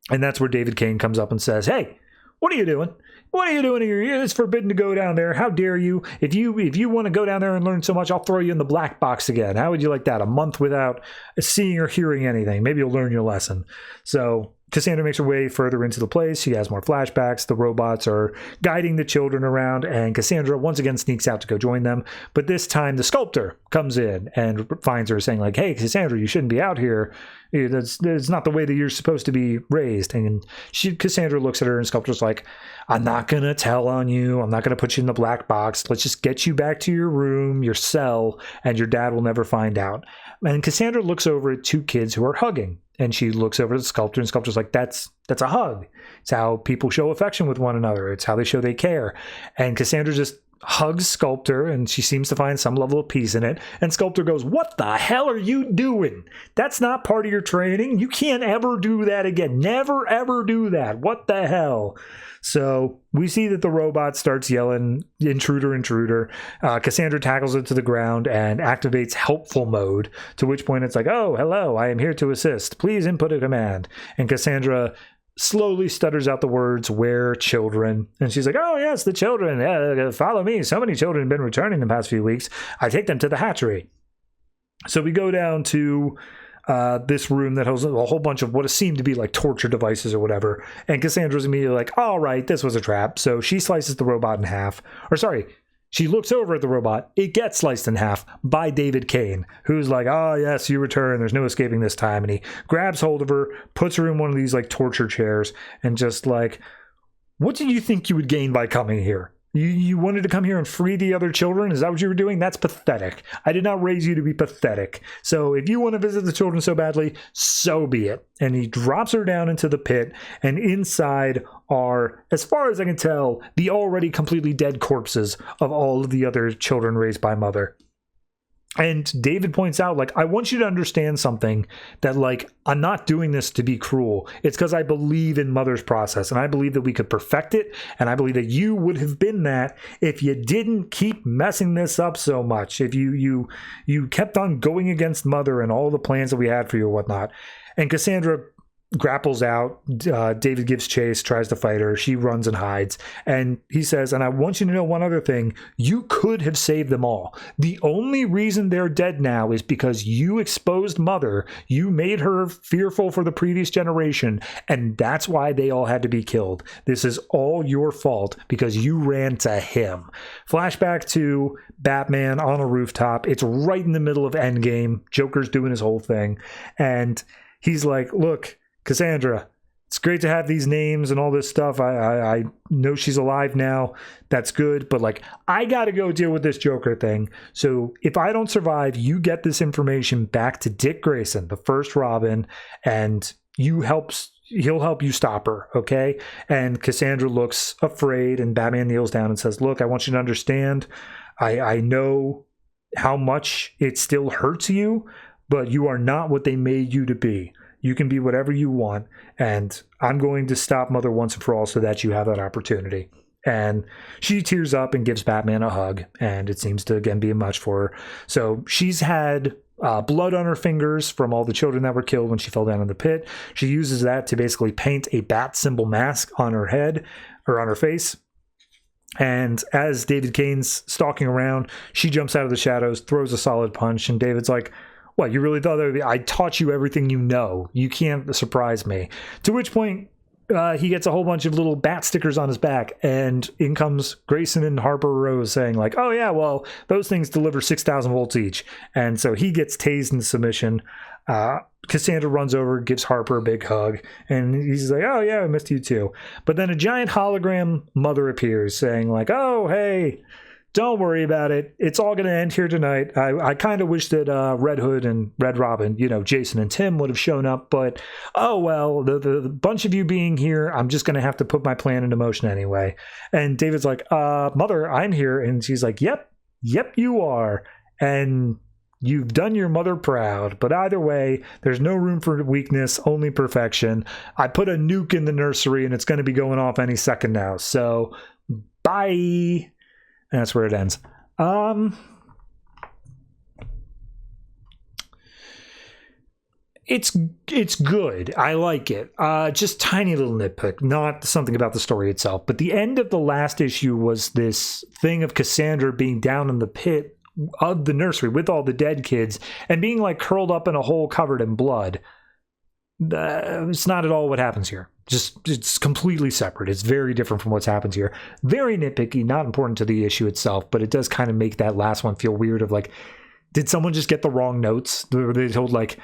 And that's where David Kane comes up and says, hey, what are you doing? What are you doing here? It's forbidden to go down there. How dare you? If you want to go down there and learn so much, I'll throw you in the black box again. How would you like that? A month without seeing or hearing anything. Maybe you'll learn your lesson. So Cassandra makes her way further into the place. She has more flashbacks. The robots are guiding the children around, and Cassandra once again sneaks out to go join them. But this time the sculptor comes in and finds her saying like, hey, Cassandra, you shouldn't be out here. That's not the way that you're supposed to be raised. And Cassandra looks at her, and Sculptor's like, I'm not going to tell on you. I'm not going to put you in the black box. Let's just get you back to your room, your cell, and your dad will never find out. And Cassandra looks over at 2 kids who are hugging. And she looks over at the Sculptor, and Sculptor's like, that's a hug. It's how people show affection with one another. It's how they show they care. And Cassandra just hugs Sculptor, and she seems to find some level of peace in it. And Sculptor goes, what the hell are you doing? That's not part of your training. You can't ever do that again. Never, ever do that. What the hell? So we see that the robot starts yelling, intruder, intruder. Cassandra tackles it to the ground and activates helpful mode, to which point it's like, oh, hello, I am here to assist. Please input a command. And Cassandra slowly stutters out the words, where children? And she's like, oh, yes, the children. Follow me. So many children have been returning the past few weeks. I take them to the hatchery. So we go down to this room that has a whole bunch of what seem to be like torture devices or whatever. And Cassandra's immediately like, all right, this was a trap. So she slices the robot in half. Or sorry, she looks over at the robot. It gets sliced in half by David Kane, who's like, oh, yes, you return. There's no escaping this time. And he grabs hold of her, puts her in one of these like torture chairs, and just like, what did you think you would gain by coming here? You wanted to come here and free the other children? Is that what you were doing? That's pathetic. I did not raise you to be pathetic. So if you want to visit the children so badly, so be it. And he drops her down into the pit, and inside are, as far as I can tell, the already completely dead corpses of all of the other children raised by Mother. And David points out, like, I want you to understand something, that, like, I'm not doing this to be cruel. It's because I believe in Mother's process, and I believe that we could perfect it, and I believe that you would have been that if you didn't keep messing this up so much, if you kept on going against Mother and all the plans that we had for you and whatnot. And Cassandra grapples out. David gives chase, tries to fight her. She runs and hides. And he says, and I want you to know one other thing. You could have saved them all. The only reason they're dead now is because you exposed Mother. You made her fearful for the previous generation. And that's why they all had to be killed. This is all your fault because you ran to him. Flashback to Batman on a rooftop. It's right in the middle of Endgame. Joker's doing his whole thing. And he's like, look, Cassandra, it's great to have these names and all this stuff. I know she's alive now. That's good. But like, I got to go deal with this Joker thing. So if I don't survive, you get this information back to Dick Grayson, the first Robin, and he'll help you stop her. Okay. And Cassandra looks afraid, and Batman kneels down and says, look, I want you to understand. I know how much it still hurts you, but you are not what they made you to be. You can be whatever you want, and I'm going to stop Mother once and for all so that you have that opportunity. And she tears up and gives Batman a hug, and it seems to, again, be a much for her. So she's had blood on her fingers from all the children that were killed when she fell down in the pit. She uses that to basically paint a bat symbol mask on her head, or on her face. And as David Kane's stalking around, she jumps out of the shadows, throws a solid punch, and David's like, what, you really thought that would be? I taught you everything you know. You can't surprise me. To which point, he gets a whole bunch of little bat stickers on his back, and in comes Grayson and Harper Rose saying like, oh yeah, well, those things deliver 6,000 volts each. And so he gets tased into submission. Cassandra runs over, gives Harper a big hug, and he's like, oh yeah, I missed you too. But then a giant hologram mother appears saying like, oh, hey, don't worry about it. It's all going to end here tonight. I kind of wish that Red Hood and Red Robin, Jason and Tim would have shown up, but oh well, the bunch of you being here, I'm just going to have to put my plan into motion anyway. And David's like, Mother, I'm here. And she's like, yep, you are. And you've done your mother proud, but either way, there's no room for weakness, only perfection. I put a nuke in the nursery and it's going to be going off any second now. So bye. And that's where it ends. It's good. I like it. Just tiny little nitpick, not something about the story itself. But the end of the last issue was this thing of Cassandra being down in the pit of the nursery with all the dead kids and being like curled up in a hole covered in blood. It's not at all what happens here. It's completely separate. It's very different from what's happened here. Very nitpicky, not important to the issue itself, but it does kind of make that last one feel weird of like, did someone just get the wrong notes? They told like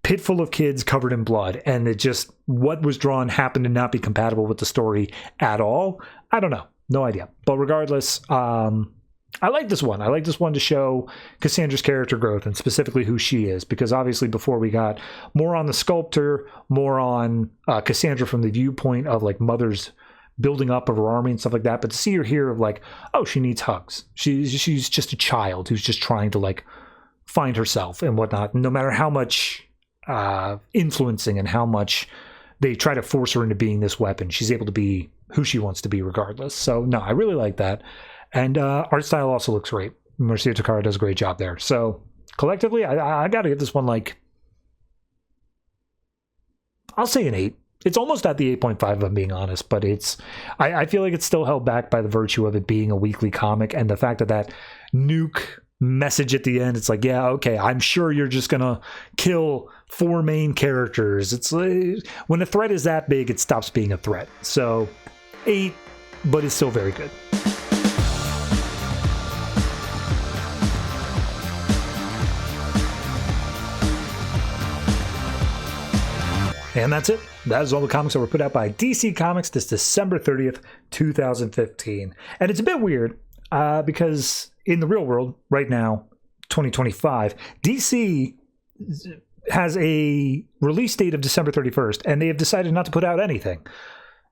pit full of kids covered in blood, and it just, what was drawn happened to not be compatible with the story at all. I don't know. No idea. But regardless, I like this one. I like this one to show Cassandra's character growth and specifically who she is, because obviously before we got more on the sculptor, more on Cassandra from the viewpoint of like Mother's building up of her army and stuff like that. But to see her here of like, oh, she needs hugs. She's just a child who's just trying to like find herself and whatnot. No matter how much influencing and how much they try to force her into being this weapon, she's able to be who she wants to be regardless. So no, I really like that. And art style also looks great. Marcia Takara does a great job there. So collectively, I got to give this one like, I'll say an 8. It's almost at the 8.5 if I'm being honest, but I feel like it's still held back by the virtue of it being a weekly comic and the fact that nuke message at the end, it's like, yeah, okay, I'm sure you're just going to kill 4 main characters. It's like, when a threat is that big, it stops being a threat. So 8, but it's still very good. And that's it. That is all the comics that were put out by DC Comics this December 30th, 2015. And it's a bit weird because in the real world, right now, 2025, DC has a release date of December 31st, and they have decided not to put out anything.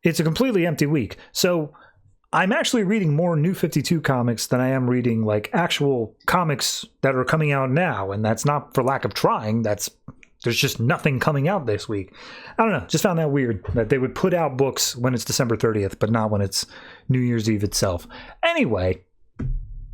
It's a completely empty week. So I'm actually reading more New 52 comics than I am reading like actual comics that are coming out now. And that's not for lack of trying. There's just nothing coming out this week. I don't know. Just found that weird that they would put out books when it's December 30th, but not when it's New Year's Eve itself. Anyway,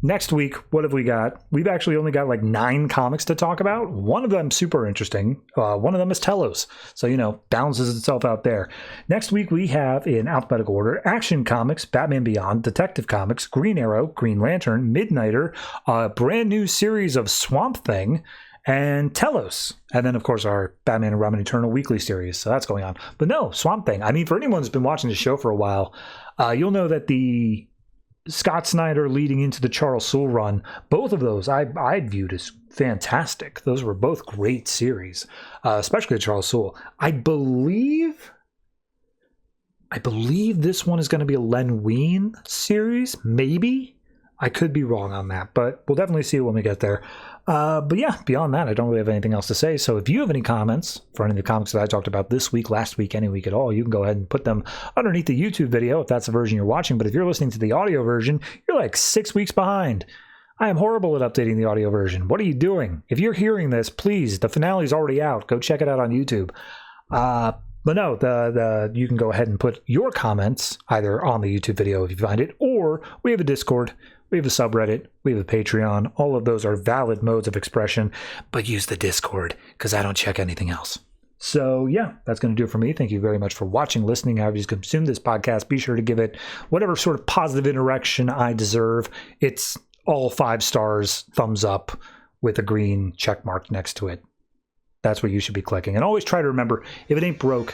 next week, what have we got? We've actually only got like 9 comics to talk about. One of them super interesting. One of them is Telos. So, balances itself out there. Next week, we have in alphabetical order, Action Comics, Batman Beyond, Detective Comics, Green Arrow, Green Lantern, Midnighter, a brand new series of Swamp Thing, and Telos. And then, of course, our Batman and Robin Eternal weekly series. So that's going on. But no, Swamp Thing. I mean, for anyone who's been watching the show for a while, you'll know that the Scott Snyder leading into the Charles Soule run, both of those I viewed as fantastic. Those were both great series, especially the Charles Soule. I believe I believe this one is going to be a Luen series, maybe. I could be wrong on that, but we'll definitely see when we get there. But yeah, beyond that, I don't really have anything else to say. So if you have any comments for any of the comics that I talked about this week, last week, any week at all, you can go ahead and put them underneath the YouTube video if that's the version you're watching. But if you're listening to the audio version, you're like 6 weeks behind. I am horrible at updating the audio version. What are you doing? If you're hearing this, please, the finale's already out. Go check it out on YouTube. But no, you can go ahead and put your comments either on the YouTube video if you find it, or we have a Discord, we have a subreddit, we have a Patreon. All of those are valid modes of expression, but use the Discord because I don't check anything else. So yeah, that's going to do it for me. Thank you very much for watching, listening, however you consume this podcast. Be sure to give it whatever sort of positive interaction I deserve. It's all 5 stars, thumbs up with a green check mark next to it. That's what you should be clicking. And always try to remember, if it ain't broke,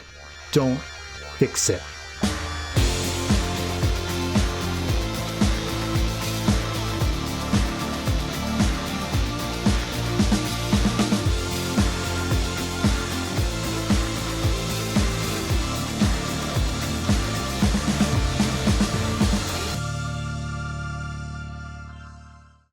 don't fix it.